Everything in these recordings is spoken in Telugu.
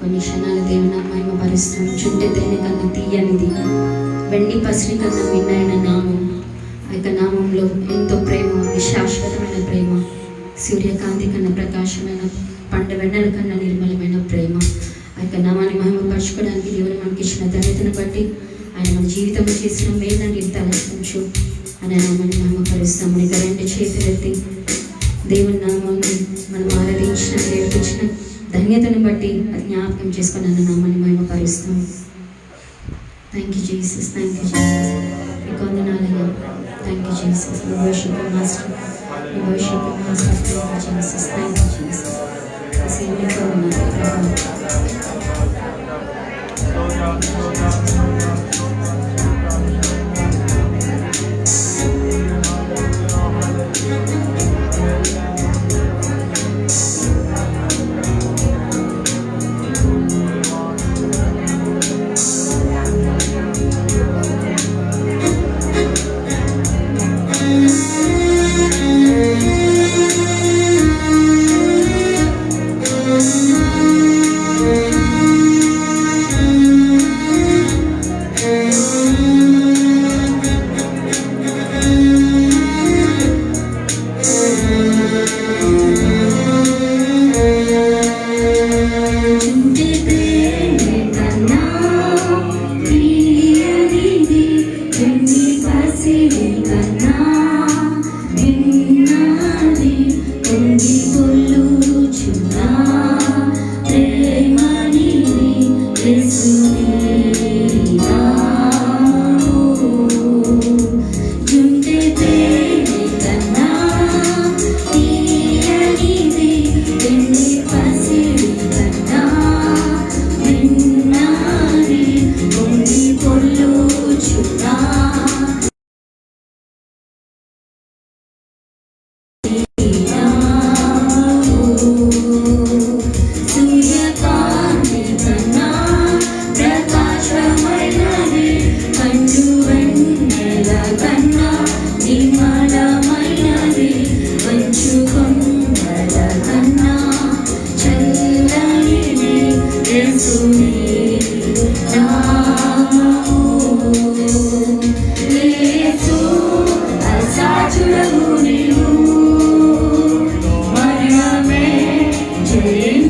కొన్ని క్షణాలు దేవుని మహిమ పరుస్తాం. చుంటె తేనె కన్నా తీయనిది, వెండి పసిరి కన్నా విన్నైన నామం. ఆ యొక్క నామంలో ఎంతో ప్రేమ ఉంది, శాశ్వతమైన ప్రేమ. సూర్యకాంతి కన్నా ప్రకాశమైన, పంట వెన్నెల కన్నా నిర్మలమైన ప్రేమ. ఆ యొక్క నామాన్ని మహిమపరచుకోవడానికి దేవుని మనకి ఇచ్చిన ధన్యతను బట్టి ఆయన మన జీవితంలో చేసిన మేలని తలచుకుంటూ ఆయన నామాన్ని మహిమపరుస్తాం. ఇక రెండు చేతులెత్తి దేవుని నామాన్ని మనం ఆరాధించిన, నేర్పించిన ధన్యతను బట్టి అది జ్ఞాపకం చేసుకొని అన్న నామాన్ని మహిమపరుస్తాం. Thank you Jesus, thank you Jesus. మీకు వందనాలయ్యా. Thank you Jesus. మీ వర్షిప్ మాస్టర్, మీ worship master. Thank you Jesus, thank you Jesus. మీకు వందనాలు ప్రభావం.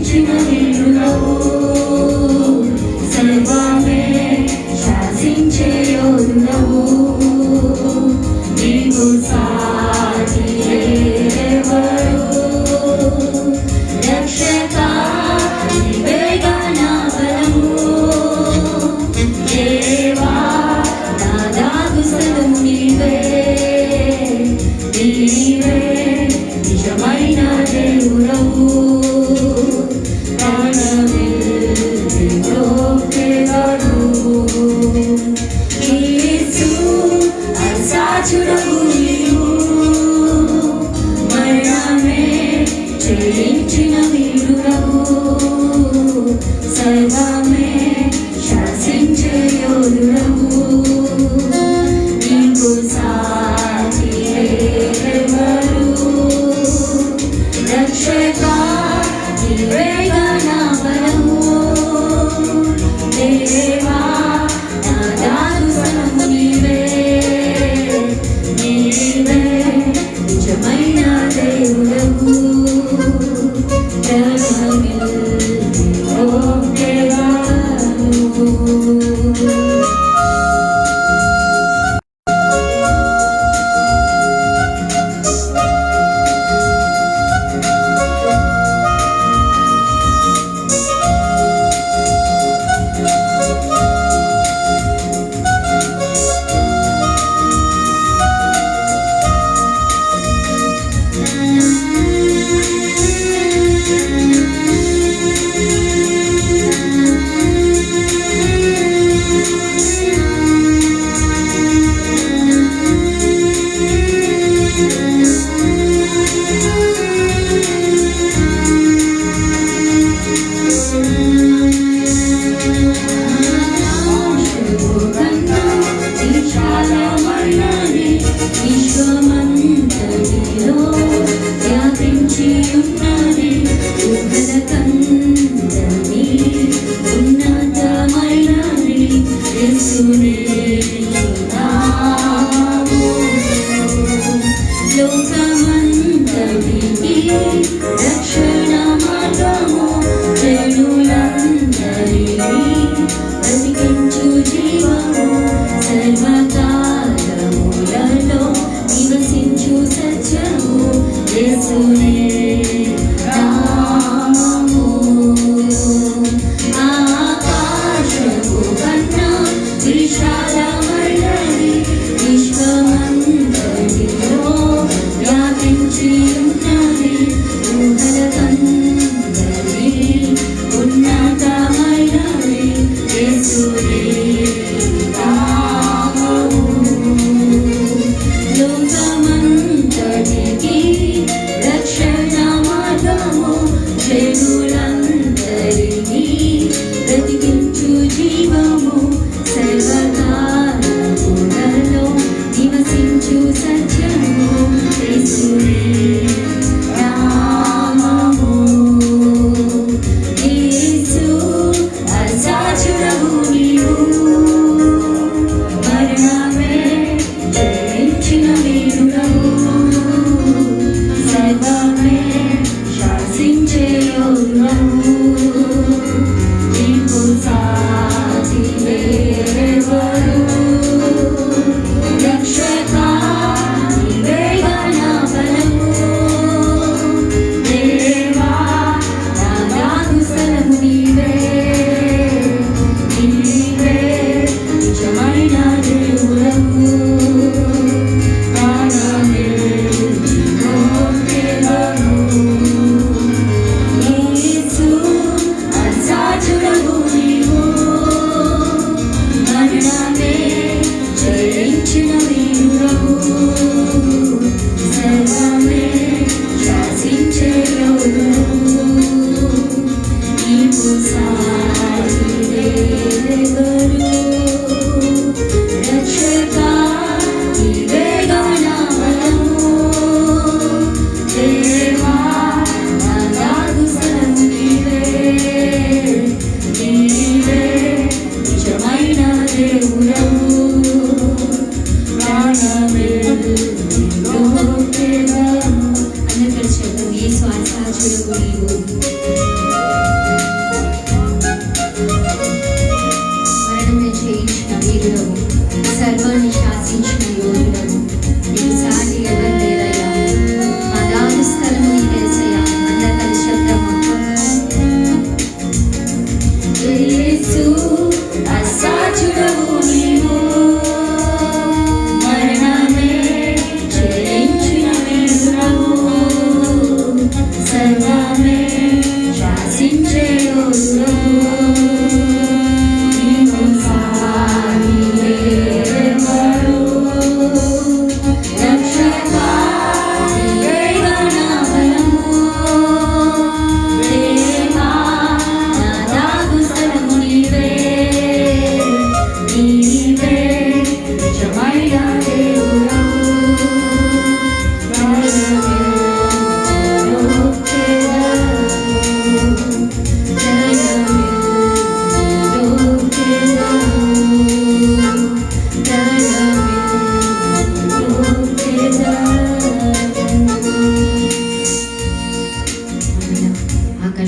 చరించిన వీరుడవు, సర్వమే శాసించే యోధుడవు, నీకు సాటి ఎవరు, రక్షక నీవేగా నా బలము, దేవా నా దాగుసలము నీవే, నీవే నిజమైన దేవుడవు, అసాచుడవు నీవు, మరణమే జయించిన వీరుడవు, సర్వమే శాసించే యోధుడవు, నీకు సాటి ఎవరు, రక్షక నీవేగా నా బలము, దేవా నా దాగుసలము నీవే, నీవే నిజమైన దేవుడవు,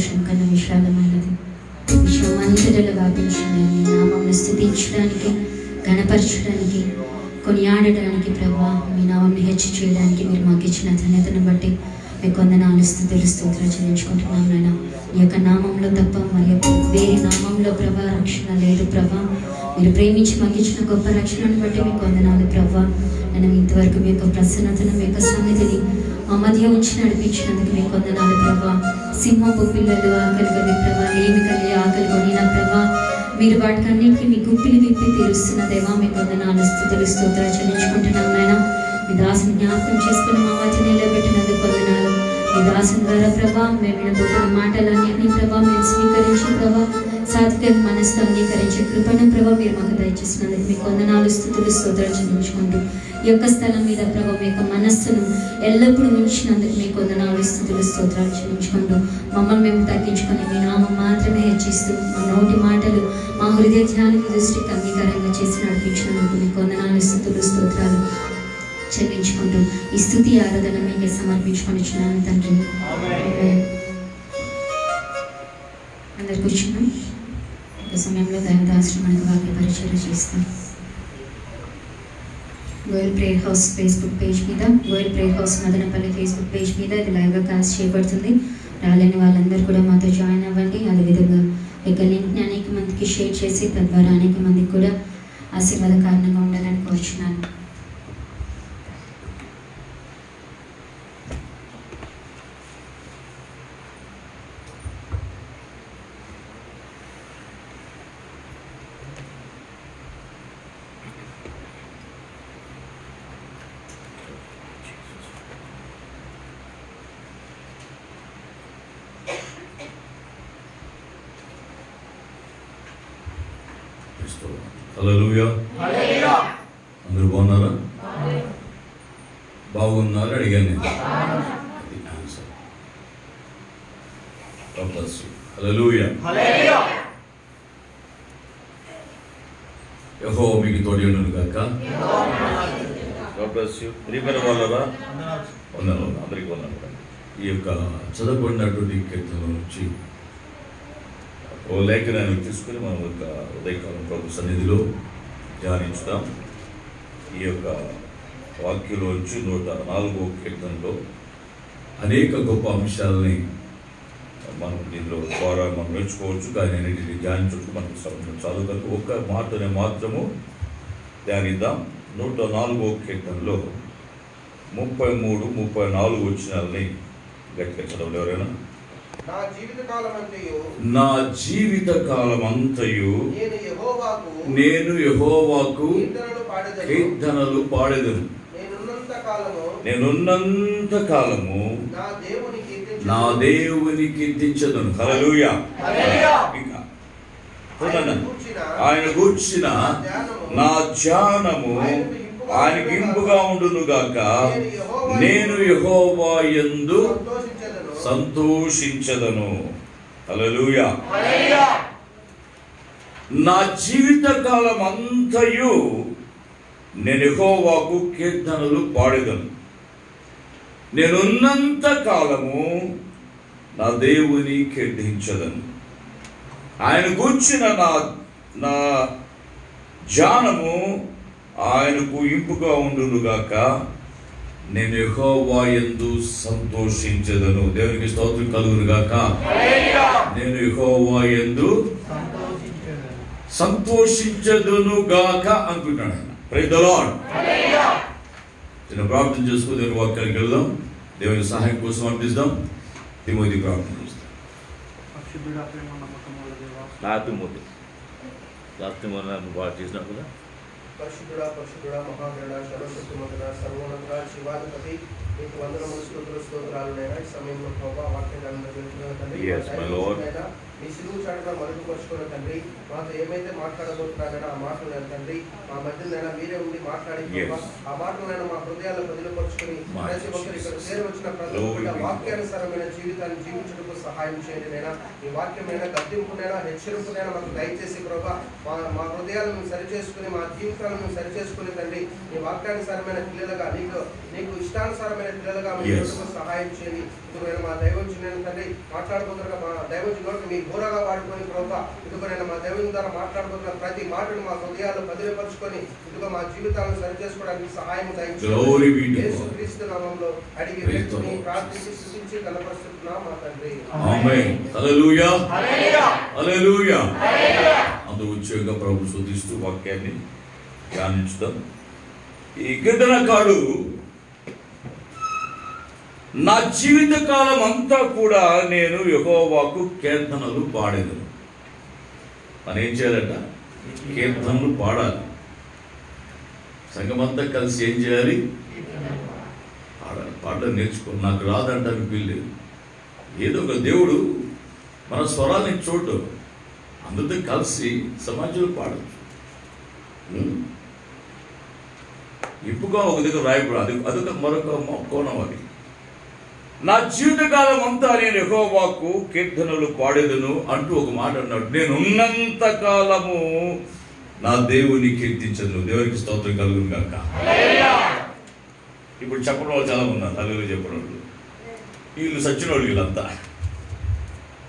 ఆకాశం కన్నా విశాలమైనది. విశ్వం అంతటా వ్యాపించిన మీ నామమును స్తుతించడానికి, గణపరచడానికి, కొనియాడడానికి ప్రభా, మీ నామంని హెచ్చు చేయడానికి మీరు మాకు ఇచ్చిన ధన్యతను బట్టి మీకు వందనాలు, స్తుతులు, స్తోత్రాలు చెల్లించుకుంటున్నాం నాయన. ఈ యొక్క నామంలో తప్ప మరి వేరే నామంలో ప్రభా రక్షణ లేదు ప్రభా. మీరు ప్రేమించి మాకు ఇచ్చిన గొప్ప రక్షణను బట్టి మీకు వందనాలు ప్రభా. నేను ఇంతవరకు మీ యొక్క ప్రసన్నతను, మీ యొక్క సన్నిధిని మా మధ్య ఉంచి నడిపించినందుకు మీకు వందనాలు ప్రభా. సింహపు పిల్లలు ఆకలి కలిగి ప్రభా, ఏమి కలిగి ఆకలి కొనిన ప్రభా, మీరు వాటికి అన్నింటికి మీ గుప్పిలు విప్పి తీరుస్తున్న దేవా, మీకు వందనాలు, స్తుతులు, స్తోత్రాలు చెల్లించుకుంటున్నాం నాయన. మీ దాసుని జ్ఞాపకం చేసుకుని మా మధ్య నిలబెట్టినందుకు వందనాలు. మీ దాసుని ద్వారా ప్రభా మేము వినబోతున్న మాటలన్నింటినీ ప్రభా మేము స్వీకరించి ప్రభా సాత్విక మనసుతో అంగీకరించే కృపను ప్రభా మీరు మాకు దయచేసినందుకు మీకు వందనాలు, స్తుతులు, స్తోత్రాలు చెల్లించుకుంటూ ఈ యొక్క స్థలం మీద ప్రభా మీ యొక్క మనస్సును ఎల్లప్పుడూ ఉంచినందుకు మీకు వందనాలు, స్తుతులు, స్తోత్రాలు చెల్లించుకుంటూ మమ్మల్ని మేము తగ్గించుకొని మీ నామం మాత్రమే హెచ్చిస్తూ మా నోటి మాటలు మా హృదయ ధ్యానానికి దృష్టికి అంగీకారంగా చేసి నడిపించినందుకు మీకు వందనాలు, స్తుతులు, స్తోత్రాలు చెల్లించుకుంటూ ఈ స్తుతి ఆరాధన మీకే సమర్పించుకొని ఇచ్చినాను తండ్రి. అందరు కూర్చున్నాం. ఒక సమయంలో దైవదాసుడు మనకు వాక్య పరిచయం చేస్తాం. Goel prayer house Facebook page మీద, Goel prayer house Madanapalle Facebook page మీద ఇది లైవ్గా కాస్ట్ చేయబడుతుంది. రాలేని వాళ్ళందరూ కూడా మాతో జాయిన్ అవ్వండి. అదేవిధంగా ఇక లింక్ని అనేక మందికి షేర్ చేసి తద్వారా అనేక మందికి కూడా ఆశీర్వాద కారణంగా ఉండాలని కోరుచున్నాను. హల్లెలూయా. అందరూ బాగున్నారా? బాగున్నారు అడిగాను నేను. హల్లెలూయా. యెహోవా మీకు తోడేయును గాక. ప్రియమైన వాళ్ళరా వందనాలు, అందరికీ వందనాలు. ఈ యొక్క చదవబడినటువంటి కీర్తనల నుంచి ఓ లేఖనాన్ని తీసుకుని మనం ఒక ఉదయకాలం ప్రభు సన్నిధిలో ధ్యానించుతాం. ఈ యొక్క వాక్యంలోంచి 104వ కీర్తనలో అనేక గొప్ప అంశాలని మనం దీనిలో ద్వారా మనం నేర్చుకోవచ్చు. కానీ అన్నింటినీ ధ్యానించుకుంటూ మనకు సమయం చాలు కనుక ఒక్క మాటనే మాత్రము ధ్యానిద్దాం. 104వ కీర్తనలో 33, 34 వచనాలని గట్టిగా చదవలేదు ఎవరైనా? నా జీవిత కాలమంతయు నేను యెహోవాకు కీర్తనలు పాడెదను. నేనున్నంత కాలము నా దేవుని కీర్తించదను. హల్లెలూయా. ఆయన గూర్చిన నా ధ్యానము ఆయనకి ఇంపుగా ఉండును గాక. నేను యెహోవా యందు సంతోషించదను. హల్లెలూయా. నా జీవిత కాలం అంతయు నేను యెహోవాకు కీర్తనలు పాడెదను. నేనున్నంత కాలము నా దేవుని కీర్తించదను. ఆయన గూర్చిన నా ధ్యానము ఆయనకు ఇంపుగా ఉండునుగాక. నేను యెహోవా యందు సంతోషించదను. దేవునికి స్తోత్రం కలుగును గాక. నేను యెహోవా యందు సంతోషించదును గాక అనుకుంటున్నాడు ఆయన. Praise the Lord. చిన్న ప్రార్థన చేసుకుని దేవుని వాక్యానికి వెళ్దాం. దేవుని సహాయం కోసం అర్థిస్తాం. తిమోతి ప్రార్థన చేస్తాం. బాగా చేసినా కదా. పరిశుద్ధుడా మహాగణ సర్వశక్తిమంతుడ సర్వోన్నత శివాధిపతి మీకు వందనములు స్తుతులు స్తోత్రాలు నైనా. ఈ సమయంలో ప్రభా వాక్యాన్ని అందజేస్తున్న తండ్రి, మీ సిలువు చాటున మరుగుపరుచుకున్న తండ్రి, మాతో ఏమైతే మాట్లాడబోతున్నారైనా ఆ మాటలు తండ్రి మా మధ్యనైనా మీరే ఉండి మాట్లాడి ఆ మాటలైనా మా హృదయాల్లో బదిలిపరుచుకుని ప్రతి ఒక్కరు ఇక్కడ చేరి వచ్చిన ప్రతి ఒక్క వాక్యానుసారమైన జీవితాన్ని జీవించడానికి సహాయం చేయండి నైనా. ఈ వాక్యమైన గద్దింపునైనా హెచ్చరింపునైనా మాకు దయచేసి ప్రభా మా హృదయాలను సరిచేసుకుని మా జీవితాలను సరిచేసుకుని తండ్రి ఈ వాక్యానుసారమైన పిల్లలుగా నీకు ఇష్టానుసారమైన పిల్లలుగా మీరు సహాయం చేయండి. ఇదిగోనైనా మా దైవజనుడైన తండ్రి మాట్లాడబోతున్న మా దైవజనుడు మీ ఘోరగా వాడుకొని ప్రభా ఇదిగోనైనా మా దైవజను ద్వారా మాట్లాడబోతున్న ప్రతి మాటను మా హృదయాల్లో పదిలపరుచుకొని ఇదిగో మా జీవితాలను సరిచేసుకోవడానికి సహాయం దయచేయండి. యేసుక్రీస్తు నామములో అడిగి ప్రార్థించి స్తుతించి కనపరుస్తున్నాం మా తండ్రి. ఆమేన్. హల్లెలూయా. హల్లెలూయా. అందు ఉద్యోగ ప్రభు స్తుతిస్తూ వాక్యాన్ని ధ్యానించుదాం. ఈ కీర్తనకారుడు నా జీవిత కాలం అంతా కూడా నేను యెహోవాకు కీర్తనలు పాడేదను. మనం ఏం చేయాలట? కీర్తనలు పాడాలి. సంఘమంతా కలిసి ఏం చేయాలి? పాడాలి. పాడడం నేర్చుకో. నాకు రాదంటానికి వీల్లేదు. ఏదో ఒక దేవుడు మన స్వరాన్ని చూడు, అందరితో కలిసి సమాజంలో పాడచ్చు. ఇప్పుగా ఒక దగ్గర రాయకూడదు. అదొక మరొక కోణం. అది నా జీవితకాలం అంతా నేను యెహోవాకు కీర్తనలు పాడేదను అంటూ ఒక మాట అన్నాడు. నేను ఉన్నంత కాలము నా దేవుని కీర్తించను. దేవునికి స్తోత్రం కలుగును గాక. ఇప్పుడు చెప్పడం వాళ్ళు చాలా ఉన్నారు. హల్లెలూయా చెప్పడం వాళ్ళు. వీళ్ళు చచ్చిన వాళ్ళు, వీళ్ళంతా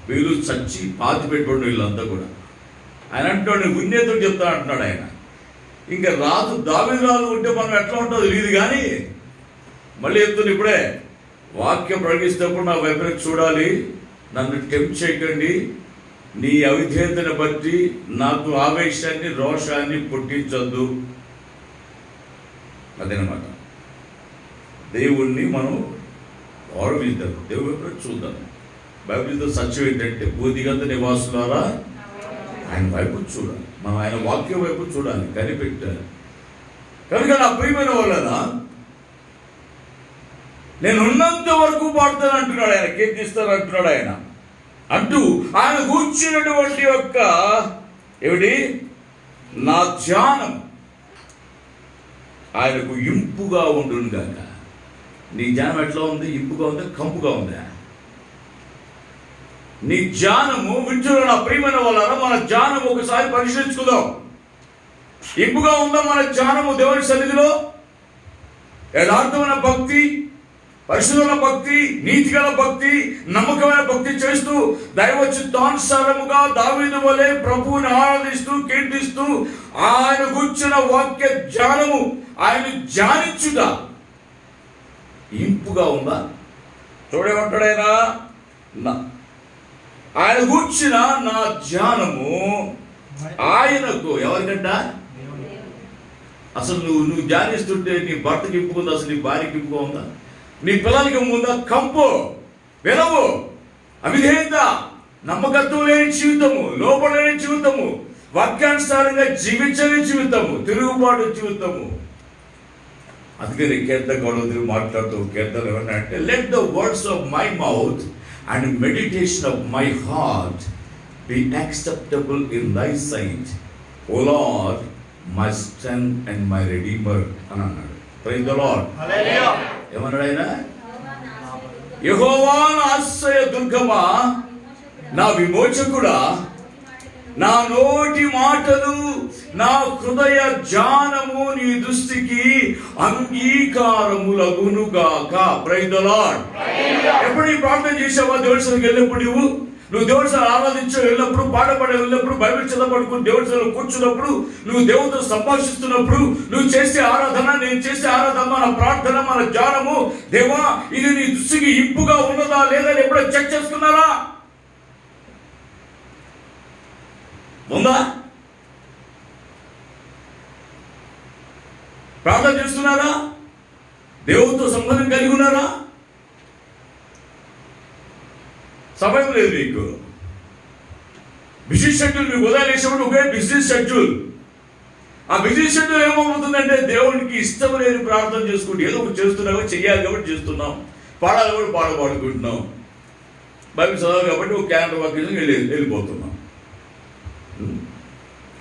వీళ్ళు చచ్చి పాతి పెట్టుకోండి వీళ్ళంతా కూడా. ఆయన అంటాడు ఉన్నేతో చెప్తా అంటున్నాడు ఆయన. ఇంకా రాజు దావీదు రాజు ఉంటే మనం ఎట్లా ఉంటుందో తెలియదు కానీ మళ్ళీ చెప్తున్నా ఇప్పుడే వాక్యం ప్రకటిస్తున్నప్పుడు నా వైపు చూడాలి, నన్ను టెంప్ట్ చేయకండి, నీ అవిధేయతను బట్టి నాకు ఆవేశాన్ని రోషాన్ని పుట్టించొద్దు. అదేనమాట. దేవుణ్ణి మనం గౌరవిద్దాం, దేవుడి వైపు చూద్దాం. బైబిల్తో సత్యం ఏంటంటే భూదిగంత నివాసులారా ఆయన వైపు చూడాలి, మనం ఆయన వాక్యం వైపు చూడాలి, కనిపెట్టాలి. కనుక నా ప్రియమైన వాళ్ళనా నేను ఉన్నంత వరకు పాడుతాను అంటున్నాడు ఆయన, కీర్తిస్తాను అంటున్నాడు ఆయన. అంటూ ఆయన కూర్చున్నటువంటి యొక్క ఏమిటి నా ధ్యానం ఆయనకు ఇంపుగా ఉండును గాక. నీ ధ్యానం ఎట్లా ఉంది? ఇంపుగా ఉందా, కంపుగా ఉందా? నీ ధ్యానము వింటున్న నా ప్రియమైన వాళ్ళారా, మన ధ్యానం ఒకసారి పరిశీలించుకుందాం. ఇంపుగా ఉందా మన ధ్యానము దేవుని సన్నిధిలో? యథార్థమైన భక్తి, పరిశుద్ధమైన భక్తి, నీతిగల భక్తి, నమ్మకమైన భక్తి చేస్తూ దైవ చిత్తానుసారముగా దావీదు వలె ప్రభువుని ఆరాధిస్తూ కీర్తిస్తూ ఆయన కూర్చున్న వాక్య ధ్యానము ఆయన ధ్యానించుట ఇంపుగా ఉందా? చూడేమంటాడైనా ఆయన కూర్చిన నా ధ్యానము ఆయనకు ఎవరికంట? అసలు నువ్వు ధ్యానిస్తుంటే నీ భర్తకి ఇంపుకుందా? అసలు నీ భార్యకి ఇంపుగా ఉందా? నీ పిల్లలకి ముందా? కంపు, వినవు, అవిధేయత, నమ్మకత్వం లేని జీవితము, లోపలేని జీవితము, వాక్యానుసారంగా జీవించని జీవితము, తిరుగుబాటు జీవితము. అందుకని కీర్తనకారుడు మాట్లాడుతూ కీర్తన ఏమన్నా అంటే let the words of my mouth and meditation of my heart be acceptable in thy sight, O Lord my strength and my redeemer అని అన్నాడు. Praise the Lord. హల్లెలూయా. ఏమన్నాడు ఆయన? యెహోవా నా ఆశ్రయ దుర్గమా, నా విమోచకుడా, నా నోటి మాటలు నా హృదయ ధ్యానము నీ దృష్టికి అంగీకారములగునుగాక. Praise the lord. ఎప్పుడు ఈ ప్రార్థన చేసావా? దేవుడి సన్నిధికి వెళ్ళినప్పుడు నువ్వు దేవుడి సన్నిధిని ఆరాధించే వెళ్ళినప్పుడు, పాటపడే వెళ్ళినప్పుడు, బైబిల్ చదవబడుకుని దేవుడి సన్నిధిలో కూర్చున్నప్పుడు, నువ్వు దేవుడితో సంభాషిస్తున్నప్పుడు నువ్వు చేసే ఆరాధన, నేను చేసే ఆరాధన, మన ప్రార్థన, మన ధ్యానము, దేవా ఇది నీ దృష్టికి ఇంపుగా ఉన్నదా లేదా ఎప్పుడో చెక్ చేసుకున్నారా? ఉందా? ప్రార్థన చేస్తున్నారా? దేవుడితో సంబంధం కలిగి ఉన్నారా? సమయం లేదు మీకు. బిజీ షెడ్యూల్ మీకు ఉదయం వేసేప్పుడు ఒకే బిజీ షెడ్యూల్. ఆ బిజీ షెడ్యూల్ ఏమవుతుందంటే దేవుడికి ఇష్టం లేని ప్రార్థన చేసుకుంటూ ఏదో ఒకటి చేస్తున్నావు, చెయ్యాలి కాబట్టి చేస్తున్నాం, పాడాలి కాబట్టి పాడుకుంటున్నాం, బైబిల్ చదవాలి కాబట్టి ఒక క్యాలెండర్ వాక్యం వెళ్ళిపోతున్నాం.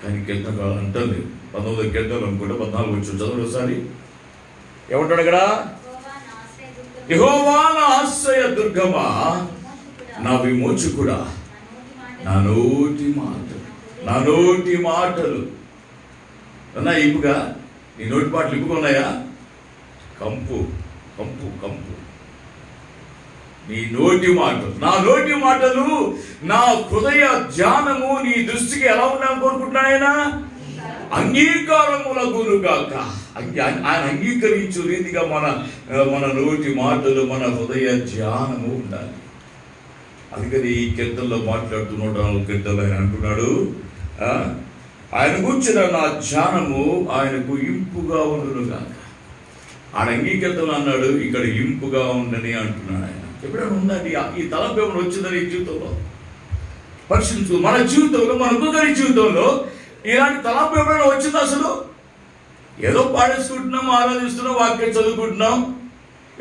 కానీ కీర్తన అంటుంది 19వ కీర్తనలు అనుకుంటే 14 వచ్చి చదువు ఒకసారి. ఏమంటాడు అక్కడ? యెహోవా నా ఆశ్రయ దుర్గమా, నా విమోచకుడా, నా నోటి మాటలు అన్నా ఇప్పుగా నీ నోటి మాటలు ఇప్పుకున్నాయా? కంపు కంపు కంపు. నీ నోటి మాటలు, నా నోటి మాటలు, నా హృదయ ధ్యానము నీ దృష్టికి ఎలా ఉండాలని కోరుకుంటున్నాయన? అంగీకారములగునుగాక. ఆయన అంగీకరించు రీతిగా మన నోటి మాటలు, మన హృదయ ధ్యానము ఉండాలి. అందుకని ఈ కీర్తనలో మాట్లాడుతూ 104 కీర్తనలు ఆయన అంటున్నాడు, ఆయన కూర్చున్న నా ధ్యానము ఆయనకు ఇంపుగా ఉండునుగాక. ఆయన అంగీకృతం అన్నాడు, ఇక్కడ ఇంపుగా ఉండని అంటున్నాడు ఆయన. ఎప్పుడైనా ఉందండి ఈ తలంపు ఏమైనా వచ్చిందని జీవితంలో? పరిశీలించు. మన జీవితంలో, మన ఒక్కొక్కరి జీవితంలో ఇలాంటి తలంపు ఎప్పుడైనా వచ్చింది? అసలు ఏదో పాడేసుకుంటున్నాం, ఆరాధిస్తున్నాం, వాక్యం చదువుకుంటున్నాం,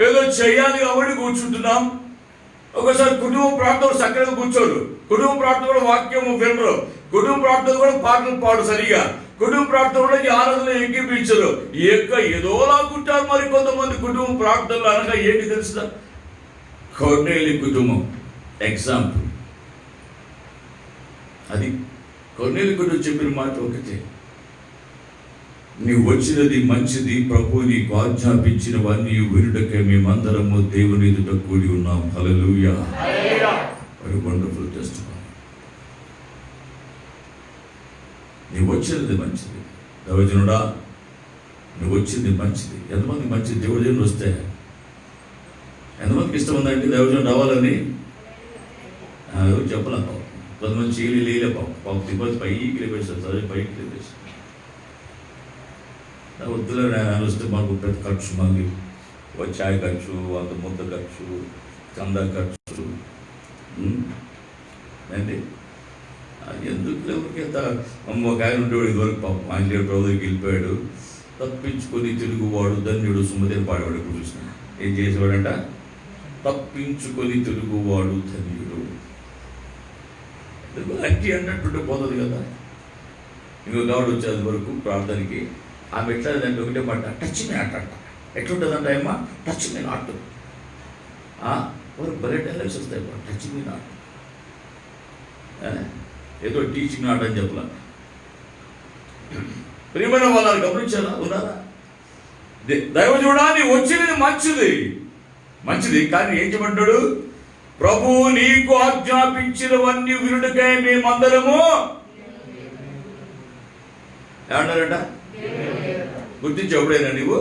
ఏదో చేయాలి కాబట్టి కూర్చుంటున్నాం. ఒకసారి కుటుంబ ప్రార్థన చక్కగా కూర్చోరు, కుటుంబ ప్రార్థన కూడా వాక్యము వినరు, కుటుంబ ప్రార్థన కూడా పాటలు పాడు సరిగా, కుటుంబ ప్రార్థన కూడా ఈ ఆరాధన ఎక్కిపించరు. ఏదోలా కుట్టారు మరి కొంతమంది కుటుంబ ప్రార్థనలు అనగా ఏంటి తెలుసా? కొర్నేలి కుటుంబం ఎగ్జాంపుల్. అది కొర్నేలి కుటుంబం చెప్పిన మాట ఒకటే, నీవు వచ్చినది మంచిది, ప్రభు నీకు ఆజ్ఞాపించినవన్నీ వినుటకే మేమందరము దేవుని ఎదుట కూడి ఉన్నాం. హల్లెలూయా. Very wonderful testimony. నీవు వచ్చినది మంచిది. దైవజనుడా, నువ్వు వచ్చింది మంచిది. ఎంతమంది మంచిది దేవుడు వస్తే ఎంతమందికి ఇష్టం ఉందంటే దైవజనుడు రావాలని? చెప్పలే పాపం. కొంతమంది చీలి లేలే పాపం తిరుపతి పైకి లేపేస్తారు, చదివి పైకి లేపేస్తారు. వద్దులే ఆయన వస్తే మాకు పెద్ద ఖర్చు, మళ్ళీ ఛాయ్ ఖర్చు, అంత ముద్ద ఖర్చు, చందా ఖర్చు అండి. ఎందుకు ఎవరికి ఒక ఆయన ఉండేవాడు ఇదివరకు పాపం, ఆయన ప్రభుత్వకి వెళ్ళిపోయాడు. తప్పించుకొని తిరుగువాడు ధన్యుడు సుమదేవి పాడేవాడు. ఇప్పుడు చూసిన ఏం చేసేవాడంట? తప్పించుకొని తిరుగువాడు ధన్యుడు. అట్టి అన్నట్టుంటే పోతుంది కదా. ఇంకో గాడు వచ్చేది వరకు ప్రార్థనకి ఆమె ఎట్లా అంటే ఒకటే మాట, టచ్ మీ ఆట అంట. ఎట్లుంటుందంట ఏమా? Touch me not. భలే డైలాగ్స్ వస్తాయి, టచ్ మీ నాట్. ఏదో టీచింగ్ నాట్ అని చెప్పలా. ప్రియమైన వాళ్ళని గమనించారా? ఉన్నారా? దైవజనుడా, వచ్చినది మంచిది మంచిది, కానీ ఏం చెప్పంటాడు? ప్రభు నీకు ఆజ్ఞాపించినవన్నీ వినుటకై మేమందరము ఏమన్నారట? గుర్తించి ఎప్పుడైనా నీవు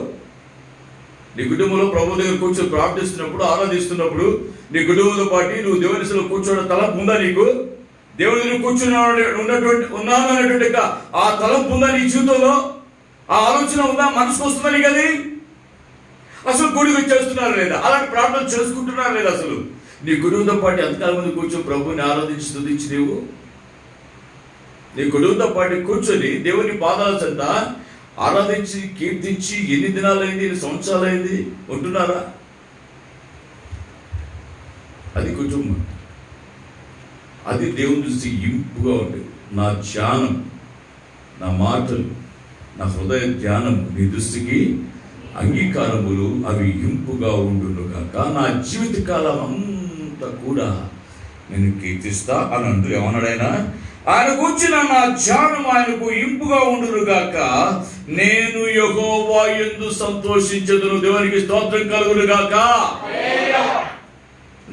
నీ కుటుంబంలో ప్రభు దగ్గర కూర్చొని ప్రార్థిస్తున్నప్పుడు, ఆరాధిస్తున్నప్పుడు నీ కుటుంబంతో పాటు నువ్వు దేవునిలో కూర్చోవడం తలంపు ఉందా? నీకు దేవుని దగ్గర కూర్చుని ఉన్నాను అనేటువంటి ఆ తలంపు ఉందా నీ జీవితంలో? ఆ ఆలోచన ఉందా? మనసుకు వస్తుందని కదా. అసలు గుడికి చేస్తున్నారు లేదా? అలాంటి ప్రార్థన చేసుకుంటున్నారు లేదా? అసలు నీ కుటుంబంతో పాటు ఎంతకాలం మంది కూర్చొని ప్రభుని ఆరాధించి స్తుతించి నీవు నీ కుటుంబంతో పాటు కూర్చొని దేవుని పాదాల చెంత ఆరాధించి కీర్తించి ఎన్ని దినాలైంది, ఎన్ని సంవత్సరాలైంది ఉంటున్నారా? అది కుటుంబం. అది దేవుని దృష్టి ఇంపుగా ఉండేది. నా ధ్యానం, నా మాటలు, నా హృదయ ధ్యానం నీ దృష్టికి అంగీకారములు అవి ఇంపుగా ఉండును కాక నా జీవితకాలం అంతా కూడా నేను కీర్తిస్తా అని అంటూ ఏమన్నాడైనా? ఆయన కూర్చిన నా ధ్యానం ఆయనకు ఇంపుగా ఉండును గాక, నేను యెహోవా యందు సంతోషించదును. దేవునికి స్తోత్రం కలుగును గాక.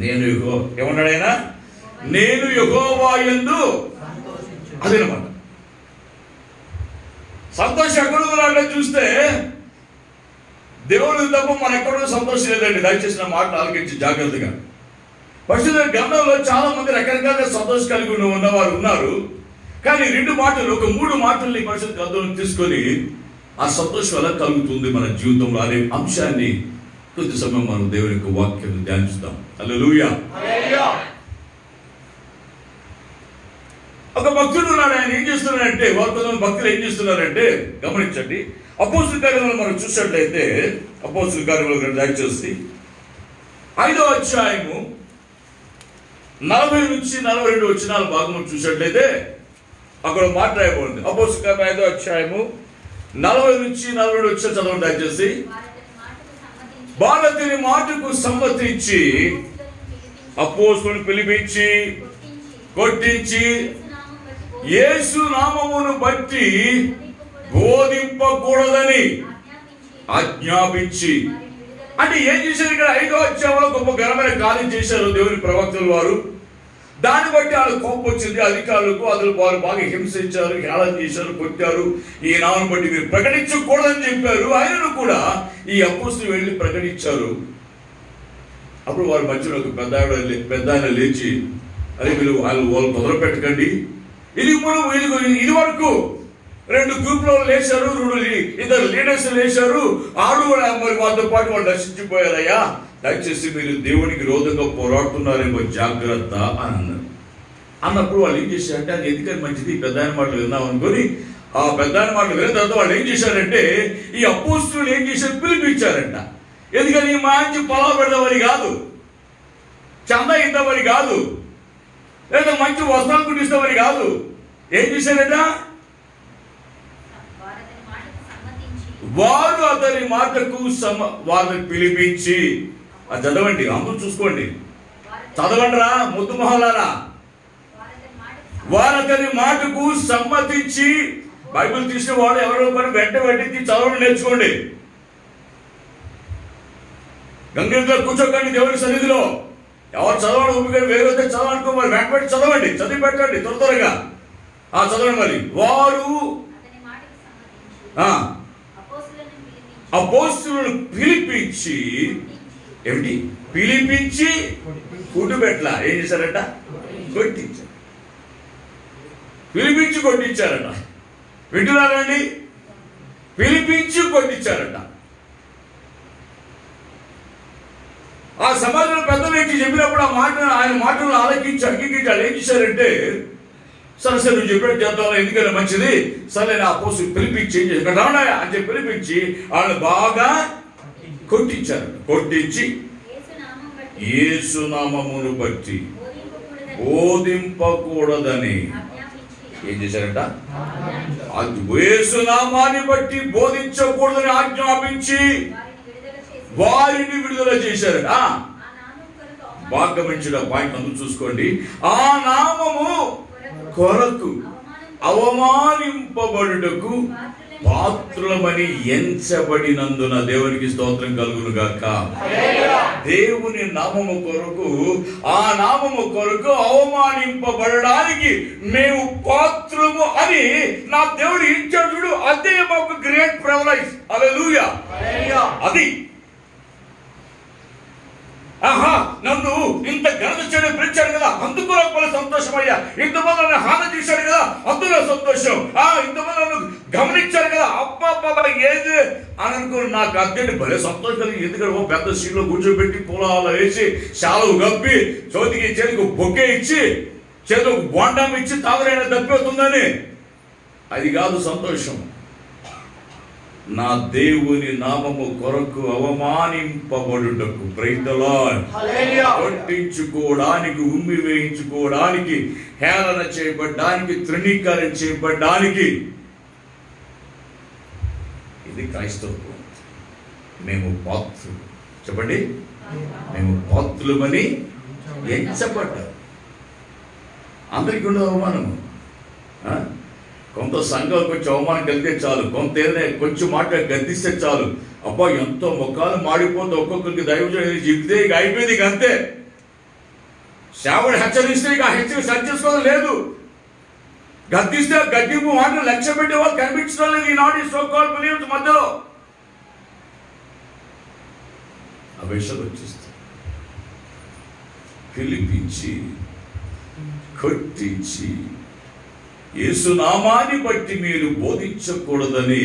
నేను ఏమన్నాడైనా? నేను యెహోవా యందు. అదేనమాట సంతోషం. ఎక్కడ చూస్తే దేవుడు తప్ప మన ఎక్కడో సంతోషం లేదండి. దయచేసి నా మాటలు ఆలకించి జాగ్రత్తగా. పరిశుద్ధ గ్రంథంలో చాలా మంది రకరకాల సంతోషం కలిగి ఉన్నవారు ఉన్నారు. కానీ 2 మాటలు, ఒక 3 మాటల్ని పరిశుద్ధ గ్రంథంలో తీసుకొని ఆ సంతోషం ఎలా కలుగుతుంది మన జీవితంలో అనే అంశాన్ని కొద్ది సమయం మనం దేవుని యొక్క వాక్యం ధ్యానిస్తాం. హల్లెలూయా. ఒక భక్తుడు ఉన్నాడు. ఆయన ఏం చేస్తున్నాడంటే, కొంతమంది భక్తులు ఏం చేస్తున్నారంటే గమనించండి. అపోస్తుల కార్యములు మనం చూసినట్లయితే, అపోస్తుల కార్యములు దయచేసి 5వ అధ్యాయము 40 నుంచి 42 వచనాల భాగం చూసినట్లయితే అక్కడ మాట్లాడబడింది. అపోస్తుల కార్యములు 5వ అధ్యాయము 40 నుంచి 42 వచనాలు చదవండి దయచేసి. బాలతిని మాటకు సమ్మతించి అపోస్తలుని పిలిపించి కొట్టించి యేసు నామమును బట్టి బోధింపకూడదని ఆజ్ఞాపించి. అంటే ఏం చేశారు ఇక్కడ? 5వ అధ్యాయంలో గొప్ప ఘనమైన కార్యం చేశారు దేవుని ప్రవక్తలు వారు. దాన్ని బట్టి వాళ్ళు కోపం వచ్చింది అధికారులకు. వారు బాగా హింసించారు, హేళన చేశారు, కొట్టారు. ఈ నామను బట్టి మీరు ప్రకటించకూడదని చెప్పారు. ఆయనను కూడా ఈ అపోస్తలులు వెళ్ళి ప్రకటించారు. అప్పుడు వారి మధ్యలో ఒక పెద్ద ఆయన లేచి, అదే మీరు వాళ్ళు మొదలు పెట్టకండి. ఇది వరకు 2 గ్రూపులో లేచారు, 2 లీడర్స్ లేచారు. మరి వాళ్ళతో పాటు వాళ్ళు నశించిపోయారయ్యా. దయచేసి మీరు దేవునికి విరోధంగా పోరాడుతున్నారేమో జాగ్రత్త అని అన్నారు. అన్నప్పుడు వాళ్ళు ఏం చేశారంటే, అది ఎందుకని మంచిది పెద్ద ఆయన మాటలు విన్నాం అనుకొని ఆ పెద్ద ఆయన మాటలు విన్న తర్వాత వాళ్ళు ఏం చేశారంటే, ఈ అపోస్తలులు ఏం చేశారు? పిలిపించారంట. ఎందుకని? మంచి పొలాలు పెడదామని కాదు, చందా ఇద్దామని కాదు, లేదా మంచి వస్త్రాలు కుట్టిస్తామని కాదు. ఏం చేశారట? వారు అతని మాటకు వారిని పిలిపించి. అది చదవండి, అందరూ చూసుకోండి, చదవండిరా ముద్దు మొహలారా. వారు అతని మాటకు సమ్మతించి. బైబిల్ తీసిన వాడు ఎవరో పని వెంట వెంటనే చదవడం నేర్చుకోండి. గంగలో కూర్చోకండి దేవుని సన్నిధిలో. ఎవరు చదవడం ఊపికండి, వేరే చదవాలనుకో మరి వెంట పెట్టి చదవండి, చదివి పెట్టండి త్వరగా. చదవండి. మరి వారు అపోస్తలులను పిలిపించి. ఏమిటి? పిలిపించి కుట్టుబెట్ల ఏం చేశారట? కొట్టించారు. పిలిపించి కొట్టించారట. వింటున్నారండి? పిలిపించి కొట్టించారట. ఆ సమాజంలో పెద్ద వ్యక్తి చెప్పినప్పుడు ఆయన మాటలు ఆలకించి అంగీకరించాడు. ఏం చేశారంటే, సరే నువ్వు చెప్పినట్టు చేద్దాం, ఎందుకైనా మంచిది, సరే నా అపోస్తలులు పిలిపించి ఏం చేశారు? రాడా అని చెప్పి పిలిపించి వాళ్ళని బాగా కొట్టించారు. కొట్టించి యేసు నామమును బట్టి బోధింపకూడదని ఏం చేశారట? యేసు నామాన్ని బట్టి బోధించకూడదని ఆజ్ఞాపించి వారిని విడుదల చేశారట. బాగా మంచిగా పాయింట్ అందరూ చూసుకోండి. ఆ నామము కొరకు అవమానింపబడుటకు పాత్రులమని ఎంచబడినందున దేవునికి స్తోత్రం కలుగును గాక. దేవుని నామము కొరకు, ఆ నామము కొరకు అవమానింపబడడానికి మేము పాత్రము అని నా దేవుడు ఇచ్చాడు. అదే మాకు గ్రేట్ ప్రివిలేజ్. హల్లెలూయా. అది నన్ను ఇంత ఘనత చేయడం పిలిచాడు కదా, అందుకు నాకు సంతోషమయ్యా. ఇంతమంది నన్ను హాని చేశాడు కదా, అందులో సంతోషం. ఇంతమంది నన్ను గమనించారు కదా, అబ్బా ఏది అని అనుకుని నాకు అద్దెంటి భలే సంతోషం కలిగి. ఎందుకంటే పెద్ద సీట్లో కూర్చోబెట్టి పొలాలు వేసి శాలువు కప్పి చేతికి బొక్కే ఇచ్చి చేతికి బోండం ఇచ్చి తాగురైనా తప్పిపోతుందని అది కాదు సంతోషం. నా దేవుని నామము కొరకు అవమానింపబడుటకు, ప్రైజ్ ది లార్డ్, కొట్టించుకోవడానికి, ఉమ్మి వేయించుకోవడానికి, హేళన చేయబడ్డానికి, తృణీకరణ చేయబడ్డానికి. ఇది క్రైస్తవం. మేము పాత్రులు. చెప్పండి, మేము పాత్రులమని ఎంచబడ్డారు. అందరికీ ఉండదు అవమానము. కొంత సంఘాలు కొంచెం అవమానం కలిగితే చాలు, కొంత ఏదైనా కొంచెం మాట గద్దిస్తే చాలు, అబ్బా ఎంతో ముఖాలు మాడిపోతే ఒక్కొక్కరికి దైవజనుడు చెప్తే ఇక అయిపోయింది. ఇక అంతే. సేవడు హెచ్చరిస్తే ఇక హెచ్చరిక సరి చేసుకోవడం లేదు. గద్దిస్తే గద్దింపు మాటలు లక్ష్య పెట్టే వాళ్ళు కనిపించడం లేదు ఈనాటి సోకాల్ బిలీవర్స్ మధ్యలో. అవేషాలు వచ్చేస్తాయి. పిలిపించి కొట్టించి యేసు నామాన్ని బట్టి మీరు బోధించకూడదని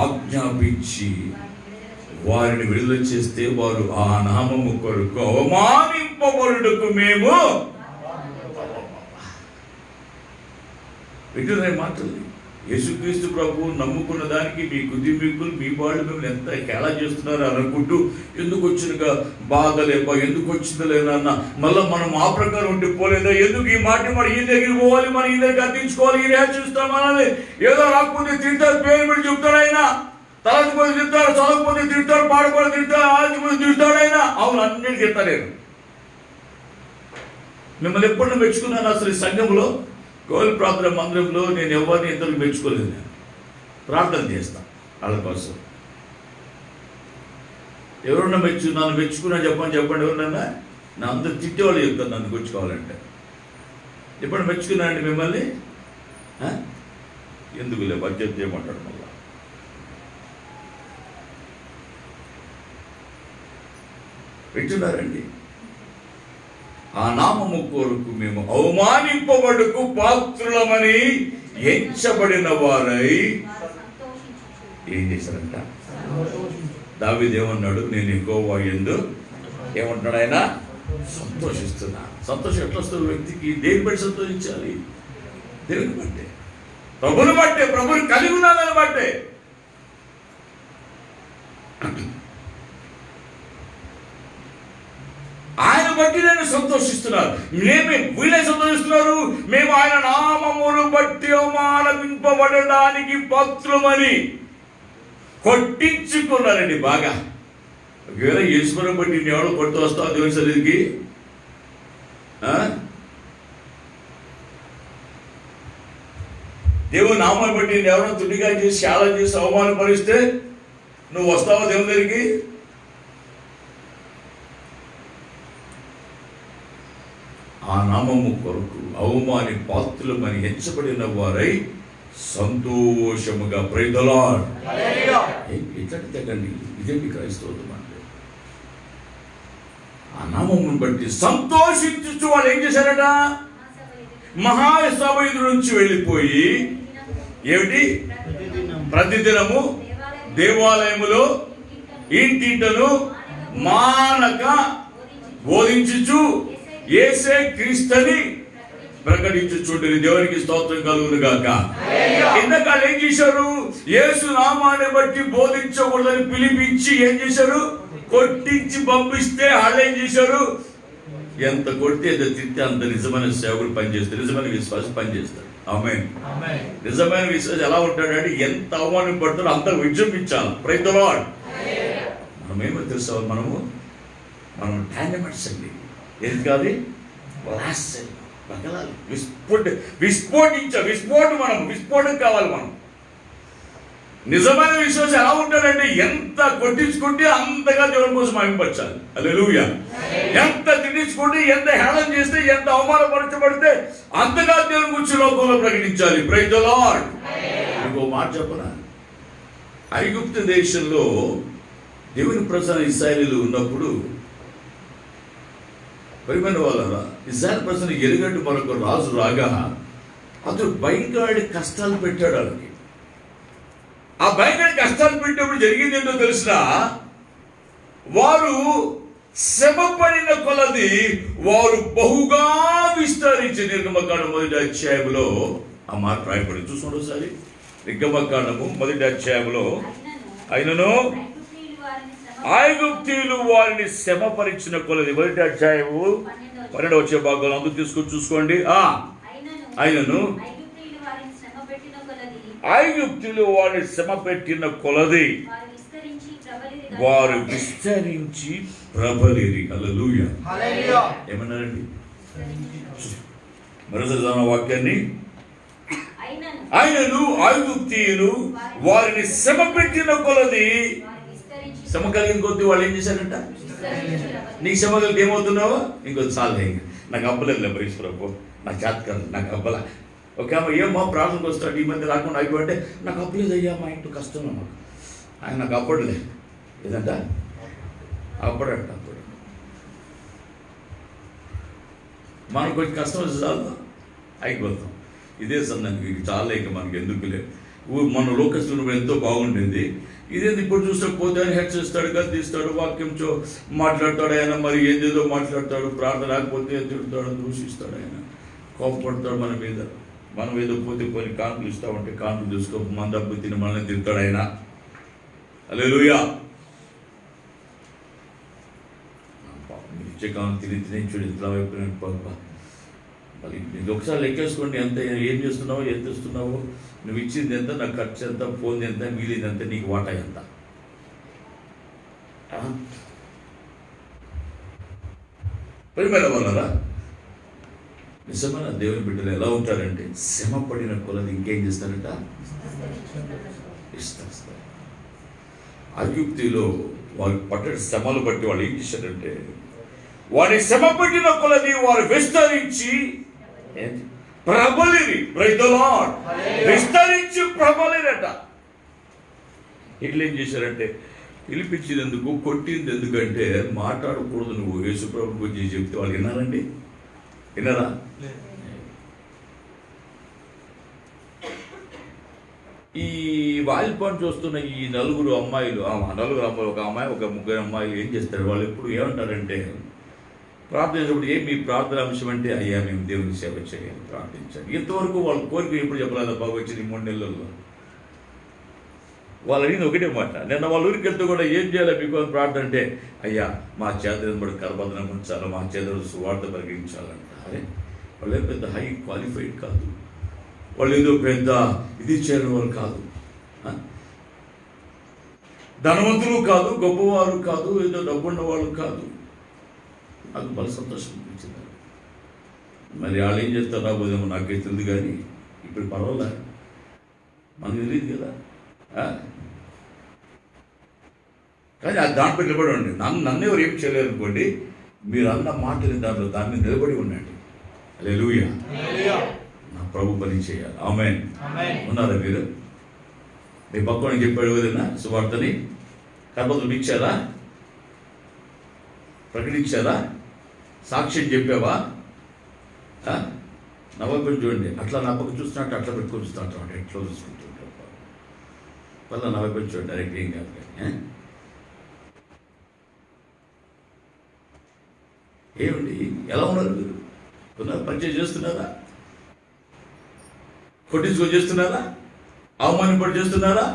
ఆజ్ఞాపించి వారిని విడుదల చేస్తే వారు ఆ నామము కొరకు అవమానింపబడుటకు మేము వింటున్న మాటలు. యేసుక్రీస్తు ప్రభు నమ్ముకున్న దానికి మీ కుటుంబీకులు మీ వాళ్ళు మిమ్మల్ని ఎంత హేళన చేస్తున్నారు అనుకుంటూ ఎందుకు వచ్చినగా బాధలేపా, ఎందుకు వచ్చిందలేనన్న మళ్ళీ మనం ఆ ప్రకారం ఉంటే పోలేదా, ఎందుకు ఈ మాట మరి ఈ దగ్గర పోవాలి, మనం ఈ దగ్గర అర్థించుకోవాలి, ఈ చూస్తాం మనల్ని ఏదో రాకపోతే తింటారు, పేరు పెట్టి చెప్తాడు ఆయన, తలకపోతే తింటాడు, చదవకపోతే తింటాడు, పాడకపోతే తింటాడు, ఆలోచకపోతే తింటాడు ఆయన. అవును, అన్నింటికి తింటలేరు. మిమ్మల్ని ఎప్పుడు మెచ్చుకున్నాను అసలు ఈ సంఘంలో? గోల్ ప్రార్థన మందిరంలో నేను ఎవరిని ఇద్దరు మెచ్చుకోలేదు. నేను ప్రార్థన చేస్తాను వాళ్ళ కోసం. ఎవరన్నా మెచ్చుకున్నా చెప్పండి ఎవరినన్నా. నా అందరు తిట్టేవాళ్ళు చెప్తాను నన్ను కూర్చోవాలంటే. ఎప్పుడు మెచ్చుకున్నానండి మిమ్మల్ని? ఎందుకులే బడ్జెట్ చేయమంటాడు మళ్ళా. వింటున్నారండి? ఆ నామము కొరకు మేము అవమానింపబడుకు పాత్రులమని ఎంచబడిన వారై ఏం చేశారంట? దావీదు ఏమన్నాడు? నేను యెహోవా యందు ఏమంటున్నాడు ఆయన? సంతోషిస్తున్నా. సంతోషం ఎట్లా వస్తుంది వ్యక్తికి? దేని బట్టి సంతోషించాలి? దేవుని బట్టే, ప్రభుని బట్టే, ప్రభుని కలిగి ఉన్నానని బట్టే. ఆయన బట్టి నేను సంతోషిస్తున్నాను. వీళ్ళే సంతోషిస్తున్నారు. మేము ఆయన నామమును బట్టి అవమానింపబడడానికి పాత్రమని కొట్టించుకున్నారండి బాగా. ఒకవేళ ఈశ్వరం బట్టి ఎవడో కొడుతూ వస్తావు దేవుని సన్నిధికి? దేవుని నామాన్ని బట్టి ఎవరో తుడిగా చేసి చాలా చేసి అవమానపరిస్తే నువ్వు వస్తావా దేవుని దగ్గరికి? ఆ నామము కొరకు అవమాని పాత్రులమని హెచ్చబడిన వారై సంతోషముగా ప్రైజ్ ది లార్డ్. ఇట్లాంటి తెగండి. ఇదేంటి క్రైస్తవం అంటే? ఆ నామమును బట్టి సంతోషించు వాళ్ళు ఏం చేశారట? మహాసభ ఎదురు నుంచి వెళ్ళిపోయి ఏమిటి? ప్రతిదినము దేవాలయములో ఇంటింటను మానక బోధించుచు యేసే క్రీస్తుని ప్రకటించుచుండేది. దేవునికి స్తోత్రం కలుగును గాక. ఇందాక వాళ్ళు ఏం చేశారు? యేసు నామాన్ని బట్టి బోధించకూడదని పిలిపించి ఏం చేశారు? కొట్టించి పంపిస్తే వాళ్ళు ఏం చేశారు? ఎంత కొడితే ఎంత తిట్టే అంత నిజమైన సేవకుడు పనిచేస్తారు, నిజమైన విశ్వాసం పనిచేస్తారు. ఆమేన్. నిజమైన విశ్వాసం ఎలా ఉంటాడంటే ఎంత అవమానం పడతారో అంత విజృంభించాలి. Praise the lord. మనమేమో తెలుసా? మనం డైనమైట్స్ అండి. ఏది కాదు? విస్ఫోటం కావాలి. మనం నిజమైన విశ్వాసం ఎలా ఉంటాడంటే ఎంత కొట్టించుకుంటే అంతగా దేవుని కోసం మహిమపరచాలి. హల్లెలూయా. ఎంత తిట్టించుకుంటే, ఎంత హేళన చేస్తే, ఎంత అవమానపరచబడితే అంతగా దేవుని గురించి లోకంలో ప్రకటించాలి. Praise the Lord. ఇంకో మాట చెప్పనా? ఐగుప్తు దేశంలో దేవుని ప్రజలు ఇశ్రాయేలీయులు ఉన్నప్పుడు పరిమైన వాళ్ళ ఇశ్రాయేలు ప్రజలు ఎలుగట్టు మరొక రాజు రాగా అతడు భయంకరమైన కష్టాలు పెట్టాడు వాళ్ళకి. ఆ భయంకర కష్టాలు పెట్టినప్పుడు జరిగింది ఏంటో తెలిసిన? వారు శ్రమపడిన కొలది వారు బహుగా విస్తరించి, నిర్గమకాండం 1వ అధ్యాయంలో ఆ మాట రాయబడి చూసుకోండి ఒకసారి. నిర్గమకాండము 1వ అధ్యాయంలో అయినను ఐగుప్తీయులు వారిని శ్రమపరిచిన కొలది 1వ అధ్యాయము 12వ వచ్చే భాగంలో అందుకు తీసుకొని చూసుకోండి. అయినను ఐగుప్తులు వారిని శ్రమ పెట్టిన కొలది వారు విస్తరించి ప్రబలిరి. హల్లెలూయా. ఏమన్నారండి? మరోసారి వాక్యాన్ని. అయినను ఐగుప్తీయులు వారిని శ్రమ పెట్టిన కొలది, శ్రమ కలిగిన కొద్ది వాళ్ళు ఏం చేశారంట? నీకు శ్రమ కలిగి ఏమవుతున్నావో ఇంకొద్ది సార్లు నాకు అబ్బలేదు ప్రభు, నాకు చేతకాదు, నాకు అబ్బలా. ఓకే అమ్మ ఏమో ప్రార్థనకు వస్తాడు, ఈ మధ్య రాకుండా అయిపోతే నాకు అబ్బలేదయ్యా, మా ఇంట్లో కష్టం నాకు, ఆయన నాకు అప్పడలే ఏదంట అప్పుడంట. అప్పుడు మనకు కొంచెం కష్టం వచ్చి చాలు అయిపోతాం. ఇదే సందర్భం చాలా ఇక మనకి ఎందుకులే. మన లోకస్తులు ఎంతో బాగుండేది. ఇదేంది ఇప్పుడు చూస్తే పోతే ఆయన హెచ్చరిస్తాడు, గద్దిస్తాడు, వాక్యంతో మాట్లాడతాడు ఆయన, మరి ఏదేదో మాట్లాడతాడు, ప్రార్థన లేకపోతే తిడతాడు, దూషిస్తాడు ఆయన, కోపపడతాడు మన మీద. మనం ఏదో పోతే కొన్ని కానుకలు ఇస్తామంటే కానుకలు తీసుకో మన డబ్బు తిని మనల్ని తిడతాడు ఆయన. హల్లెలూయా. ఇచ్చే కానుక తిని చూడు ఇట్లా వైపు. మరి ఇది ఒకసారి లెక్కేసుకోండి, ఎంత ఏం చేస్తున్నావో, ఎంత ఇస్తున్నావో, నువ్వు ఇచ్చింది ఎంత, నా ఖర్చు ఎంత, పోయింది ఎంత, మిగిలింది ఎంత, నీకు వాటా ఎంత. ప్రియమైన వాళ్ళరా, నిజమైన దేవుని బిడ్డలు ఎలా ఉంటారంటే శ్రమ పడిన కొలది ఇంకేం చేస్తారంట, ఇస్తారు. ఐగుప్తులో వారు పట్టిన శ్రమలు బట్టి వాళ్ళు ఏం చేశారంటే వారి శ్రమ పట్టిన కొలది వారు విస్తరించి ప్రబలిని, విస్తరించి ప్రబలినట. ఇట్లా ఏం చేశారంటే పిలిపించినందుకు, కొట్టింది ఎందుకంటే మాట్లాడకూడదు నువ్వు యేసుప్రభు గురించి చెప్తే వాళ్ళు విన్నారండి? విన్నారా? ఈ వాయిల్పాన్ చూస్తున్న ఈ నలుగురు అమ్మాయిలు, ఒక అమ్మాయి, ఒక ముగ్గురు అమ్మాయిలు ఏం చేస్తారు, వాళ్ళు ఎప్పుడు ఏమంటారంటే ప్రార్థించినప్పుడు మీ ప్రార్థన అంశం అంటే అయ్యా మేము దేవుని సేవ చేయాలి, ప్రార్థించాలి. ఇంతవరకు వాళ్ళ కోరిక ఎప్పుడు చెప్పలేదు. బాగా వచ్చింది 3 నెలల్లో వాళ్ళు అడిగింది ఒకటే మాట. నిన్న వాళ్ళ ఊరికి వెళ్తూ కూడా ఏం చేయాలి మీకు అని ప్రార్థన అంటే అయ్యా మా చేతులను బట్టి కరబద్ధనం ఉంచాలి, మా చేతులు సువార్త పరిగణించాలంట. అరే వాళ్ళు పెద్ద హై క్వాలిఫైడ్ కాదు, వాళ్ళు ఏదో పెద్ద ఇది చేయడం వాళ్ళు కాదు, ధనవంతులు కాదు, గొప్పవారు కాదు, ఏదో డబ్బున్న వాళ్ళు కాదు. నాకు బల సంతోషం అనిపించింది. మరి వాళ్ళు ఏం చేస్తారు రాబోదేమో నాకే తెలియదు, కానీ ఇప్పుడు పర్వాలే, మనకు తెలియదు కదా. కానీ అది దాంట్లో నిలబడి ఉండండి. నన్ను ఎవరు ఏం చేయలేరు అనుకోండి, మీరు అన్న మాటని దాని మీద నిలబడి ఉండండి. హల్లెలూయా. నా ప్రభు పని చేయాలి. ఆమేన్. ఉన్నారా మీరు? మీ పక్కన చెప్పాడు ఏదైనా సువార్తని కర్మతులు ఇచ్చారా, ప్రకటించారా, సాక్ష్యం చెప్పావా? నా పక్కన చూడండి, అట్లా నా పక్క చూస్తున్నట్టు అట్లా పెట్టుకొని చూస్తున్నట్టు ఎట్లా చూసుకుంటుంటారు. వల్ల నా వైపు చూడండి, డైరెక్ట్ ఏం కాదు. ఏమండి ఎలా ఉన్నారు మీరు? పరిచయం చేస్తున్నారా? కొట్టించుకొని చేస్తున్నారా? అవమానపడి చేస్తున్నారా?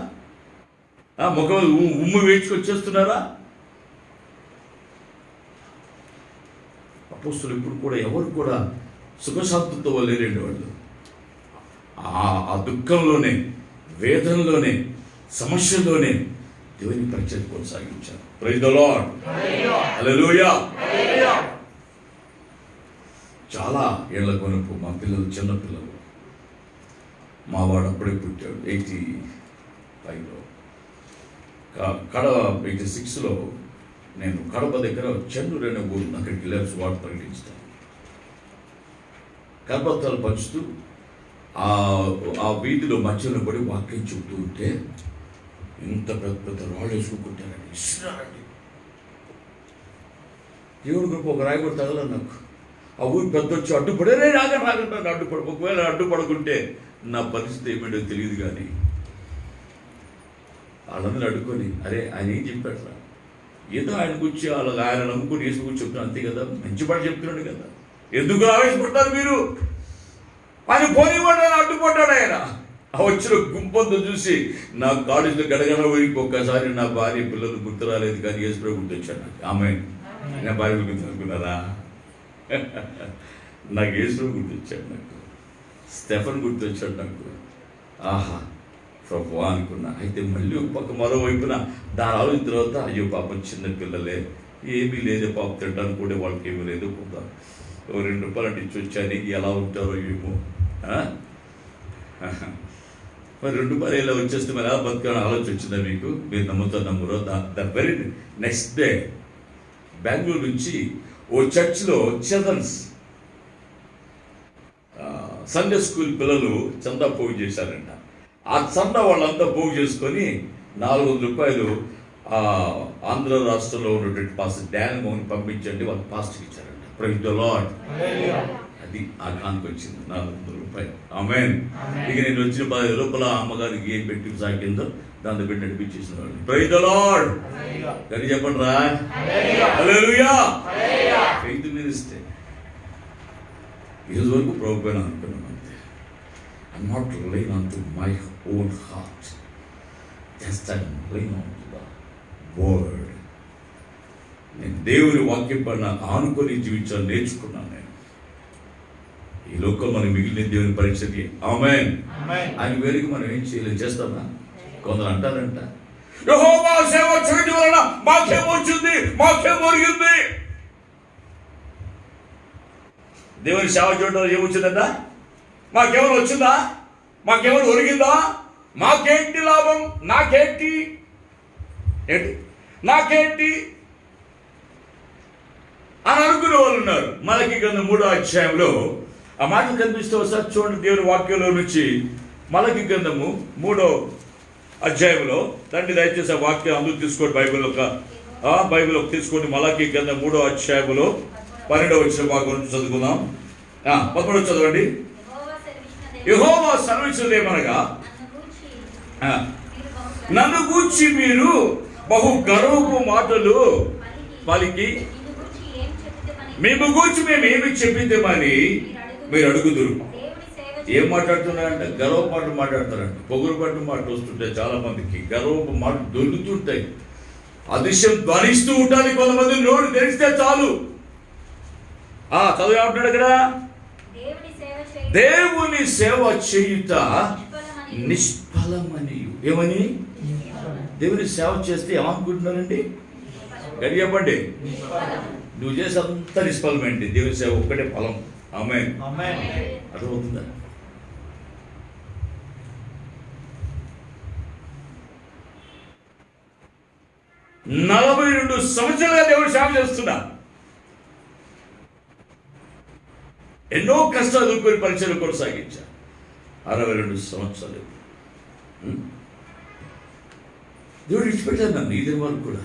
ముఖం ఉమ్ము వేయించుకొని చేస్తున్నారా? అపోస్తులు ఇప్పుడు కూడా ఎవరు కూడా సుఖశాంతంతో లేరండి. వాళ్ళు ఆ దుఃఖంలోనే, వేదనలోనే, సమస్యలోనే దేవుని పరిచయం కొనసాగించారు. Praise the Lord. హల్లెలూయా. చాలా ఏళ్ల కొనుపు మా పిల్లలు, చిన్న పిల్లలు, మా వాడు అప్పుడే పుట్టాడు 85లో. 86లో నేను కడప దగ్గర చెన్నూరు అనే ఊరు, అక్కడికి వెళ్ళి వాడు ప్రకటించాను. కరపత్రాలు పంచుతూ ఆ వీధిలో మధ్యలో పడి వాక్యం చెబుతూ ఉంటే ఇంత పెద్ద పెద్ద రాళ్ళు వేసుకుంటారండి, ఇస్తున్నారండి. దేవుడి గొప్ప ఒక రాయి కూడా తగల నాకు. ఆ ఊరు పెద్ద వచ్చి అడ్డుపడే రాగంటాను అడ్డుపడ. ఒకవేళ అడ్డుపడకుంటే నా పరిస్థితి ఏమిటో తెలియదు. కానీ వాళ్ళందరూ అడ్డుకొని అరే ఆయన ఏం చెప్పాడు, ఏదో ఆయన కూర్చి ఆయన నమ్ముకుని వేసి కూర్చి చెప్తున్నాను అంతే కదా, మంచి పాట చెప్తున్నాడు కదా, ఎందుకు ఆవేశపడతారు మీరు? ఆయన పోనివాడు అడ్డుపడ్డాడు. ఆయన ఆ వచ్చిన గుంపంతో చూసి నా కాలేజీలో గడగడ పోయి ఒక్కసారి నా భార్య పిల్లలు గుర్తు రాలేదు, కానీ యేసుప్రభు గుర్తొచ్చాడు నాకు. ఆమె నా భార్య గురించి అనుకున్నారా? నాకు యేసుప్రభు గుర్తొచ్చాడు, నాకు స్టెఫన్ గుర్తొచ్చాడు నాకు. ఆహా ప్రభు అనుకున్నా. అయితే మళ్ళీ ఒక పక్క మరోవైపున దాని ఆలోచన తర్వాత అయ్యో పాపం చిన్న పిల్లలే, ఏమీ లేదు పాపం తింటాను కూడా వాళ్ళకి ఏమీ లేదు, కొంత ₹2 అంటే ఇచ్చి వచ్చాను, ఎలా ఉంటారో ఏమో. మరి ₹2 ఇలా వచ్చేస్తే మరి ఎలా బతకాలని ఆలోచన వచ్చిందా మీకు? మీరు నమ్ముతారు నమ్మరో. The very next day Bengaluru నుంచి ఓ చర్చ్లో చిల్డ్రన్స్ సండే స్కూల్ పిల్లలు చందా పోగు చేశారంట. ఆ చందా వాళ్ళంతా పోగు చేసుకొని ₹400 ఆంధ్ర రాష్ట్రంలో ఉన్నటువంటి పాస్టర్ డాన్ మోహన్ పంపించండి, వాళ్ళు పాస్టర్కి ఇచ్చారంట. Praise the Lord. అది ఆ కానుక వచ్చింది ₹400. ఆమేన్. ఇక నేను వచ్చిన ₹10 అమ్మగారికి ఏం పెట్టి సాగిందో దాంతో పెట్టి నడిపించేసిన వాళ్ళు. Praise the Lord. కానీ చెప్పండి రా, హల్లెలూయా. ఫెయిత్ మినిస్టే ఈరోజు వరకు ప్రభు పైన అనుకున్నాను అంతే. I'm not relying on to my own heart, just I'm relying on to the word. నేను దేవుని వాక్యం పైన ఆనుకొని జీవించాలని నేర్చుకున్నాను. నేను ఈ లోకం మనం మిగిలిన దేవుని పరిస్థితి. ఆమేన్. ఆయన వేరుగా మనం ఏం చేయలేదు, చేస్తామా? కొందరు అంటారంట యెహోవా సేవ చేయడం వలన మాకేం వచ్చింది, మాకేం ఒరిగింది. దేవుని సేవ చేయడంలో ఏమొచ్చిందంట? మాకేమైనా వచ్చిందా? మాకేమైనా ఒరిగిందా? మాకేంటి లాభం? నాకేంటి అని అనుకునే వాళ్ళు ఉన్నారు. మలకి గ్రంథం 3వ అధ్యాయంలో ఆ మాటలు కనిపిస్తే ఒకసారి చూడండి. దేవుని వాక్యంలో నుంచి మలకి గ్రంథము 3వ అధ్యాయంలో, తండ్రి దయచేసి ఆ వాక్యం అందరూ తీసుకోండి. బైబిల్ తీసుకోండి. మలకి గ్రంథం 3వ అధ్యాయంలో 12వ వచనం భాగం నుంచి చదువుకుందాం. 11 చదవండి. యెహోవా సెలవిచ్చినదేమనగా, నన్ను గూర్చి మీరు బహు గర్వపు మాటలు పలికి మేము గూర్చి మేము ఏమి చెప్పిద్దామని మీరు అడుగుదురు. ఏం మాట్లాడుతున్నారంట? గర్వ మాటలు మాట్లాడతారంట. పొగురు పట్టు మాటలు వస్తుంటాయి. చాలా మందికి గర్వపు మాటలు దొరుకుతుంటాయి. అదృశ్యం ధ్వనిస్తూ ఉంటాయి. కొంతమంది నోరు తెరిస్తే చాలు. చదువు ఏమంటాడు అక్కడ? దేవుని సేవ చేయుట నిష్ఫలమనియు. ఏమని? దేవుని సేవ చేస్తే ఏమనుకుంటున్నారండి? గడి చెప్పండి. నువ్వు చేసే అంత నిష్ఫలమేంటి? దేవుని సేవ ఒక్కటే ఫలం. ఆమేన్. అర్థమవుతుందా? నలభై 42 సంవత్సరాలుగా దేవుడు సేవ చేస్తున్నా. ఎన్నో కష్టాలు ఎదుర్కొని పరీక్షలు కొనసాగించా. 62 సంవత్సరాలు దేవుడు ఇచ్చిపెట్టాను నన్ను. ఈ దినం వరకు కూడా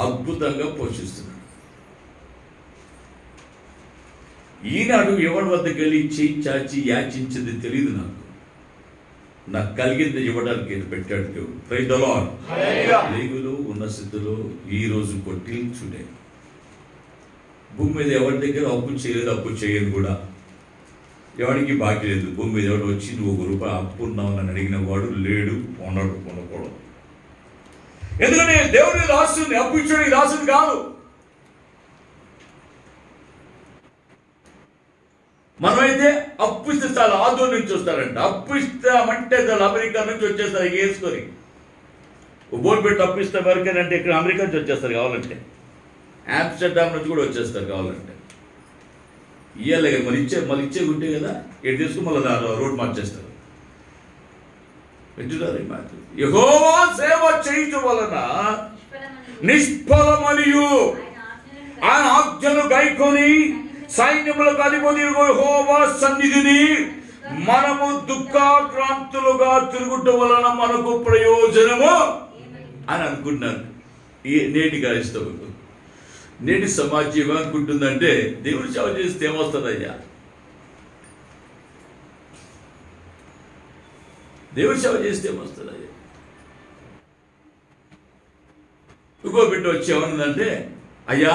అద్భుతంగా పోషిస్తున్నాడు. ఈనాడు ఎవరి వద్దకు వెళ్ళి చేయి చాచి యాచించింది తెలియదు. నాకు కలిగింది ఇవ్వడానికి పెట్టాడు దేవుడు. Praise the lord. లేగులు ఉన్న స్థితిలో ఈ రోజు కొట్టిల్చుడే. భూమి మీద ఎవరి దగ్గర అప్పు చేయలేదు, అప్పు చేయదు కూడా. ఎవరికి బాకీ లేదు. భూమి మీద ఎవరు వచ్చి నువ్వు ₹1 అప్పు ఉన్నావు అని అడిగిన వాడు లేడు, ఉండడు, ఉండకూడదు. ఎందుకంటే దేవుడి రాస్తుంది. అప్పు ఇచ్చాడు రాసింది కాదు. మనమైతే అప్పు ఇస్తే చాలా ఆదోళన నుంచి వస్తారంట. అప్పు ఇస్తామంటే చాలా అమెరికా నుంచి వచ్చేస్తారు వేసుకొని. బోర్డు పెట్టి అప్పు ఇస్తే వరకేనంటే ఇక్కడ అమెరికా నుంచి వచ్చేస్తారు కావాలంటే. ఆమ్స్టర్డామ్ నుంచి కూడా వచ్చేస్తారు కావాలంటే. ఇయ్యాలి కదా మళ్ళీ ఇచ్చే ఉంటే కదా ఎటు తీసుకుని మళ్ళీ రోడ్ మార్చేస్తారు. పెంచుతారు ఈ మాట. యెహోవా సేవ చేయుట వలన నిష్ఫలమనియు ఆయన ఆజ్ఞలు గైకొని సైన్యములకు అధిపతి యెహోవా సన్నిధిని మనము దుఃఖాక్రాంతులుగా తిరుగుట వలన మనకు ప్రయోజనము అని అనుకుంటున్నారు. నేటి క్రైస్తవులు, నేటి సమాజం ఏమనుకుంటుందంటే దేవుడి సేవ చేస్తే ఏమొస్తుందయ్యా? దేవుడి సేవ చేస్తే ఏమొస్తుందయ్యా? ఇంకో బిడ్డ వచ్చి ఏమన్నదంటే, అయ్యా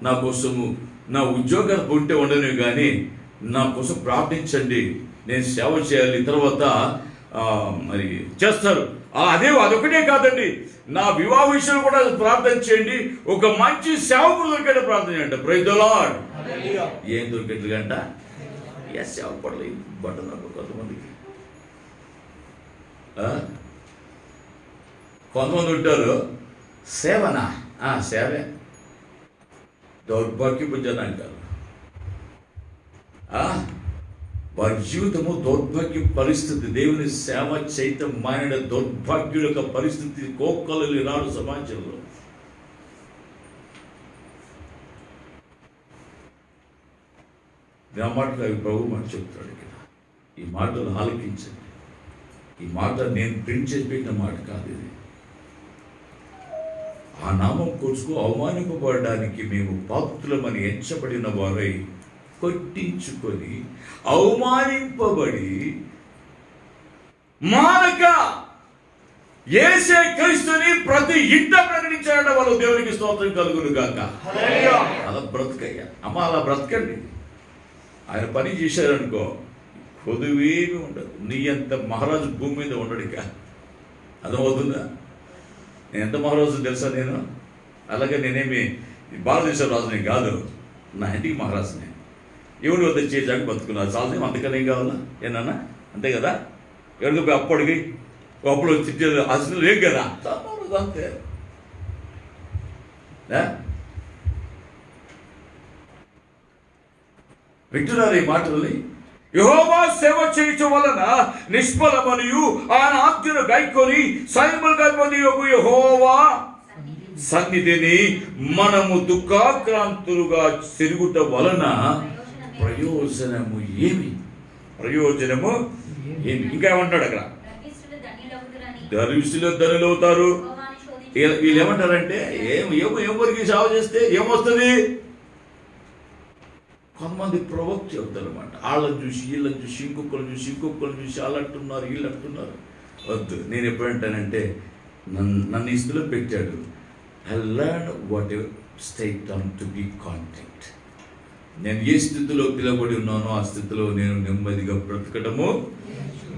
నా కోసము నా ఉద్యోగం ఉంటే ఉండను కానీ నా కోసం ప్రార్థించండి, నేను సేవ చేయాలి. తర్వాత మరి చేస్తారు. అదొకటే కాదండి, నా వివాహ విషయం కూడా ప్రార్థన చేయండి. ఒక మంచి సేవకుడు దొరికేట ప్రార్థన చేయండి. Praise the Lord. ఏం దొరికేట్లుగంట? సేవకు పడలేదు బట్టలు నాకు కొంతమందికి. కొంతమంది ఉంటారు సేవనా, సేవే దౌర్భాగ్యపు జనాంగాలు. వారి జీవితము దౌర్భాగ్య పరిస్థితి. దేవుని సేవ చేయటం మానిన దౌర్భాగ్యుల యొక్క పరిస్థితి కోక్కలు రాడు సమాజంలో. నా మాటలు అవి ప్రభు మాట చెప్తాడు ఇక్కడ. ఈ మాటలు ఆలకించండి. ఈ మాట నేను ప్రింట్ చేసి పెట్టిన మాట కాదు ఇది. ఆ నామం కొడుకు అవమానింపబడడానికి మేము పాత్రులమని ఎంచబడిన వారై కొట్టించుకొని అవమానింపబడి మానక యేసే క్రీస్తుని ప్రతి ఇంట ప్రకటించాడ వాళ్ళు. దేవునికి స్తోత్రం కలుగును గాక. అలా బ్రతకయ్యా అమ్మ, అలా బ్రతకండి. ఆయన పని చేశారనుకో కొదువేమి ఉండదు. నీ అంత మహారాజు భూమి మీద ఉండడిక. అర్థమవుతుందా? నేను ఎంత మహారాజు తెలుసా? నేను అలాగే నేనేమి భారతదేశ రాజుని కాదు, నా ఇంటికి మహారాజుని. ఎవరి వద్ద చేయడానికి బతుకున్నారు చాలు. అంతకన్నా ఏం కావాలా? ఏనన్నా అంతే కదా. ఎవరికి పోయి అప్పటికి అప్పుడు తిట్టేది అసలు లేదు కదా. అంతే. వింటున్నారు ఈ మాటల్ని? యెహోవా సేవ చేయటం వలన నిష్ఫలమనియు ఆయన ఆజ్ఞను గైకొని సైన్యములుగా యెహోవా సన్నిధిని మనము దుఃఖాక్రాంతులుగా తిరుగుట వలన ప్రయోజనము ఏమి? ప్రయోజనము ఏమి? ఇంకా ఏమంటాడు అక్కడ? గర్విష్ఠులు ధనులు అవుతారు. వీళ్ళు ఏమంటారంటే ఎవరికి సేవ చేస్తే ఏమొస్తుంది? కొంతమంది ప్రొవోక్ చెబుతారు అనమాట. వాళ్ళని చూసి వీళ్ళని చూసి ఇంకొకరు చూసి వాళ్ళు అంటున్నారు వీళ్ళు అంటున్నారు. వద్దు. నేను ఎప్పుడంటానంటే నన్ను ఈ స్థితిలో పెట్టాడు. I learn whatever state on to be content. నేను ఏ స్థితిలో పిలబడి ఉన్నానో ఆ స్థితిలో నేను నెమ్మదిగా బ్రతకటము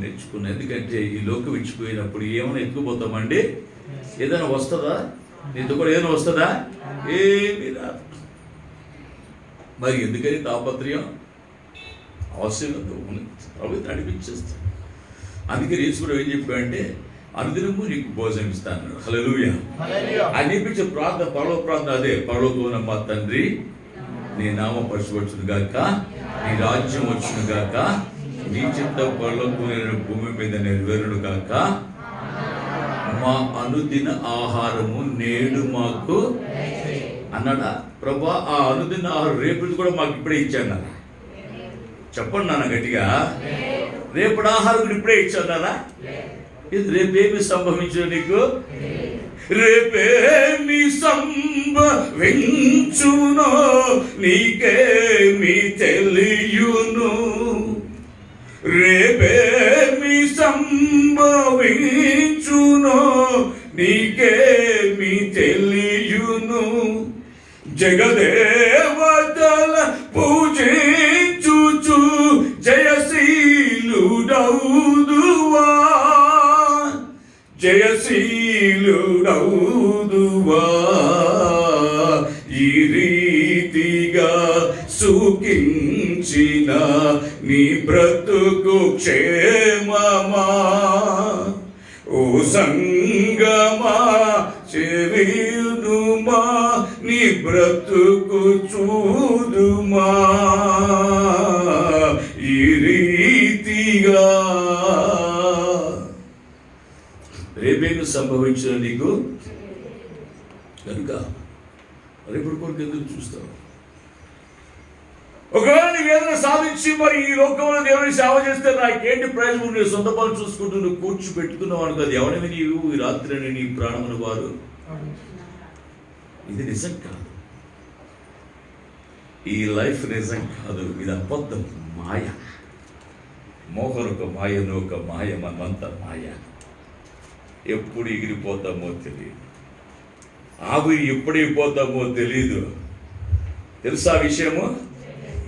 నేర్చుకున్నాను. ఎందుకంటే ఈ లోకం ఇచ్చిపోయినప్పుడు ఏమైనా ఎత్తుకుపోతామండి? ఏదైనా వస్తుందా? నీతో కూడా ఏదైనా వస్తుందా? ఏమీ రాదు. మరి ఎందుకని తాపత్రయం? అవసరం ప్రభు నడిపించేస్తాడు. అందుకని యేసు కూడా ఏం చెప్పాడంటే అనుదినము నీకు భోజనం ఇస్తాను. హల్లెలూయా. ఆయన నేర్పించే ప్రార్థన పరలోక ప్రార్థన అదే. పరలోకమున మా తండ్రి నీ నామం పరిశుద్ధపరచును గాక, నీ రాజ్యం వచ్చును గాక, నీ చిత్తం పరలోకమున భూమి మీద నెరవేరును గాక, మా అనుదిన ఆహారము నేడు మాకు అన్నాడా? ప్రభా ఆ అనుదిన ఆహారం రేపు కూడా మాకు ఇప్పుడే ఇచ్చాను. చెప్పండి నాన్న గట్టిగా. రేపటి ఆహారం కూడా ఇప్పుడే ఇచ్చారా? ఇది రేపేమి సంభవించు నీకు? రేపేమి సంభవించునో నీకేమి తెలియును? రేపేమి సంభవించునో నీకేమి తెలియును? జగదేవతల పూజించుచు జయశీలుడౌదువా, జయశీలుడౌదువా. ఈ రీతిగా సుఖించిన నీ బ్రతుకు క్షేమమా? ఓ సంగమా చెవియునుమా, నీ బ్రతుకు చూదుమా. ఈ రీతిగా రేపేమి సంభవించిన నీకు కనుక రేపటి కొరకు ఎందుకు చూస్తావు? ఒకవేళ నీకు ఏదైనా సాధించి మరి ఈ లోకంలో దేవుని సేవ చేస్తే నాకేంటి ప్రయోజనం? నీ సొంత పనులు చూసుకుంటూ నువ్వు కూర్చోబెట్టుకున్నావు అనుకో. అది ఎవరిని నీవు ఈ రాత్రి నీ ప్రాణముల వారు. ఇది నిజం కాదు. ఈ లైఫ్ నిజం కాదు. ఇది అబద్ధం, మాయ. మోహనొక మాయను ఒక మాయ, మనమంతా మాయ. ఎప్పుడు ఎగిరిపోతామో తెలియదు. ఆవిరి ఎప్పుడైపోతామో తెలీదు. తెలుసా విషయము?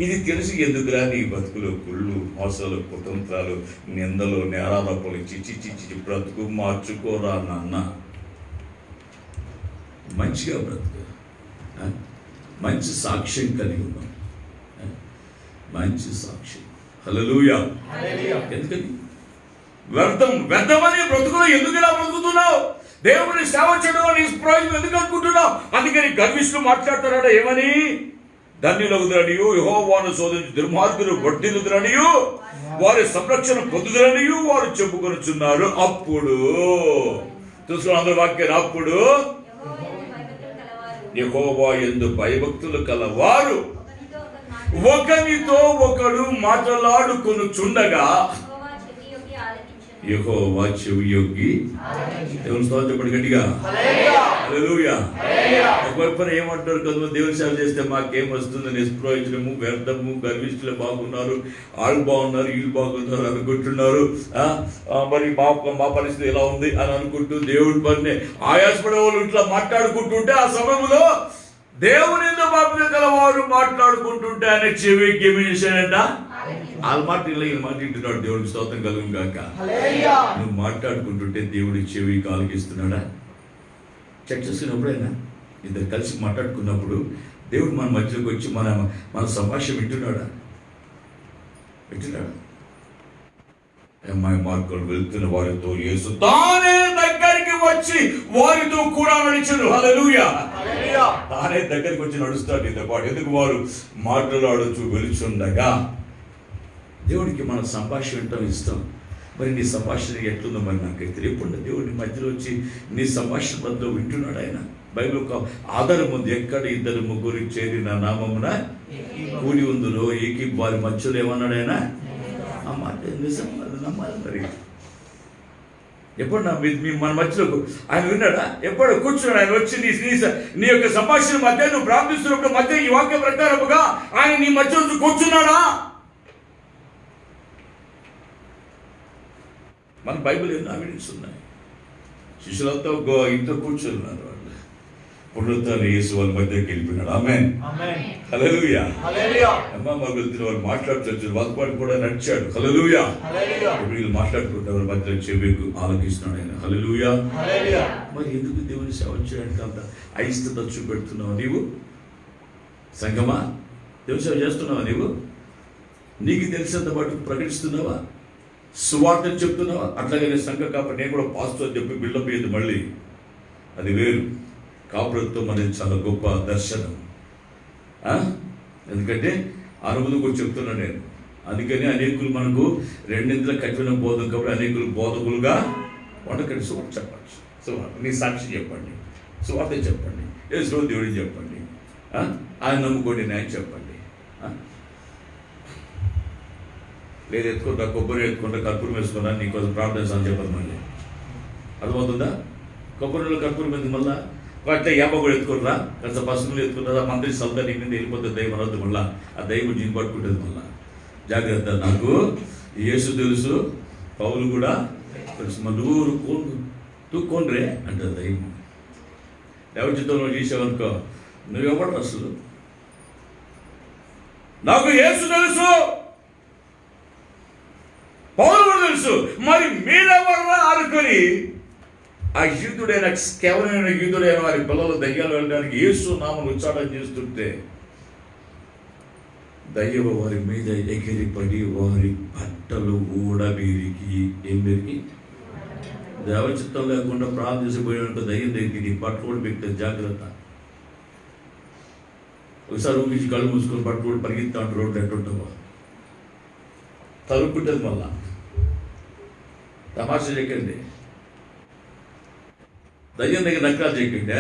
ఇది తెలిసి ఎందుకురా నీ బతుకులో కుళ్ళు, మోసాలు, కుటుంబాలు, నిందలు, నేరారోపణలు, చిచ్చి బ్రతుకు మార్చుకోరా నాన్న. మంచిగా బ్రతుకు. మంచి సాక్ష్యం కలిగి ఉన్నాం. మంచి సాక్ష్యం. హల్లెలూయా. ఎందుకని వ్యర్థమని బ్రతుకులో ఎందుకు ఇలా బ్రతుకుతున్నావు? దేవుని సేవ చేయడం నీ ప్రయోజనం ఎందుకు అనుకుంటున్నావు? అందుకని గర్విష్ఠులు మాట్లాడుతున్నాడు. ఏమని? ధన్యులగుదరనియు, యెహోవాను శోధించి దుర్మార్గులు వడ్డీలుదురనియు, వారి సంరక్షణ పొందుదరనియు వారు చెప్పుకొనుచున్నారు. అప్పుడు చూసుకున్న అందరి వాక్యాన్ని, అప్పుడు యెహోవా యందు భయభక్తులు కలవారు ఒకనితో ఒకడు మాట్లాడుకొనుచుండగా యెహోవా చెవియొగ్గి. దేవుని స్తోత్రం చెప్పండి గట్టిగా. హల్లెలూయా. ఒకవైపున ఏమంటారు కదా, దేవుని సేవ చేస్తే మాకేం వస్తుంది? నిష్ప్రయోజనము, వ్యర్థము, గర్విష్ఠులు బాగున్నారు, వాళ్ళు బాగున్నారు, వీళ్ళు బాగున్నారు అనుకుంటున్నారు. మరి మా పరిస్థితి ఎలా ఉంది అని అనుకుంటూ దేవుడి పని ఆయాసపడే వాళ్ళు ఇట్లా మాట్లాడుకుంటుంటే, ఆ సమయంలో దేవుని బాధ్యత కలవారు మాట్లాడుకుంటుంటే ఆయన చెవికి ఏమి చేశాడంట? వాళ్ళ మాట ఇలా వీళ్ళ మాట వింటున్నాడు. దేవుడికి స్తోత్రం కలుగును గాక. నువ్వు మాట్లాడుకుంటుంటే దేవుడి చెవి ఆలకిస్తున్నాడా? చెక్ చేసుకున్నప్పుడైనా ఇద్దరు కలిసి మాట్లాడుకున్నప్పుడు దేవుడు మన మధ్యలోకి వచ్చి మన సంభాషణ వింటున్నాడా? అమ్మాయి మార్గంలో వెళ్తున్న వారితో యేసు తానే దగ్గరికి వచ్చి వారితో కూడా నడిచెను. హల్లెలూయా. హల్లెలూయా. తానే దగ్గరికి వచ్చి నడుస్తాడు నీతో పాటు. ఎందుకు? వారు మాట్లాడుచు వెలుచుండగా. దేవుడికి మన సంభాషణ వినటం ఇష్టం. మరి నీ సంభాషణ ఎట్లుందో మరి నాకైతే తెలియకుండా దేవుడి మధ్యలో వచ్చి నీ సంభాషణ మధ్యలో వింటున్నాడు ఆయన. బైబిల్ ఒక ఆధారం ఉంది. ఎక్కడ ఇద్దరు ముగ్గురు చేరి నా నామమున కూడి ఉందులో ఏకీ వారి మధ్యలో ఏమన్నాడు ఆయన? ఆ మాట నిజం, అది నమ్మాలి. మరి ఎప్పుడు మన మధ్యలో ఆయన విన్నాడా? ఎప్పుడు కూర్చున్నాడు ఆయన వచ్చి నీ యొక్క సంభాషణ మధ్య నువ్వు ప్రార్థిస్తున్నప్పుడు మధ్య ఈ వాక్య ప్రకారముగా ఆయన నీ మధ్య కూర్చున్నాడా? మన బైబిల్ ఎన్నో ఎవిడెన్స్ ఉన్నాయి. శిష్యులతో ఇంట్లో కూర్చున్నారు. వాళ్ళు పునరుత్థాన యేసు వాళ్ళ మధ్యకి వెళ్ళిపోయినాడు. ఆమేన్. హల్లెలూయా. అమ్మ మగలు వాళ్ళు మాట్లాడుతూ వాళ్ళ పాటు కూడా నడిచాడు. హల్లెలూయా. ఇప్పుడు వీళ్ళు మాట్లాడుకుంటే వాళ్ళ మధ్యలో చెవికు ఆలోకిస్తున్నాడు ఆయన. హల్లెలూయా. మరి ఎందుకు దేవుని సేవ చేయడానికి అంత అయిష్టత చూపెడుతున్నావు నీవు? సంగమా, దేవుని సేవ చేస్తున్నావా నీవు? నీకు తెలిసినంత పాటు ప్రకటిస్తున్నావా? సువార్త చెప్తున్నావా? అట్లాగే సంఘ కాబట్టి నేను కూడా పాస్టర్ చెప్పి బిల్డప్ అయ్యేది మళ్ళీ అది వేరు. కాపురత్వం అనేది చాలా గొప్ప దర్శనం. ఎందుకంటే అనుభూతి కూడా చెప్తున్నాను నేను. అందుకని అనేకులు మనకు రెండింతల కఠిన బోధం కాబట్టి అనేకులు బోధకులుగా వండకండి. సువార్త చెప్పచ్చు. సువార్త నీ సాక్షి చెప్పండి, సువార్త చెప్పండి, యేసు దేవుడిని చెప్పండి, ఆయన నమ్ముకోండి, న్యాయం చెప్పండి. లేదు ఎత్తుకుంటా, కొబ్బరి ఎత్తుకుంటా, కర్పూరం వేసుకున్నా నీకోసం ప్రార్థన అని చెప్పదు. మళ్ళీ అర్థమవుతుందా? కొబ్బరిలో కర్పూరం ఎందుకు? మళ్ళా వాటిలో యాభ కూడా ఎత్తుకుర్రా, కాస్త పసుపులు ఎత్తుకుంటారా, మంత్రి సల్తా నీ మీద వెళ్ళిపోతుంది దైవం అనొద్దు. మళ్ళా ఆ దైవం జీని పట్టుకుంటుంది. మళ్ళా జాగ్రత్త. నాకు యేసు తెలుసు, పౌలు కూడా తెలుసు. నువ్వు కోండ్రే అంటారు దైవం. ఎవరి చిత్తంలో చేసావనుకో నువ్వెవడు అసలు? నాకు యేసు తెలుసు, పౌలు కూడా తెలుసు, మరి మీరెవర్రా అనుకొని ఆ యూదుడైన కేవలమైన యూదుడైన వారి పిల్లలు దయ్యాలు వెళ్ళడానికి యేసు నామం ఉచ్చారణ చేస్తుంటే దయ్యవ వారి మీద ఎగిరిపడి వారి బట్టలు ఊడబీరికి ఏం పెరిగి దేవచిత్తం లేకుండా ప్రార్థించబోయినట్టు దయ్యం దగ్గరికి బట్టలు కూడా పెరిగితే జాగ్రత్త. ఒకసారి ఊపించి కళ్ళు మూసుకొని బట్టలు కూడా పరిగెత్తా అంటారు. రోడ్డు ఎట్టుంటావో తరుక్కుంటుంది. మళ్ళా తమాషా చెక్కండి. దయ్యం దగ్గర నక్కలు చెక్కండి.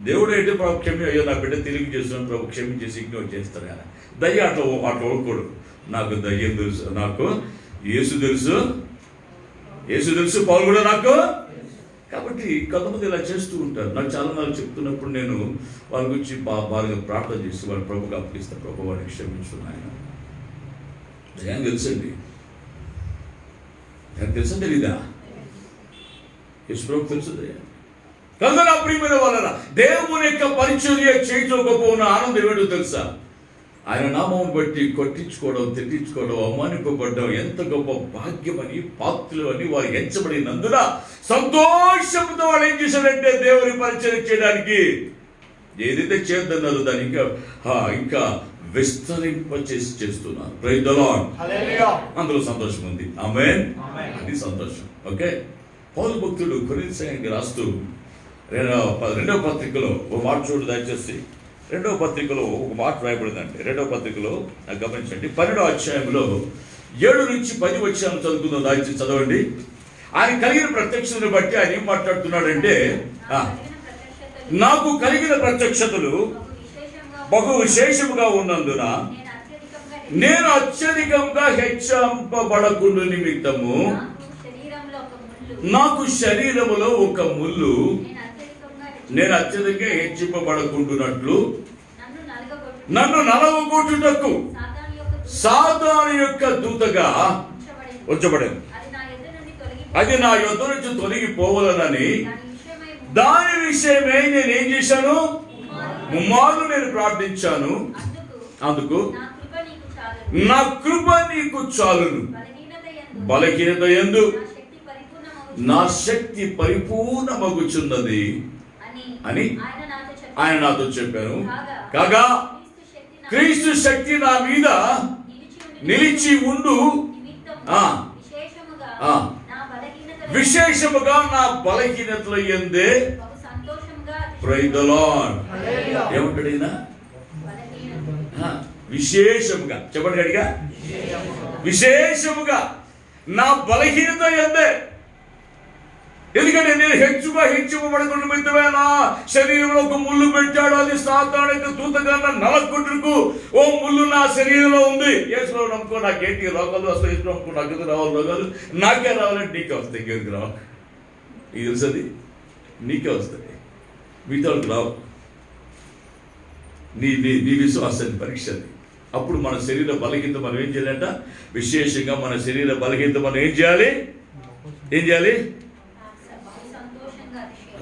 దేవుడు ఏంటి ప్రభు క్షమి, అయ్యో నా బిడ్డ తిరిగి చేస్తున్నాను ప్రభు క్షమించేసి ఇగ్నోర్ చేస్తారు. ఆయన దయ్యం అట్లా ఓడుకోడు. నాకు దయ్యం తెలుసు, నాకు యేసు తెలుసు, యేసు తెలుసు, పౌలు కూడా నాకు. కాబట్టి కొంతమంది ఇలా చేస్తూ ఉంటారు. నాకు చాలా మంది చెప్తున్నప్పుడు నేను వాళ్ళ గురించి బాగా ప్రార్థన చేసి వాళ్ళ ప్రభుకి అప్పగిస్తాను. ప్రభు వాడిని క్షమించున్నాను. దయ్యం తెలుసండి. తెలుసా తెలీదా? యేసు ప్రభు తెలుసు దయ్యం. కనుక నా ప్రియమైన వాళ్ళ దేవుని యొక్క పరిచర్య చేయటం గొప్ప ఉన్న ఆనందం ఏమిటో తెలుసా? ఆయన నామం బట్టి కొట్టించుకోవడం, తిట్టించుకోవడం, అవమానింపబడడం ఎంత గొప్ప భాగ్యమని, పాత్రలు అని వారు ఎంచబడినందున సంతోషంతో వాడు ఏం చేశాడంటే దేవుని పరిచర్య చేయడానికి ఏదైతే చేద్దన్నారో దాన్ని ఇంకా విస్తరింపచేసి చేస్తున్నారు. Praise the Lord. హల్లెలూయా. అందులో సంతోషం ఉంది. ఆమేన్. అది సంతోషం. ఓకే. పౌలు భక్తుడు కొరింథీ సంఘానికి రాస్తూ రెండవ పత్రికలో ఒక మాట చూడు దయచేసి. రెండవ పత్రికలో ఒక మాట రాయబడిందండి. రెండవ పత్రికలో నాకు గమనించండి. 12వ అధ్యాయంలో 7 నుంచి 10 వచనాలు చదువుకుందాం. దయచేసి చదవండి. ఆయన కలిగిన ప్రత్యక్షతను బట్టి ఆయన ఏం మాట్లాడుతున్నాడంటే, నాకు కలిగిన ప్రత్యక్షతలు బహు విశేషముగా ఉన్నందున నేను అత్యధికంగా హెచ్చింపబడకుండా నిమిత్తము నాకు శరీరములో ఒక ముళ్ళు నేను అత్యధికంగా హెచ్చింపబడకుంటున్నట్లు నన్ను నలగొట్టుటకు సాతాను యొక్క దూతగా ఉంచబడింది. అది నా యొద్ద నుంచి తొలగిపోవాలనని దాని విషయమై నేను ఏం చేశాను? ముమ్మార్లు నేను ప్రార్థించాను. అందుకు నా కృప నీకు చాలును, బలహీనత యందు నా శక్తి పరిపూర్ణమగుచున్నది అని ఆయన నాతో చెప్పాను. కాగా క్రీస్తు శక్తి నా మీద నిలిచి ఉండు విశేషముగా నా బలహీనతల యందే బహు సంతోషముగా ప్రైజ్ ది లార్డ్. ఏమంటాడు ఈయన? విశేషముగా చెప్పండి గట్టిగా, విశేషముగా నా బలహీనత యందే. ఎందుకంటే నేను హెచ్చుకోబడకుండా నిమిత్తమే నా శరీరంలో ఒక ముళ్ళు పెట్టాడు. అది సాతానుడికి దూతగా నలకొట్టుకు ఓ ముళ్ళు నా శరీరంలో ఉంది. యేసులో నమ్ముకో, నాకేంటి రోగాలు అసలు యేసు నమ్ముకో, నాకు రావాలి రోగాలు, నాకే రావాలంటే నీకే వస్తాయి. ఇంకెవరికి రావాలి? ఇది తెలుసది, నీకే వస్తాయి, మిగతా రావు. నీ విశ్వాసాన్ని పరీక్ష అది. అప్పుడు మన శరీర బలహీనత మనం ఏం చేయాలంట? విశేషంగా మన శరీర బలహీనత మనం ఏం చేయాలి?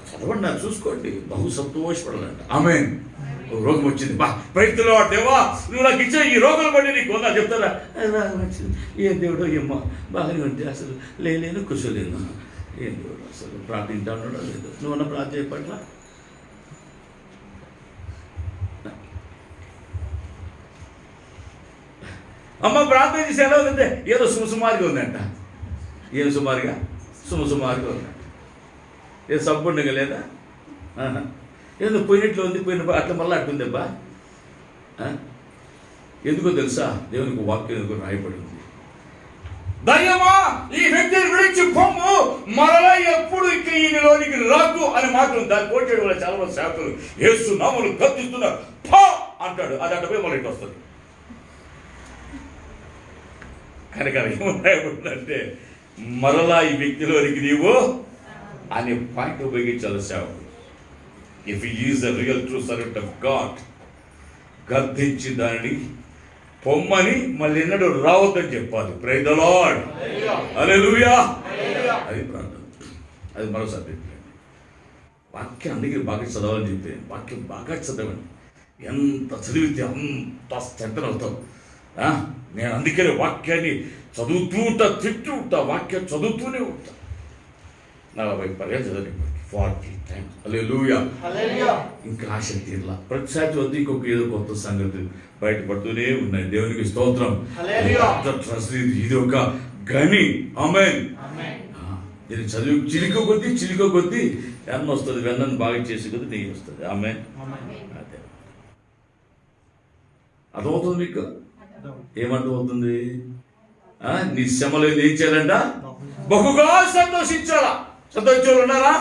చదవండి, నాకు చూసుకోండి. బహు సంతోషపడాలంట. ఆమేన్. రోగం వచ్చింది, బా ప్రయత్నంలో దేవా నువ్వు నాకు ఇచ్చే ఈ రోగాలు పడి నీకు ఉందా చెప్తారా? రోగం వచ్చింది, ఏ దేవుడో ఏమ్మా బాగానే ఉంటే అసలు లేను కుసలేను. ఏం దేవుడు అసలు ప్రార్థించాడో లేదు. నువ్వు ప్రార్థన చేయపట్ల అమ్మ ప్రార్థన చేసి ఎలా ఉందంటే ఏదో సుమారుగా ఉందంట. ఏం సుమారుగా? సుమారుగా ఉందంట. ఏదో సంపూర్ణంగా లేదా? ఏదో పోయినట్లు ఉంది, అట్లా మళ్ళీ అట్టుందబ్బా. ఎందుకో తెలుసా? దేవునికి వాక్యం ఎందుకు రాయబడి ఉంది. దయ్యమా ఈ వ్యక్తిని విడిచి పొమ్ము, మరలా ఎప్పుడు ఇక ఈయనలోనికి రాకు అని మాత్రం దాన్ని కోటేడు వల్ల చాలా మంది సేవకులు యేసు నామములు గద్దిస్తున్నారు. పో అంటాడు, అది అట్ట పోయి మళ్ళీ ఇటు వస్తుంది. కనుక ఏమంటే మరలా ఈ వ్యక్తిలోనికి నీవు అనే పాయింట్ ఉపయోగించాలి సేవకుడు. If he is the real true servant of God, గద్దించి దానిని పొమ్మని మళ్ళీ ఎన్నడూ రావద్దని చెప్పాలి. ప్రైజ్ ది లార్డ్, హల్లెలూయా. అది ప్రార్థన. అది మరోసారి చెప్పండి. వాక్యం అందుకే బాగా చదవాలని చెప్పి, వాక్యం బాగా చదవండి. ఎంత చదివితే అంత స్థిరత అవుతాం. నేను అందుకనే వాక్యాన్ని చదువుతూ ఉంటా, తింటూ ఉంటా, వాక్యం చదువుతూనే ఉంటా. 40 పర్యాలు చదివి 40 times. హల్లెలూయా. ఇంకా ఆశ తీరలా. ప్రతిసారి వద్ద ఇంకొక ఏదో కొత్త సంగతి బయటపడుతూనే ఉన్నాయి. దేవునికి స్తోత్రం. ఇది ఒక గని. ఆమేన్. దీన్ని చదివి చిలిక కొద్దీ ఎన్న వస్తుంది. వెన్నను బాగా చేసే కొద్దీ నెయ్యి వస్తుంది. ఆమేన్. అదే అర్థమవుతుంది మీకు? ఏమర్థమవుతుంది? నీ శ్రమలో ఏం చేయాలంట? బహుగా సంతోషించాలా. సంతోషించాలి ఉన్నారా?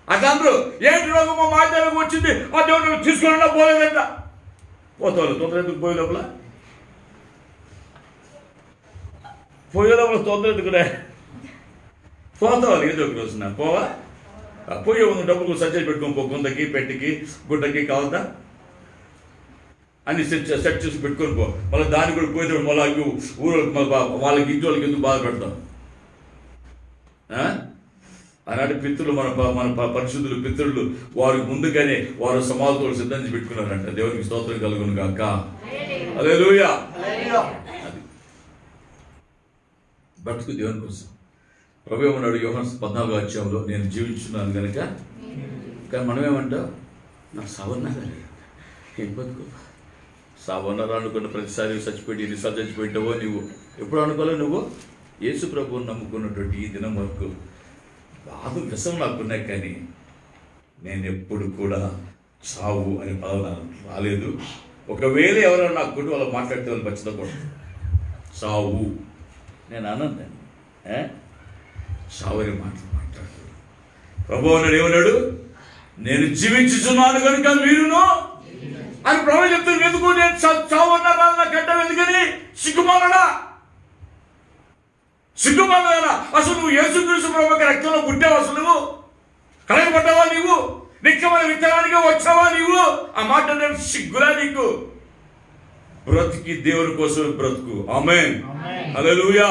అట్లందరూ ఏంటి రోగమో మా దేవుడికి వచ్చింది, ఆ దేవుడు తీసుకున్నా పోలేదంట. పోతావు తొందర ఎందుకు? పోయే లోపల తొందర ఎందుకునే పోతావాలి. ఏదో ఒక రోజున పోవా, పోయే ముందు డబ్బులు సజ్జలు పెట్టుకొని పో. గుందకి, పెట్టికి, గుడ్డకి కావద్దా అని సెట్ చేసి పెట్టుకొని పో. మళ్ళీ దాన్ని కూడా పోయేటప్పుడు మళ్ళీ ఊరు వాళ్ళకి ఇంటి వాళ్ళకి ఎందుకు బాధ పెడతాం? ఆనాటి పితృలు మన పరిశుద్ధులు పితృలు వారికి ముందుగానే వారు సమాధులు సిద్ధం చేసి పెట్టుకున్నారంట. దేవునికి స్తోత్రం కలుగును గాక. హల్లెలూయా. అది బ్రతుకు దేవుని కోసం. ప్రభువు ఏమన్నాడు? యోహాను 14వ అధ్యాయంలో నేను జీవించున్నాను కనుక. కానీ మనమేమంటాం? నాకు సావన్నారా? ఏం బతుకు సావన్నారా అనుకున్న ప్రతిసారి చచ్చిపోయి ఎన్నిసార్లు చచ్చిపోయింటావో నువ్వు ఎప్పుడు అనుకోలే. నువ్వు యేసు ప్రభువుని నమ్ముకున్నటువంటి ఈ దినం వరకు బాధ విషం నాకున్నాయి, కానీ నేను ఎప్పుడు కూడా చావు అనే పదం రాలేదు. ఒకవేళ ఎవరైనా నా కుటుంబంలో మాట్లాడితే వాళ్ళు పచ్చదకూడదు. చావు నేను అనండి, చావు అనే మాట్లాడుతాడు. ప్రభువు అన్నాడు, ఏమన్నాడు? నేను జీవించుచున్నాను కనుక మీరును అని ప్రభు చెప్తున్నాడు. ఎందుకు నేను చావు అన్నా నా గడ్డం ఎందుకని? సిగ్గుమాలడా అసలు నువ్వు యేసుక్రీస్తు ప్రభు రక్తంలో పుట్టావు. అసలు నువ్వు కలగబడ్డావా? నీవు నిత్యమైన విత్తనానికి వచ్చావా? నీవు ఆ మాట నేను సిగ్గులా నీకు? బ్రతికి దేవుని కోసం బ్రతుకు. ఆమేన్. హల్లెలూయా.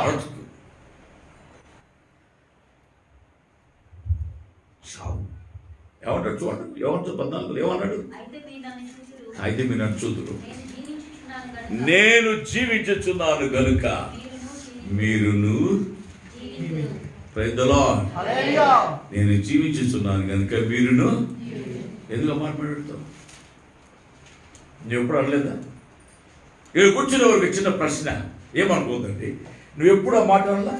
బ్రతుకు. చావు ఏమంటాడు చూడండి. ఏమంటాడు 14 ఏమన్నాడు? అయితే మీరు నన్ను చూదురు, నేను జీవించుచున్నాను గనుక మీరును. Praise the Lord. నేను జీవించుచున్నాను కనుక మీరును. ఎందుకు మాట్లాడుతావు? నువ్వు ఎప్పుడు అనలేదా? ఇక్కడ కూర్చున్న వారికి చిన్న ప్రశ్న, ఏమనుకోదండి, నువ్వు ఎప్పుడు ఆ మాట అనలా?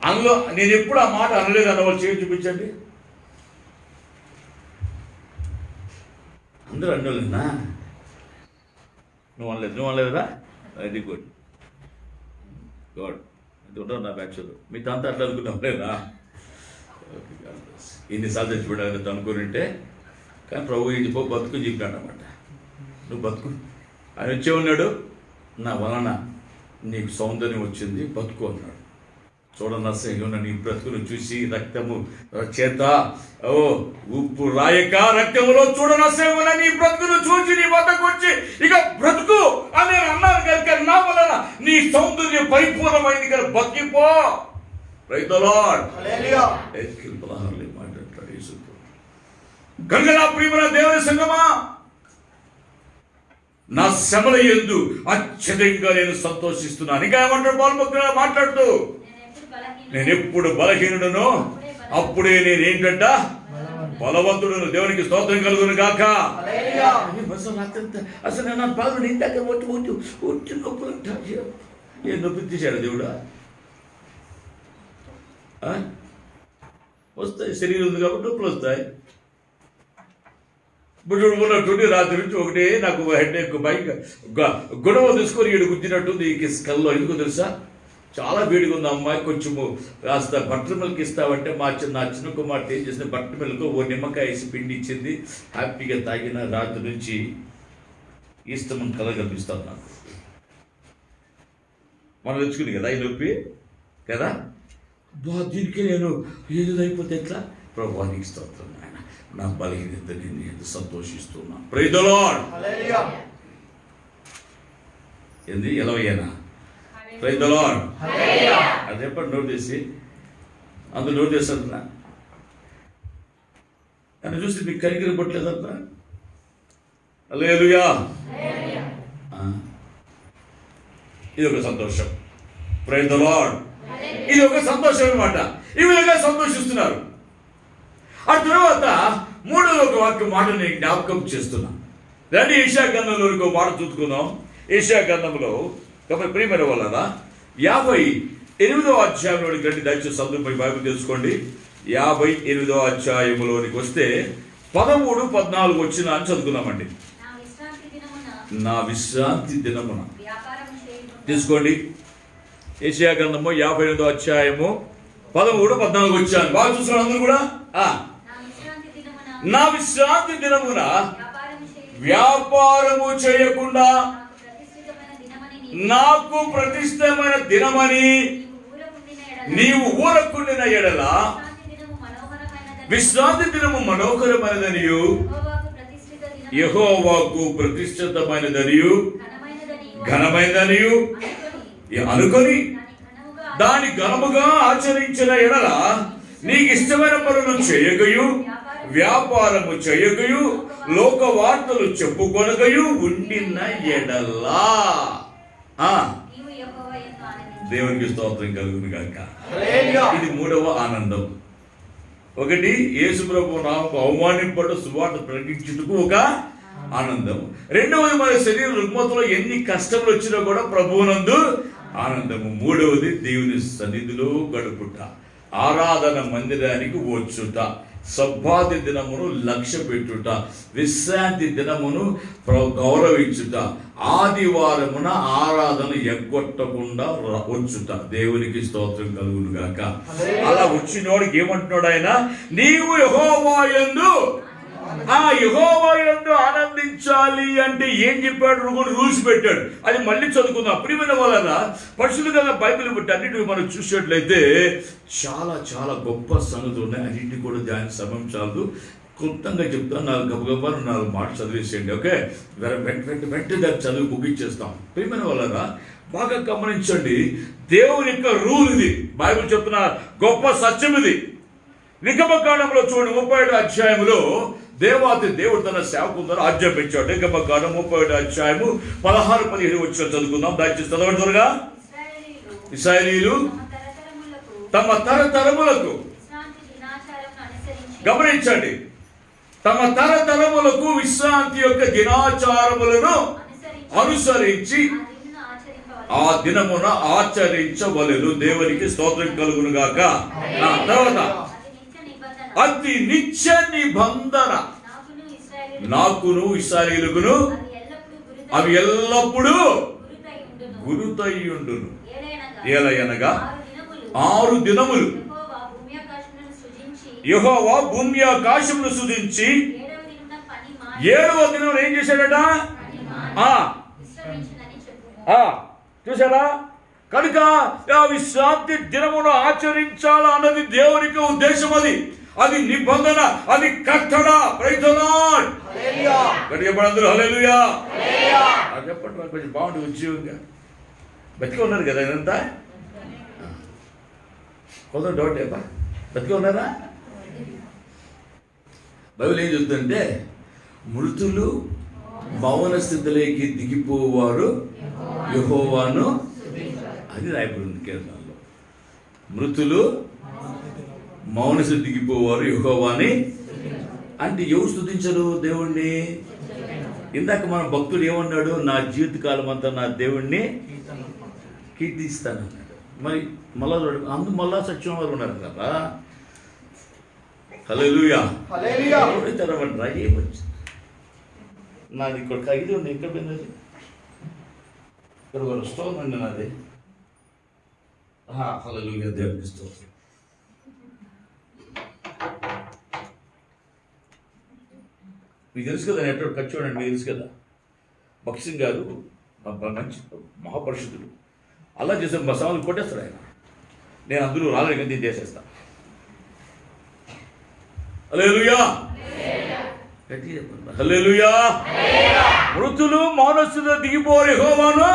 అందులో నేను ఎప్పుడు ఆ మాట అనలేదు అన్న వాళ్ళు చేసి చూపించండి. అందరూ అన్నోళ్ళేనా? నువ్వు అనలేదురా? Very good God. ఇది ఉండవు నా బ్యాచ్లో మీ తంతా అట్లా అనుకున్నాం లేదా? ఎన్నిసార్లు చచ్చిపోయాడు అనుకునింటే, కానీ ప్రభు ఇది బతుకు చెప్పాడు అనమాట. నువ్వు బతుకు. ఆయన వచ్చే ఉన్నాడు, నా వలన నీకు సౌందర్యం వచ్చింది, బతుకు అన్నాడు. చూడన్న ఉన్న నీ బ్రతుకును చూసి రక్తము చేత ఉప్పు రాయక రక్తములో చూడనసేమున నీ బ్రతుకును చూసి నీ వద్దకు వచ్చి ఇక బ్రతుకు అని నేను అన్నాను కనుక నా వలన నీ సౌందర్యం పరిపూర్ణమైంది కనుక బతికిపో. Praise the Lord. హల్లెలూయా. మాట్లాడతాడు యేసు. కనుక నా ప్రియమైన దేవుని సంగమా, నా శ్రమల యందు అత్యధికంగా నేను సంతోషిస్తున్నాను. ఇంకా ఏమంటాడు పౌలు భక్తుడు మాట్లాడుతూ, నేను ఎప్పుడు బలహీనుడను అప్పుడే నేను ఏంటంట బలవంతుడును. దేవునికి స్తోత్రం కలుగును గాక. అసలు నా బాధలు ఇందాక ఒట్టి నొప్పులు అంటారు. ఏ నొప్పి తీశాడు దేవుడా? వస్తాయి, శరీరం ఉంది కాబట్టి నొప్పులు వస్తాయి. ఇప్పుడు ఉన్నట్టుండి రాత్రి నుంచి ఒకటే నాకు హెడ్ ఎక్ బైక్ గొడవ తీసుకొని ఈడు గుద్దినట్టుంది ఈ స్కల్లో. ఎందుకు తెలుసా? చాలా వేడిగా ఉంది అమ్మాయి, కొంచెము కాస్త బట్టర్ మిల్క్ ఇస్తావంటే నా చిన్న కుమార్తె ఏం చేసిన బట్టర్ మిల్క్ ఓ నిమ్మకాయ వేసి పిండి ఇచ్చింది. హ్యాపీగా తాగిన రాత్రి నుంచి ఇష్టం కల కనిపిస్తాను నాకు. మనం తెచ్చుకుంది కదా ఈ నొప్పి కదా. దీనికి నేను ఏదో అయిపోతే ఎట్లా? ప్రభువానికి స్తోత్రం ఆయన. నా బలహీనత నేను సంతోషిస్తున్నా. Praise the Lord. హల్లెలూయా. ఏంది ఎలవయ్యానా? Praise the Lord. హల్లెలూయా. అది చెప్పండి నోట్ చేసి, అందులో నోట్ చేస్తాను. నన్ను చూసి మీకు కనికరి పట్టలేదంట. హల్లెలూయా. ఇది ఒక సంతోషం. Praise the Lord. ఇది ఒక సంతోషం అన్నమాట. ఈ విధంగా సంతోషిస్తున్నారు. ఆ తర్వాత మూడవ ఒక వాక్యం మాట నేను జ్ఞాపకం చేస్తున్నా. రండి యెషయా గ్రంథంలో ఒక మాట చూసుకుందాం. యెషయా గ్రంథంలో ప్రియమైన వాళ్ళ 58వ అధ్యాయంలోనికి రండి. దయచేసి సందర్భం బైబిల్ తెలుసుకోండి. 58వ అధ్యాయంలోనికి వస్తే 13, 14 వచ్చిన అని చదువుకుందామండి. నా విశ్రాంతి దినమున తీసుకోండి. యెషయా గ్రంథము 58వ అధ్యాయము 13, 14 వచ్చాను. బాగా చూస్తున్నారు అందరూ కూడా. నా విశ్రాంతి దినమున వ్యాపారము చేయకుండా నాకు ప్రతిష్టమైన దినమని నీవు ఊరకుండిన ఎడల విశ్రాంతి దినము మనోహరమైనదనియు యెహోవాకు ప్రతిష్ఠితమైనదనియు ఘనమైనదనియు అనుకొని దాని ఘనముగా ఆచరించిన ఎడల నీకు ఇష్టమైన పనులు చేయగయు వ్యాపారము చేయగయు లోక వార్తలు చెప్పుకొనగయు ఉండిన ఎడలా దేవునికి స్తోత్రం కలుగును గాక. ఇది మూడవ ఆనందం. ఒకటి యేసు ప్రభు నామముకు అవమానింపడు సువార్త ప్రకటించుటకు ఒక ఆనందం. రెండవది మన శరీర రుగ్మతలో ఎన్ని కష్టములు వచ్చినా కూడా ప్రభువునందు ఆనందము. మూడవది దేవుని సన్నిధిలో గడుపుట, ఆరాధన మందిరానికి వచ్చుట, సబ్బాతి దినమును లక్ష్య పెట్టుట, విశ్రాంతి దినమును గౌరవించుట, ఆదివారమున ఆరాధన ఎగ్గొట్టకుండా వచ్చుట. దేవునికి స్తోత్రం కలుగును గాక. అలా వచ్చినోడికి ఏమంటున్నాడు ఆయన? నీవు యెహోవా యందు ఆనందించాలి అంటే ఏం చెప్పాడు? రూల్స్ పెట్టాడు. అది మళ్ళీ చదువుకుందాం. ప్రియమైన వాళ్ళ పరిశుద్ధంగా బైబిల్ బట్టి అన్నిటిని మనం చూసినట్లయితే చాలా చాలా గొప్ప సంగతులు ఉన్నాయి. అన్నింటినీ కూడా దాని సమయం చాలదు. క్లుప్తంగా చెప్తాను. 4 మాటలు చదివేసేయండి. ఓకే, వెంటనే దాన్ని చదివి ముగించేస్తాం. ప్రియమైన వాళ్ళ బాగా గమనించండి. దేవుని యొక్క రూల్ ఇది. బైబిల్ చెప్తున్న గొప్ప సత్యం ఇది. నిర్గమకాండంలో చూడండి 37వ అధ్యాయంలో దేవాతి దేవుడు తన సేవకులను ఆజ్ఞాపించాడు. నిర్గమకాండం 37వ అధ్యాయము 16, 17 వచ్చిన చదువుకుందాం. దయచేసి చదవండి త్వరగా. ఇశ్రాయేలీయులు తమ తరతరములకు, గమనించండి, తమ తరతరములకు విశ్రాంతి యొక్క దినాచారములను అనుసరించి ఆ దినమున ఆచరించవలెను. దేవునికి స్తోత్రం కలుగును గాక. తర్వాత అది నిత్య నిబంధన, నాకును ఇశ్రాయేలుకును అవి ఎల్లప్పుడూ గురుతయ్యుండును. ఏలయనగా 6 దినములు యెహోవా భూమి ఆకాశమును సృజించి 7వ దినం ఏం చేశాడట? చూసారా? కనుక ఆ విశ్రాంతి దినమును ఆచరించాలా అన్నది దేవునికి ఉద్దేశం. అది నిబంధన, అది కట్టడ. Praise the Lord. హల్లెలూయా, హల్లెలూయా. చెప్పండి, నాకు కొంచెం బాగుంటుంది ఉద్యోగంగా. బతికే ఉన్నారు కదా ఇదంతా? కొంత డౌట్ ఏపా, బతికే ఉన్నారా? బైబిల్ ఏం చెప్తుందంటే మృతులు భవన స్థితిలోకి దిగిపోవారు యెహోవాను, అది రాయబడింది కీర్తనలో. మృతులు మౌన స్థితికి దిగిపోవారు యెహోవాని. అంటే ఎవరు స్తుతించరు దేవుణ్ణి? ఇందాక మన భక్తుడు ఏమన్నాడు? నా జీవితకాలం అంతా నా దేవుణ్ణి కీర్తిస్తానన్నాడు. మరి మళ్ళా మళ్ళా సత్యం వారు ఉన్నారు కదా. హల్లెలూయా, హల్లెలూయా. తెరవంటారా? ఏమొచ్చింది? నాది ఇక్కడ ఇది ఉంది, ఎక్కడ పోయింది? ఇక్కడ ఒక స్టోన్ అండి నాది. హల్లెలూయా, దేవునికి స్తోత్రం. మీకు తెలుసు కదా, నెట్వర్క్ ఖర్చు చూడండి, మీకు తెలుసు కదా. భక్సింగ్ గారు మంచి మహాపరిషుద్ధుడు. అలా చేసే మా సామాన్లు కొట్టేస్తాడు ఆయన. నేను అందులో రాలేక నేను చేసేస్తా. హల్లెలూయా, హల్లెలూయా. మృతులు మౌనస్థితిలో దిగిపోరు యెహోవాను.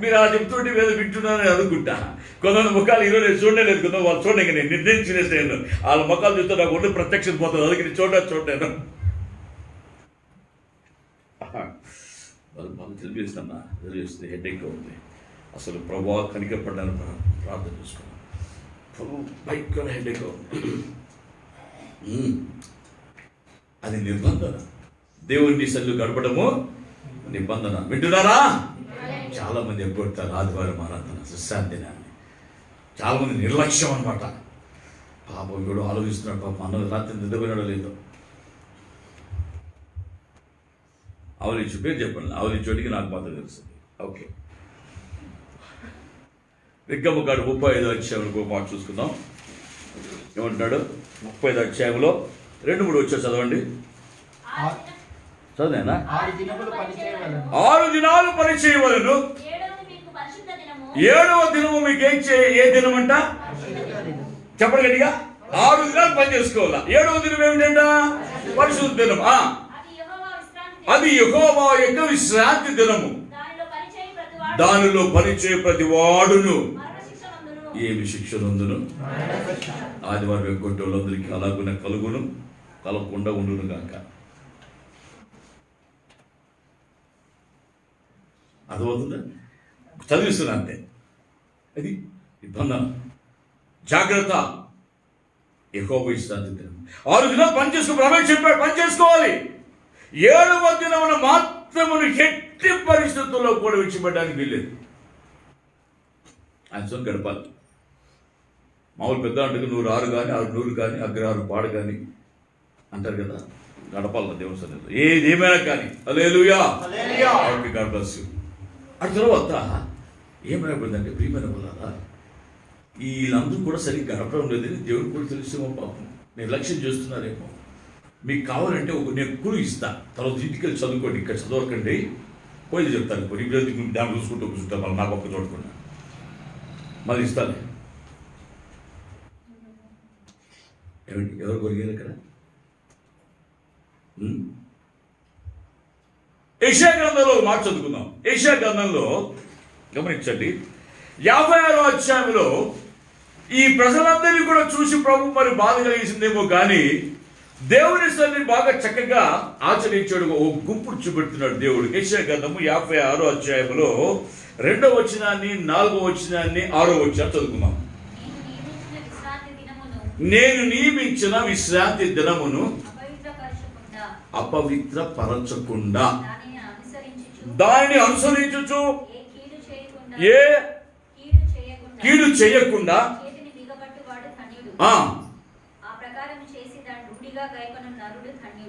మీరు ఆ చెప్తుంటే వేద వింటున్నారని అనుకుంటా. కొంతమంది ముఖాలు ఈరోజు నేను చూడలేదు, కొంత వాళ్ళు చూడండి. నేను నిర్ణయించేసాను వాళ్ళ ముఖాలు చూస్తే నాకు ఒళ్ళు ప్రత్యక్షం పోతుంది. అందుకే నేను చూడలేను. వాళ్ళు తెలిపిస్తున్నా, తెలిపిస్తుంది. హెడ్ఏక్ ఉంది. అసలు ప్రభా కనికపడ్డాను, ప్రార్థన చేసుకున్నాను. ప్రభు భయంకర హెడ్ఏక్ ఉంది. అది నిబంధన. దేవుని సల్లు గడపడము నిబంధన. వింటున్నారా? చాలా మంది ఎగ్గొడతారు ఆదివారం ఆరాధన, సుశాంతినాన్ని. చాలా మంది నిర్లక్ష్యం అనమాట. పాపం కూడా ఆలోచిస్తున్నాడు. పాపం అన్నది రాత్రి నిద్రపోయినాడో లేదో. ఆవలించు పేరు చెప్పండి. ఆవలించోటికి నాకు మాత్రం తెలుస్తుంది. ఓకే, విగ్గమ్మగాడు 35వ అధ్యాయంలో మాట చూసుకుందాం. ఏమంటున్నాడు? 35వ అధ్యాయంలో 2-3 వచ్చారు, చదవండి. చదివేనా? 6 దినాలు పని చేయవలను. 7వ దినము మీకు ఏ దినం అంట? చెప్పండి గట్టిగా. 6 దినాలు పని చేసుకోవాలా. 7వ దినం ఏమిటంట? పరిశుద్ధ దినం. అది యెహోవా యొక్క విశ్రాంతి దినము. దానిలో పనిచేయ ప్రతి వాడును ఏమి శిక్ష నందును. ఆదివారం ఎగ్గొట్టోళ్ళందరికీ అలాగున కలుగును, కలగకుండా ఉండును గాక. అర్థమవుతుందా? చదివిస్తున్నా అంతే. అది నిబంధన, జాగ్రత్త. యెహోవా విశ్రాంతి దినం. 6 దినాలు పని చేసుకో. ప్రభు చెప్పాడు పని చేసుకోవాలి. 7వ దినమున మాత్రమును ఎట్టి పరిస్థితుల్లో కూడా విడిచిపెట్టడానికి వీల్లేదు. ఆయన సొంత గడపాలి. మామూలు పెద్ద అంటే 106 కానీ 600 కానీ అగ్రహారు పాడు కానీ అంటారు కదా. గడపాలి దేవుని సన్నిధిలో ఏదేమైనా కానీ. హల్లెలూయా, గాడ్ బ్లెస్ యు. ఆ తర్వాత ఏమైపోయిందంటే ప్రియమైన వాళ్ళారా, వీళ్ళందరూ కూడా సరిగ్గా గడపడం లేదని దేవుడు కూడా తెలుసేమో. పాపం నిర్లక్ష్యం చేస్తున్నారేమో. మీకు కావాలంటే నేను గురు ఇస్తా, తర్వాత ఇంటికి వెళ్ళి చదువుకోండి. ఇక్కడ చదవకండి, పోయి చెప్తాను. ఇప్పుడు దాన్ని చూసుకుంటూ కూర్చుంటా, మళ్ళీ నాకు ఒక్క చూడకుండా మళ్ళీ ఇస్తాను. ఏమండి, ఎవరు కొరిగారు ఇక్కడ? యెషయా గ్రంథంలో మాట చదువుకుందాం. యెషయా గ్రంథంలో గమనించండి, 56వ అధ్యాయంలో ఈ ప్రజలందరినీ కూడా చూసి ప్రభు మరి బాధ కలిగించిందేమో కానీ దేవుని సన్నిధిని బాగా చక్కగా ఆచరించాడు. ఓ గుంపుడు చూపెడుతున్నాడు దేవుడు. యెషయా గ్రంథము 56వ అధ్యాయంలో 2వ వచనాన్ని 4వ వచనాన్ని 6వ వచనాన్ని చదువుకుందాం. నేను నియమించిన విశ్రాంతి దినమును అపవిత్రపరచకుండా దానిని అనుసరించుచు ఏ కీడు చేయకుండా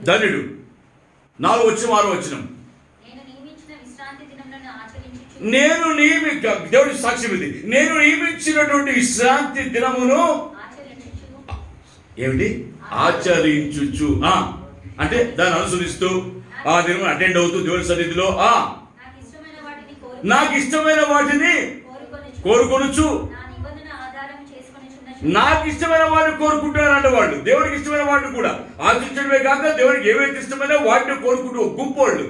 ధన్యుడు. 4వ వచనం 6వ వచనం. నేను దేవుడి సాక్ష్యం ఇది. నేను నియమించినటువంటి విశ్రాంతి దినమును ఏమిటి ఆచరించుచు, అంటే దాన్ని అనుసరిస్తూ ఆ దినం అటెండ్ అవుతూ దేవుడి సన్నిధిలో నాకు ఇష్టమైన వాటిని కోరుకొనుచు, నాకు ఇష్టమైన వాటిని కోరుకుంటున్నారంట వాళ్ళు. దేవుడికి ఇష్టమైన వాటిని కూడా ఆచరించడమే కాక దేవుడికి ఏవైతే ఇష్టమైన వాటిని కోరుకుంటూ గుంపోళ్ళు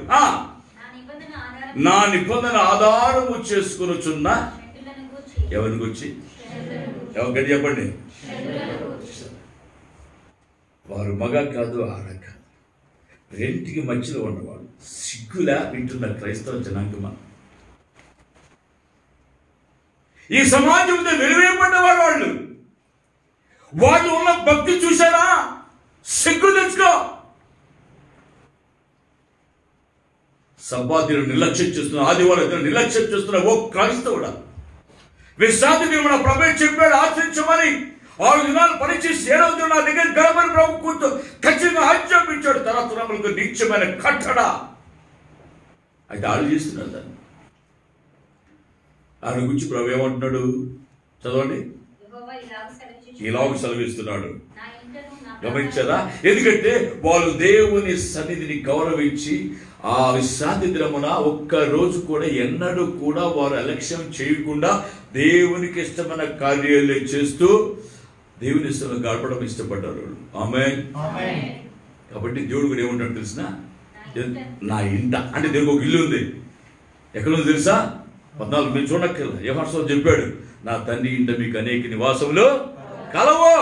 నా నిబంధన ఆధారము చేసుకొనుచున్న ఎవరిని గురించి ఎవరికైనా చెప్పండి. వారు మగ కాదు ఆడ కాదు, రెంటికి మధ్యలో ఉన్నవాళ్ళు. సిగ్గులా వింటున్నారు క్రైస్తవ జనాంగమా. ఈ సమాజంలో వెలువేయబడ్డవారు వాళ్ళు. వాళ్ళు ఉన్న భక్తి చూసారా? సిగ్గు తెచ్చుకో. సబ్బాతీయులు నిర్లక్ష్యం చేస్తున్నా, ఆదివారం నిర్లక్ష్యం చేస్తున్నా. ఓ క్రైస్తవుడా, విశ్రాంతి దినమున ప్రభువు చెప్పాడు ఆచరించమని. 6 దినాలు పనిచేసి 7వ దినం నా దగ్గర గడపని ప్రభు కూర్చో ఖచ్చితంగా ఆజ్ఞాపించాడు. తరతరములకు నిత్యమైన కట్టడ. అయితే ఆడు చేస్తున్నారు దాన్ని. ఆయన గురించి ప్రభు ఏమంటున్నాడు చదవండి. ఇలాగ సెలవిస్తున్నాడు. గమనించారా? ఎందుకంటే వాళ్ళు దేవుని సన్నిధిని గౌరవించి ఆ విశ్రాంతి దినమున ఒక్క రోజు కూడా ఎన్నడూ కూడా వారు అలక్ష్యం చేయకుండా దేవునికి ఇష్టమైన కార్యాలు చేస్తూ దేవుని ఇష్టంలో గడపడం ఇష్టపడ్డారు. ఆమేన్. కాబట్టి దేవుడు కూడా ఏమంటాడు తెలిసిన, నా ఇంట అంటే దేవుడికి ఒక ఇల్లు ఉంది. ఎక్కడుంది తెలుసా? 14 మీరు చూడక్కర్లా, యోహాను చెప్పాడు, నా తండ్రి ఇంట మీకు అనేక నివాసములు కలవు.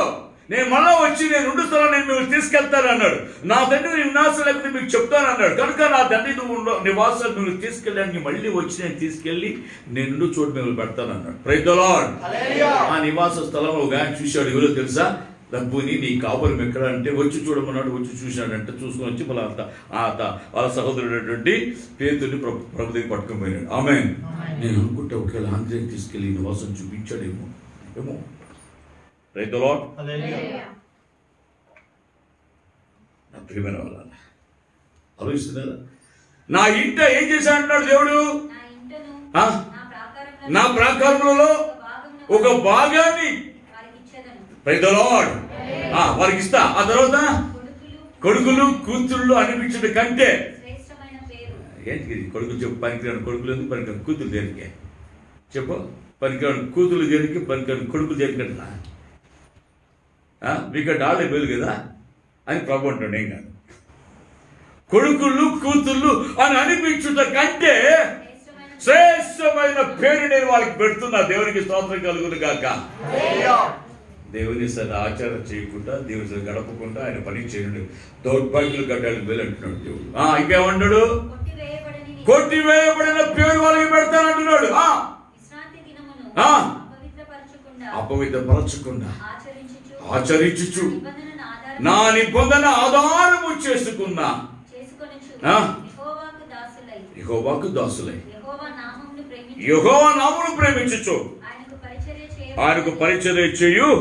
నేను మళ్ళా వచ్చి నేను ఉండు స్థలం నేను మిమ్మల్ని తీసుకెళ్తాను అన్నాడు. నా తండ్రి నివాసం లేకపోతే మీకు చెప్తాను అన్నాడు. కనుక నా తండ్రి నివాసాలు మిమ్మల్ని తీసుకెళ్ళడానికి మళ్ళీ వచ్చి నేను తీసుకెళ్ళి నేను చోటు మిమ్మల్ని పెడతాను అన్నాడు. Praise the Lord. ఆ నివాస స్థలం ఒక ఆయన చూశాడు. ఎవరో తెలుసా? డబ్బుని నీ కాపురం ఎక్కడ అంటే వచ్చి చూడమన్నాడు. వచ్చి చూశాడంటే చూసుకొని వచ్చి వాళ్ళ సహోదరుడైనటువంటి పేతుని ప్రభు దగ్గర పట్టుకొని పోయినాడు. ఆమేన్. నేను అనుకుంటే ఒకవేళ ఆంధ్రకి తీసుకెళ్ళి నివాసం చూపించాడేమో ఏమో. Praise the Lord. నా ప్రియమైన వాళ్ళ ఆలోచిస్తున్నారా? నా ఇంట ఏం చేశాడంటున్నాడు దేవుడు? నా ప్రాకారంలో ఒక భాగాన్ని ప్రైజ్ ది లార్డ్ వారికి ఇస్తా. ఆ తర్వాత కొడుకులు కూతుళ్ళు అనిపించడం కంటే ఏంటి కొడుకులు చెప్పు. పనికిరాని కొడుకులు ఎందుకు? పనికిరాని కూతురు దేనికి చెప్పు. పనికిరాని కూతురు దేనికి? పనికిరాని కొడుకులు దేనికంటున్నా? మీకంటే ఆడే మేలు కదా అని ప్రభు అంటాడు. ఏం కాదు, కొడుకులు కూతుళ్ళు అని అనిపించుట కంటే శ్రేష్టమైన పేరు నేను వాళ్ళకి పెడుతున్నా. దేవునికి స్తోత్రం కలుగును గాక. దేవుని సరే ఆచారం చేయకుండా దేవుని సరే గడపకుండా ఆయన పని చేయడు. దౌర్భాగ్యులు గడ్డాలు మేలు అంటున్నాడు దేవుడు. ఇంకేమన్నాడు? కొట్టివేయబడిన పేరు వాళ్ళకి పెడతానంటున్నాడు. అపవిత్రపరచకుండా ఆచరించుచు నా నిబంధన ఆధారము చేసుకున్నా యెహోవాకు దాసులై యెహోవా నామమును ప్రేమించుచు ఆయనకు పరిచర్య చేయు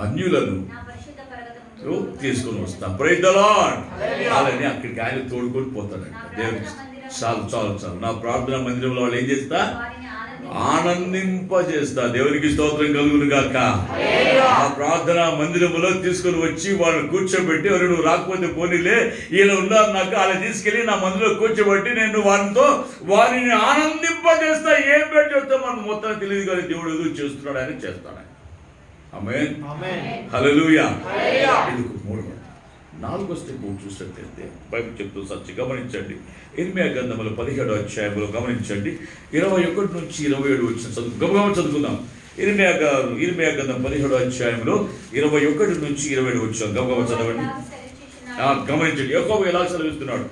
అన్యులను తీసుకొని వస్తాం. Praise the Lord. అలానే అక్కడికి ఆయన తోడుకొని పోతాడంట. దేవుడు చాలు చాలు చాలు. నా ప్రార్థన మందిరంలో వాళ్ళు ఏం చేస్తా? ఆనందింపజేస్తా. దేవునికి స్తోత్రం కలుగును గాక. ఆ ప్రార్థన మందిరములో తీసుకుని వచ్చి వాళ్ళని కూర్చోబెట్టి, ఎవరు నువ్వు రాకపోతే పోనీలే ఈయన ఉన్నారు నాకు, అలా తీసుకెళ్ళి నా మందిలో కూర్చోబెట్టి నేను వారిని ఆనందింపజేస్తా. ఏం పెట్టి చెప్తా మనం మొత్తం తెలియదు కానీ దేవుడు ఎదురు చేస్తున్నాడు అని చేస్తాడు. ఆమేన్. హల్లెలూయా. ఎందుకు? 4వ స్టెప్ చూసినట్లయితే బైబిల్ చెప్తూ సత్య గమనించండి. ఇర్మియా గ్రంథములో 17వ అధ్యాయంలో గమనించండి 21 నుంచి 27 వచ్చిన చదువుకుందాం. ఇర్మియా గ్రంథం 17వ అధ్యాయంలో 21 నుంచి 27 వచ్చాం. గబగబ చదవండి. గమనించండి యెహోవా ఎలా సెలవిస్తున్నాడు.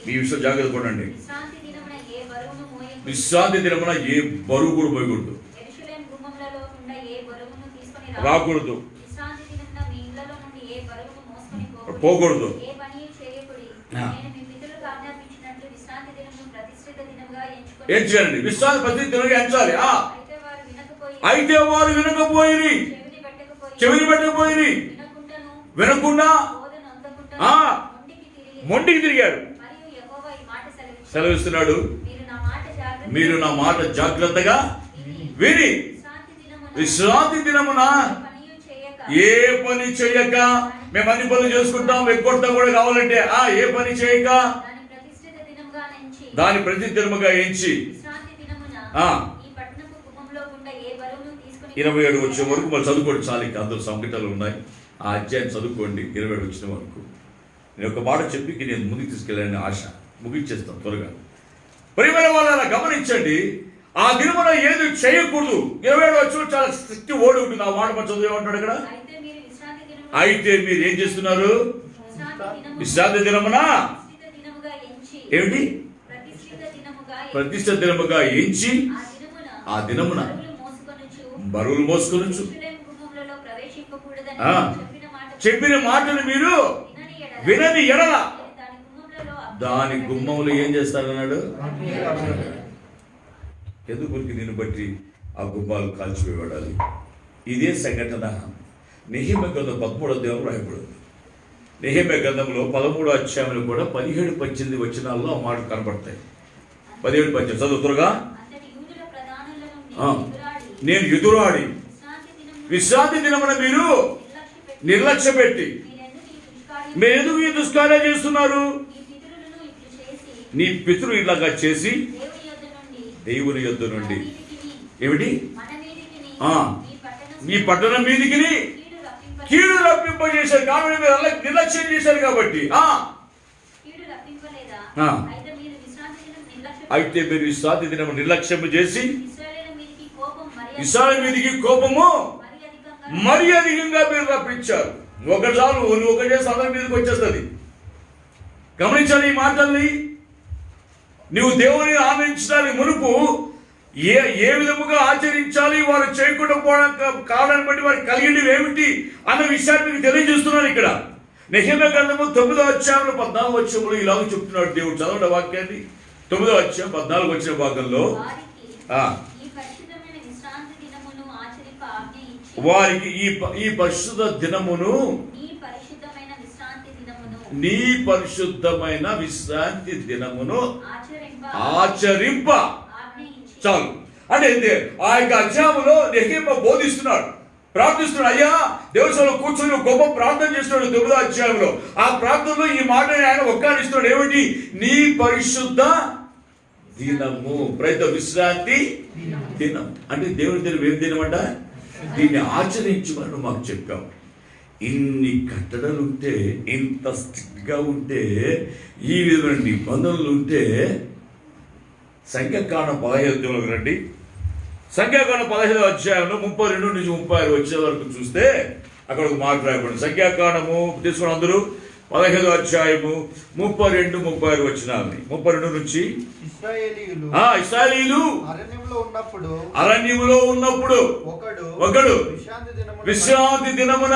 ఈ విషయం జాగ్రత్త పడండి. విశ్రాంతి దినమున ఏ బరువు కూడా పోయకూడదు, రాకూడదు, పోకూడదు. ఎంచుకోండి. విశ్వాస ప్రతి దినముగా ఎంచాలి. అయితే వారు వినకపోయిరి, చెవిని పెట్టకపోయిరి, వినకుండా మొండికి తిరిగారు. సెలవిస్తున్నాడు, మీరు నా మాట జాగ్రత్తగా విని విశ్రాంతి దినమున ఏ పని చేయక, మేము అన్ని పనులు చేసుకుంటాం, ఎక్కొడతాం కూడా కావాలంటే ఏ పని చేయక దాని ప్రతి దినముగా ఎంచి 27 వచ్చే వరకు మళ్ళీ చదువుకోండి. చాలు, ఇంకా అందులో సంకటాలు ఉన్నాయి. ఆ అధ్యాయం చదువుకోండి 27 వచ్చిన వరకు. నేను ఒక మాట చెప్పి నేను ముందుకు తీసుకెళ్ళాలని ఆశ. ముగించేస్తాను త్వరగా. ప్రియమైన వాళ్ళ గమనించండి, ఆ దినమున ఏది చేయకూడదు. 27 వచ్చి చాలా స్ట్రిక్ట్ ఓడి ఉంటుంది. ఆ మాట మనం చదువు ఏమంటాడు ఇక్కడ? అయితే మీరు ఏం చేస్తున్నారు? విశ్రాంతి దినమున ఏమిటి? ప్రతిష్ఠిత దినముగా ఎంచి ఆ దినమున బరువులు మోసుకొనొచ్చు. చెప్పిన మాటలు మీరు వినని ఎడల దాని గుమ్మములు ఏం చేస్తారన్నాడు? ఎందుకు దీన్ని బట్టి ఆ గుమ్మాలు కాల్చివేయబడాలి. ఇదే సంఘటన నెహెమ్యా గ్రంథం 13వ అధ్యాయంలో రాయబడింది. నెహెమ్యా గ్రంథంలో 13వ అధ్యాయంలో కూడా 17-18 వచనాల్లో ఆ మాట కనబడతాయి. 17-18 చదువుతురుగా. నేను ఎదురాడి విశ్రాంతి దినమున మీరు నిర్లక్ష్య పెట్టి మీరు ఎందుకు ఈ దుష్కార్యం చేస్తున్నారు? నీ పితరులు ఇలాగా చేసి దేవుని యొద్ద నుండి ఏమిటి ఈ పట్టణం మీదికి కీడు రప్పింపజేశారు. కాబట్టి మీరు అలా నిర్లక్ష్యం చేశారు. కాబట్టి అయితే మీరు విశ్రాంతి దినం నిర్లక్ష్యం చేసి ఇశ్రాయేలు మీదికి కోపము మరి అధికంగా మీరు రప్పించారు. ఒకసారి నువ్వు ఒక చేసి అందరి మీదకి వచ్చేస్తుంది. గమనించాలి ఈ మాటల్ని. నువ్వు దేవుని ఆనందించడానికి మునుపు ఏ విధముగా ఆచరించాలి, వారు చేయకుండా పోవడం కారణాన్ని బట్టి వారు కలిగినవి ఏమిటి అన్న విషయాన్ని మీకు తెలియజేస్తున్నాను. ఇక్కడ నెహెమ్యా గ్రంథము 9వ అధ్యాయంలో 14వ వచనంలో ఇలాగ చెప్తున్నాడు దేవుడు. చదవండి వాక్యాన్ని. 9వ అధ్యాయం 14 వచ్చిన భాగంలో వారికి ఈ పరిశుద్ధ దినమును నీ పరిశుద్ధమైన విశ్రాంతి దినమును ఆచరింప. చాలు. అంటే ఆ యొక్క అధ్యాయంలో నెహెమ్యా బోధిస్తున్నాడు, ప్రార్థిస్తున్నాడు. అయ్యా దేవసభలో కూర్చొని గొప్ప ప్రార్థన చేస్తున్నాడు 9వ అధ్యాయంలో. ఆ ప్రార్థనలో ఈ మాటని ఆయన ఒక్కానిస్తున్నాడు. ఏమిటి? నీ పరిశుద్ధ దినము, ప్రతి విశ్రాంతి దినం. అంటే దేవుని దినం ఏం దినమంట? దీన్ని ఆచరించమని మాకు చెప్పాం. ఇన్ని కట్టడలు ఉంటే, ఇంత స్ట్రిక్ట్గా ఉంటే, ఈ విధమైన నిబంధనలు ఉంటే, సంఖ్యాకాండం 15 రండి. సంఖ్యాకాండం 15వ అధ్యాయంలో 32 నుంచి 36 వచ్చే వరకు చూస్తే అక్కడ ఒక మాట రాయబడింది. సంఖ్యాకాండము తీసుకుని అందరూ 15వ అధ్యాయము 32-36 వచనాలని. 32 నుంచి ఇశ్రాయేలీయులు అరణ్యములో ఉన్నప్పుడు ఒకడు విశ్రాంతి దినమున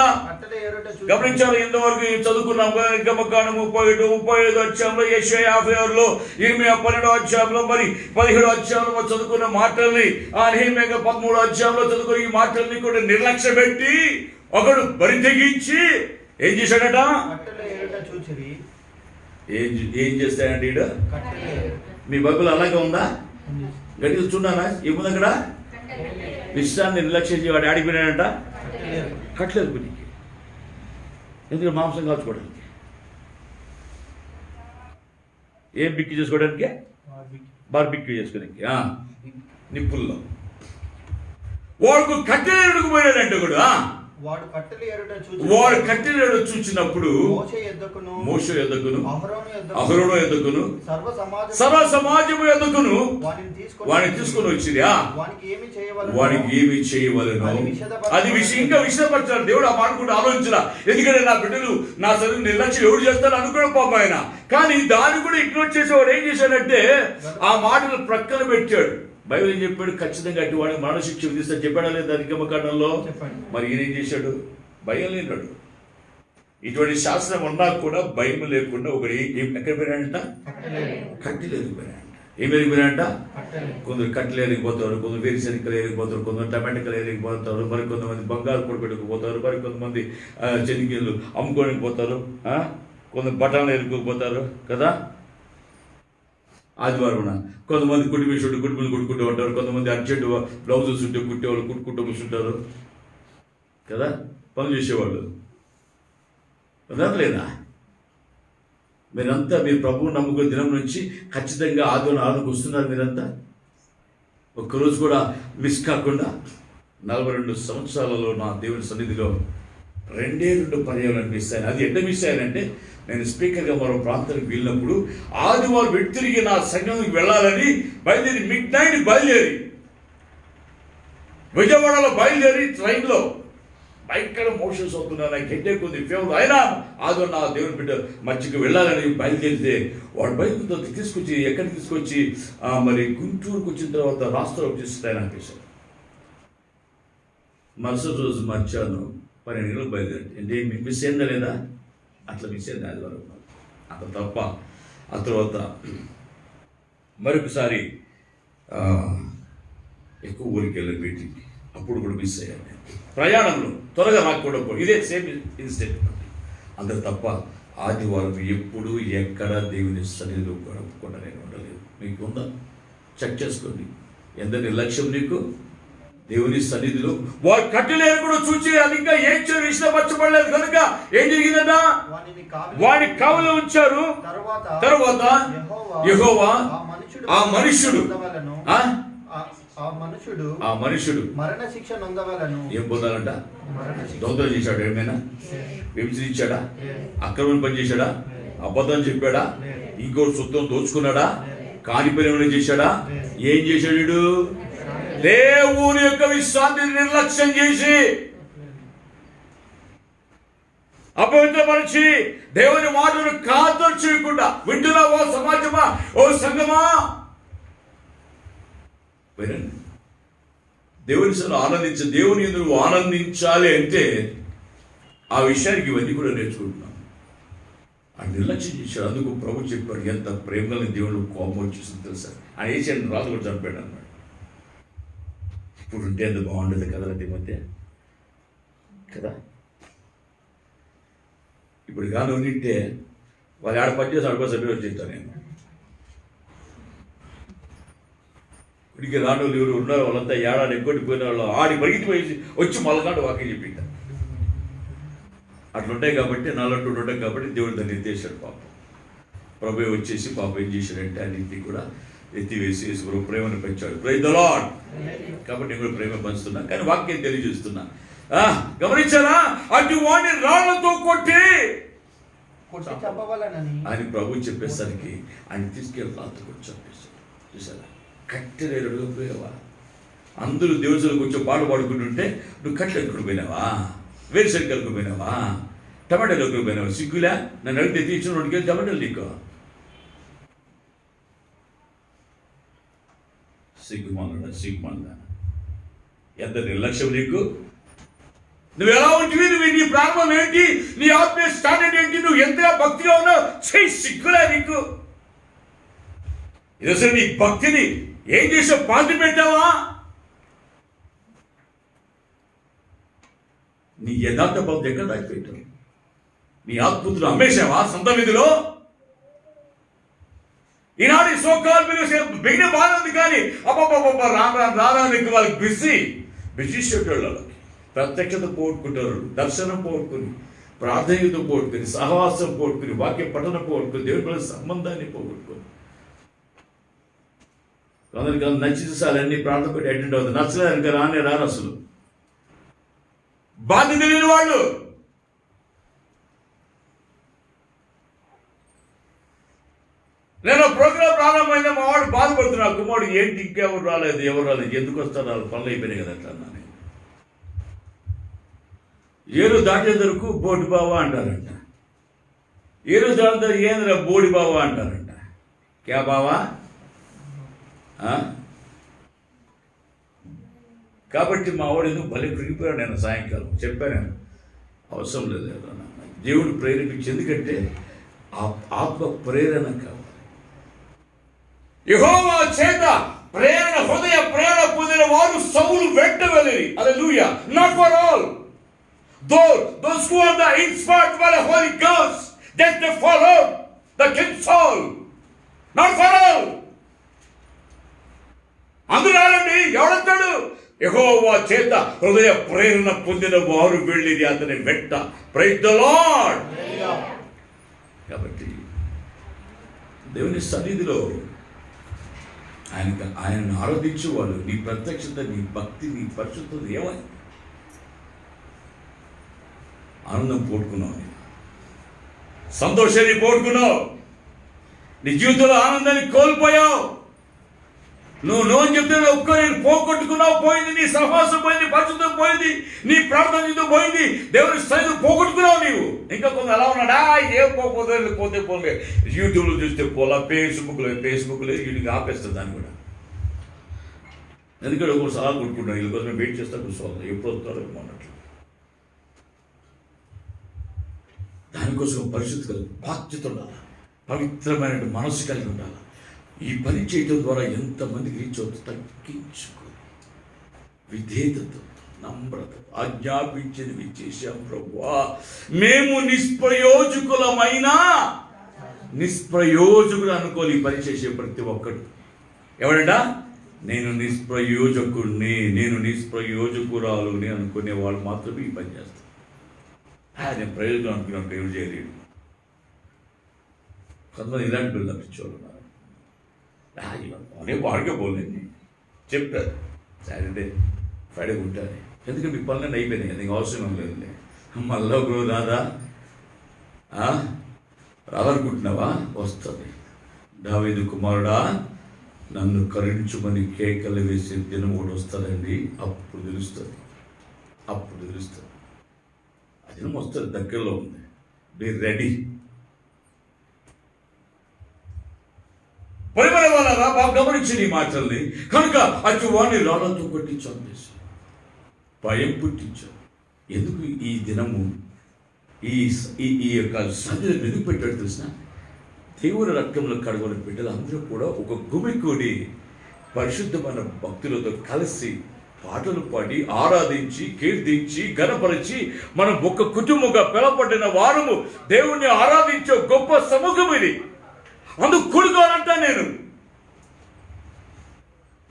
గమనించాలి. ఇంతవరకు చదువుకున్నాం. గమకాండం 37-35 అధ్యాయంలో, యెషయా 56లో, ఇర్మియా 12వ అధ్యాయంలో, మరి 17వ అధ్యాయంలో చదువుకున్న మాటల్ని, నెహెమ్యా 13వ అధ్యాయంలో చదువుకున్న ఈ మాటల్ని కూడా నిర్లక్ష్య పెట్టి ఒకడు బరి తెగించి ఏం చేశాడట? ఏం చేస్తాడండి? మీ బైబిల్ అలాగే ఉందా? గట్టిగా చూడాలా? ఏముంది అక్కడ? విశ్రాంతి నిర్లక్ష్యం వాడు ఆడిపోయినాడంట. కట్టలేదు పనికి. ఎందుకంటే మాంసం కాల్చుకోవడానికి. ఏం బిక్కి చేసుకోవడానికి? బార్బిక్యూ చేసుకోవడానికి. నిప్పుల్లో వాడుకు కట్టెలు ఎడుకుపోయాడంటే కూడా వాడు కట్టెలు ఎరుట చూచినప్పుడు మోషే యొద్దకును అహరోను యొద్దకును సర్వ సమాజము యొద్దకును వాడిని తీసుకొని వచ్చింది. వానికి ఏమి చేయవలెను అది ఇంకా విషయపరచాలి. దేవుడు ఆ మాట కూడా ఆలోచించాల. ఎందుకంటే నా బిడ్డలు నా చదువు నిర్లక్ష్యం ఎవరు చేస్తారు అనుకోవడం పాపం ఆయన. కానీ దాన్ని కూడా ఇగ్నోర్ చేసేవాడు ఏం చేశాడంటే ఆ మాటలు ప్రక్కన పెట్టాడు. బైబిల్ ఏం చెప్పాడు? ఖచ్చితంగా అట్టి వాడిని మరణశిక్ష విధిస్తాడు చెప్పాడా లేదా? నిర్గమకాండంలో. మరి ఈయన ఏం చేశాడు? భయం లేనాడు. ఇటువంటి శాస్త్రం ఉన్నా కూడా భయం లేకుండా ఒకటి ఎక్కడ పోయినాడంట? కట్టెలు ఎదిగిపోయినాడంట. ఏం ఎరిగిపోయినాయంట? కొందరు కట్టెలు ఎరిగిపోతారు, కొందరు వేరుశనగలు ఎరిగిపోతారు, కొందరు టమాటాలు ఎరిగిపోతారు, మరి కొంతమంది బంగారు పొడి పెట్టుకుపోతారు, మరి కొంతమంది శనగలు అమ్ముకోడానికి పోతారు, కొందరు బఠాలు ఎరిగిపోతారు కదా. ఆదివారం కొంతమంది కుటుంబీసుడు కుటుంబం కుట్టుకుంటూ ఉంటారు, కొంతమంది అర్జెంట్ బ్లౌజెస్ ఉంటే కుట్టేవాళ్ళు కుట్టుకుంటూ కూర్చుంటారు కదా, పనులు చేసేవాళ్ళు లేదా. మీరంతా మీరు ప్రభువుని నమ్ముకునే దినం నుంచి ఖచ్చితంగా ఆదివారం వస్తున్నారు. మీరంతా ఒక్కరోజు కూడా మిస్ కాకుండా 42 సంవత్సరాలలో నా దేవుని సన్నిధిలో 2 పర్యాలు మిస్ అయ్యాను. అది ఎట్లా మిస్ అయ్యానంటే, నేను స్పీకర్గా మరో ప్రాంతానికి వెళ్ళినప్పుడు ఆదివారం తిరిగి నా సంఘానికి వెళ్ళాలని బయలుదేరి మిడ్నైట్ బయలుదేరి విజయవాడలో బయలుదేరి ట్రైన్లో భయంకర మోషన్స్ అవుతున్నాను, నాకు హెడ్ఏక్ ఉంది, ఫీవర్. అయినా ఆదో నా దేవుని బిడ్డ మధ్యకి వెళ్ళాలని బయలుదేరితే వాడు బయలుతో తీసుకొచ్చి ఎక్కడికి తీసుకొచ్చి మరి గుంటూరుకు వచ్చిన తర్వాత రాష్ట్రంలో తీసుకుంటాయని అనిపించాను. మరుసటి రోజు మధ్యాహ్నం 12 గంటలకు బయలుదేరి అంటే మీకు మిస్ అయిందా లేదా? అట్లా మిస్ అయింది ఆదివారం. అంత తప్ప ఆ తర్వాత మరొకసారి ఎక్కువ ఊరికి వెళ్ళి మీటింగ్కి, అప్పుడు కూడా మిస్ అయ్యాను. ప్రయాణంలో త్వరగా రాకపోవడం ఇదే సేమ్ ఇన్సిడెంట్. అందరు తప్ప ఆదివారం ఎప్పుడు ఎక్కడ దేవుని సన్నిధిలో గడపకుండా నేను ఉండలేదు. మీకు ఉందా? చెక్ చేసుకోండి. ఎంత నిర్లక్ష్యం నీకు దేవుని సన్నిధిలో. వాడు కట్టెలేరు కూడా చూచి అది ఇంకా ఏం ఇష్టపరచబడలేదు కనుక ఏం జరిగిందట? వాడి కావలిలో ఉంచారు. తర్వాత యెహోవా ఆ మనుషుడు మరణ శిక్ష నొందవలెను. ఏం పొందాలంట? దొంగతనం చేశాడు, ఏమైనా విభజించాడా, అక్రమం పని చేశాడా, అబద్ధం చెప్పాడా, ఇంకోటి సొత్తం దోచుకున్నాడా, కాని పని ఏమైనా చేశాడా? ఏం చేశాడు? దేవుని యొక్క విశ్రాంతిని నిర్లక్ష్యం చేసి అపవిత్రపరిచి దేవుని మాటను ఖాతరు చేయకుండా వింటున్నా ఓ సమాజమా, ఓ సంఘమా, దేవుని సన్నిధిలో ఆనందించ దేవుని నువ్వు ఆనందించాలి అంటే ఆ విషయానికి ఇవన్నీ కూడా నేర్చుకుంటున్నాను. ఆ నిర్లక్ష్యం చేశాడు. అందుకు ప్రభు చెప్పాడు, ఎంత ప్రేమని దేవుడు కోపం వచ్చేసింది తెలుసా. ఆ ఏషియన్ రాజు కూడా చంపాడు అన్నాడు. ఇప్పుడు ఉంటే ఎంత బాగుండదు కదా ఈ మధ్య కదా. ఇప్పుడు కానీ ఉంటే వాళ్ళు ఆడ పనిచేసి అడుగుసరి వచ్చేస్తాను నేను. ఇడికి రాను ఎవరు ఉన్నారు వాళ్ళంతా ఏడాది ఎగ్గొట్టి పోయిన వాళ్ళు ఆడి పరిగెత్తిపోయి వచ్చి మళ్ళకాడు వాక్యం చెప్పింట. అట్లుంటాయి కాబట్టి నాలంటూ ఉంటాయి కాబట్టి దేవుడు దాన్ని ఎత్తేసాడు. పాపం ప్రభు వచ్చేసి పాపం ఏం చేశాడంటే ఆ నీతి కూడా ఎత్తివేసి యేసు ప్రేమను పెంచాడు. Praise the Lord. కాబట్టి నేను కూడా ప్రేమ పంచుతున్నా, కానీ వాక్యం తెలియజేస్తున్నా. గమనించారా? అటు వాడిని రాళ్లతో కొట్టి అని ప్రభు చెప్పేసరికి ఆయన తీసుకెళ్ళి రాత్రి కొట్టి చంపేశాడు. చూసారా? కట్టెలు పోయావా? అందరూ దేవతలకు వచ్చి పాట పాడుకుంటుంటే నువ్వు కట్టెలు ఎక్కడ పోయినావా? వేరుశనగలకు పోయినావా? టమాటాలు ఎక్కడ పోయినావా? సిగ్గులా? నన్ను అడిగితే తీర్చిన 2 కేజీ టమాటాలు నీకు సిగ్గుమాల ఎంత నిర్లక్ష్యం నీకు. నువ్వు ఎలా ఉంటివి? నువ్వు నీ ప్రారంభం ఏంటి? నీ ఆత్మీయ స్టాండర్డ్ ఏంటి? నువ్వు ఎంతగా భక్తిగా ఉన్నావు? సిగ్గులే నీకు. ఇది అసలు నీ భక్తిని ఏం చేసావు? పాతి పెట్టావా? నీ యథార్థ భక్తి ఎక్కడ దాచిపెట్టావు? నీ ఆత్మతులు అమ్మేశావా సొంత విధిలో? ఈనాడు సోకాల్ బిగిన బాగా ఉంది, కానీ అబ్బాబ్బా రానికి వాళ్ళకి బిజీ షెడ్యూల్. వాళ్ళకి ప్రత్యక్షత పోగొట్టుకుంటారు, దర్శనం పోగొట్టుకుని, ప్రార్థనతో పోగొట్టుకుని, సహవాసం పోగొట్టుకుని, వాక్య పఠనం పోగొట్టుకుని, దేవుడి సంబంధాన్ని పోగొట్టుకుని. కొందరికి నచ్చిన సార్లు అన్ని ప్రార్థన పెట్టి అటెండ్ అవుతుంది, నచ్చలేదు ఇంకా రారు. అసలు బాధ్యత లేని వాళ్ళు. నేను ప్రోగ్రాం ప్రారంభమైందా మా వాడు బాధపడుతున్నా, కుమారుడు ఏంటి ఇంకెవరు రాలేదు, ఎందుకు వస్తారు, వాళ్ళు పనులు అయిపోయినాయి కదా అట్లా అన్నా. ఏరు దాటేందుకు బోడి బావా అంటారంట, ఏరు దాంతో ఏంద్ర బోడి బావా అంటారంట. క్యా బావా? కాబట్టి మా వాడు ఎందుకు బలి పెరిగిపోయాడు. నేను సాయంకాలం చెప్పాను, అవసరం లేదు దేవుడు ప్రేరేపించి, ఎందుకంటే ఆత్మ ప్రేరణ కావాలి. యెహోవా చేత ప్రేరణ, హృదయ ప్రేరణ పొందిన వారు సౌలు వెంట వెళ్ళిరి. హల్లెలూయా. Not for all. Those who are the inspired by the Holy Ghost, that they follow the King Saul. Not for all. అందరూ రాలండి. ఎవడంటాడు? యెహోవా చేత హృదయ ప్రేరణ పొందిన వారు వెళ్ళిరి అతని వెంట. Praise the Lord. కాబట్టి దేవుని సన్నిధిలో ఆయనను ఆరాధించు వాళ్ళు, నీ ప్రత్యక్షత, నీ భక్తి, నీ పరిశుద్ధత ఏమని ఆనందం పోగొట్టుకున్నావు, సంతోషాన్ని పోగొట్టుకున్నావు, నీ జీవితంలో ఆనందాన్ని కోల్పోయావు. నువ్వు అని చెప్తే ఒక్క నేను పోగొట్టుకున్నావు, పోయింది నీ సహవాసం పోయింది, పరిశుద్ధం పోయింది, నీ ప్రార్థన జీవితం పోయింది, దేవుని సన్నిధిలో పోగొట్టుకున్నావు. నీవు ఇంకా కొంత ఎలా ఉన్నాడా, ఏం పోతే పోలే. యూట్యూబ్లో చూస్తే పోలా, ఫేస్బుక్లో వీడికి ఆపేస్తుంది దాన్ని కూడా. ఎందుకంటే ఒకరు సలహా కొట్టుకుంటాను, వీళ్ళ కోసం వెయిట్ చేస్తా కూర్చోవాలి, ఎప్పుడు వస్తారో అన్నట్లు. దానికోసం పరిశుద్ధి కలిగి బాధ్యత ఉండాలి, పవిత్రమైన మనసు కలిగి ఉండాలి. ఈ పని చేయడం ద్వారా ఎంతమందికి రీచ్ అవుతుంది? తగ్గించుకో, విధేయతతో, నమ్రత, ఆజ్ఞాపించినవి చేశాం ప్రభువా. మేము నిష్ప్రయోజకుడు అనుకోని ఈ పని చేసే ప్రతి ఒక్కడు. ఎవడంట? నేను నిష్ప్రయోజకుడిని, నేను నిష్ప్రయోజకురాలుని అనుకునే వాళ్ళు మాత్రమే ఈ పని చేస్తారు. నేను ప్రయోజనం అనుకున్నాను, దేవుడు చేయలేడు. కొంతమంది ఇలాంటి పిల్లలు తప్పించేవాళ్ళు ఉన్నారు. వాడికే పోలేదు చెప్తారు, సాటర్డే ఫ్రైడే ఉంటారు. ఎందుకంటే మీ పనులన్నీ అయిపోయినాయి, నీకు అవసరం లేదు. మళ్ళీ ఒకరోజు రాదనుకుంటున్నావా? వస్తుంది. దావీదు కుమారుడా, నన్ను కరుణించుమని కేకలు వేసే దినం కూడా వస్తుందండి. అప్పుడు తెలుస్తుంది. ఆ దినం వస్తుంది, దగ్గరలో ఉంది. Be ready. పరిమళ వాళ్ళరా, బాగా గమనించి నీ మాటల్ని. కనుక అటు వాడిని రాళ్ళతో కొట్టి చంపేశారు, భయం పుట్టించారు. ఎందుకు ఈ దినము ఈ యొక్క సన్నిధిని ఎందుకు పెట్టాడు తెలిసిన? దేవుని రక్తంలో కడగని బిడ్డలు అందరూ కూడా ఒక గుమికూడి పరిశుద్ధమైన భక్తులతో కలిసి పాటలు పాడి ఆరాధించి, కీర్తించి, ఘనపరిచి మనం ఒక కుటుంబంగా పిలవబడిన వారము దేవుణ్ణి ఆరాధించే గొప్ప సమూహం ఇది. అందుకు కూడుకోవాలంటా నేను.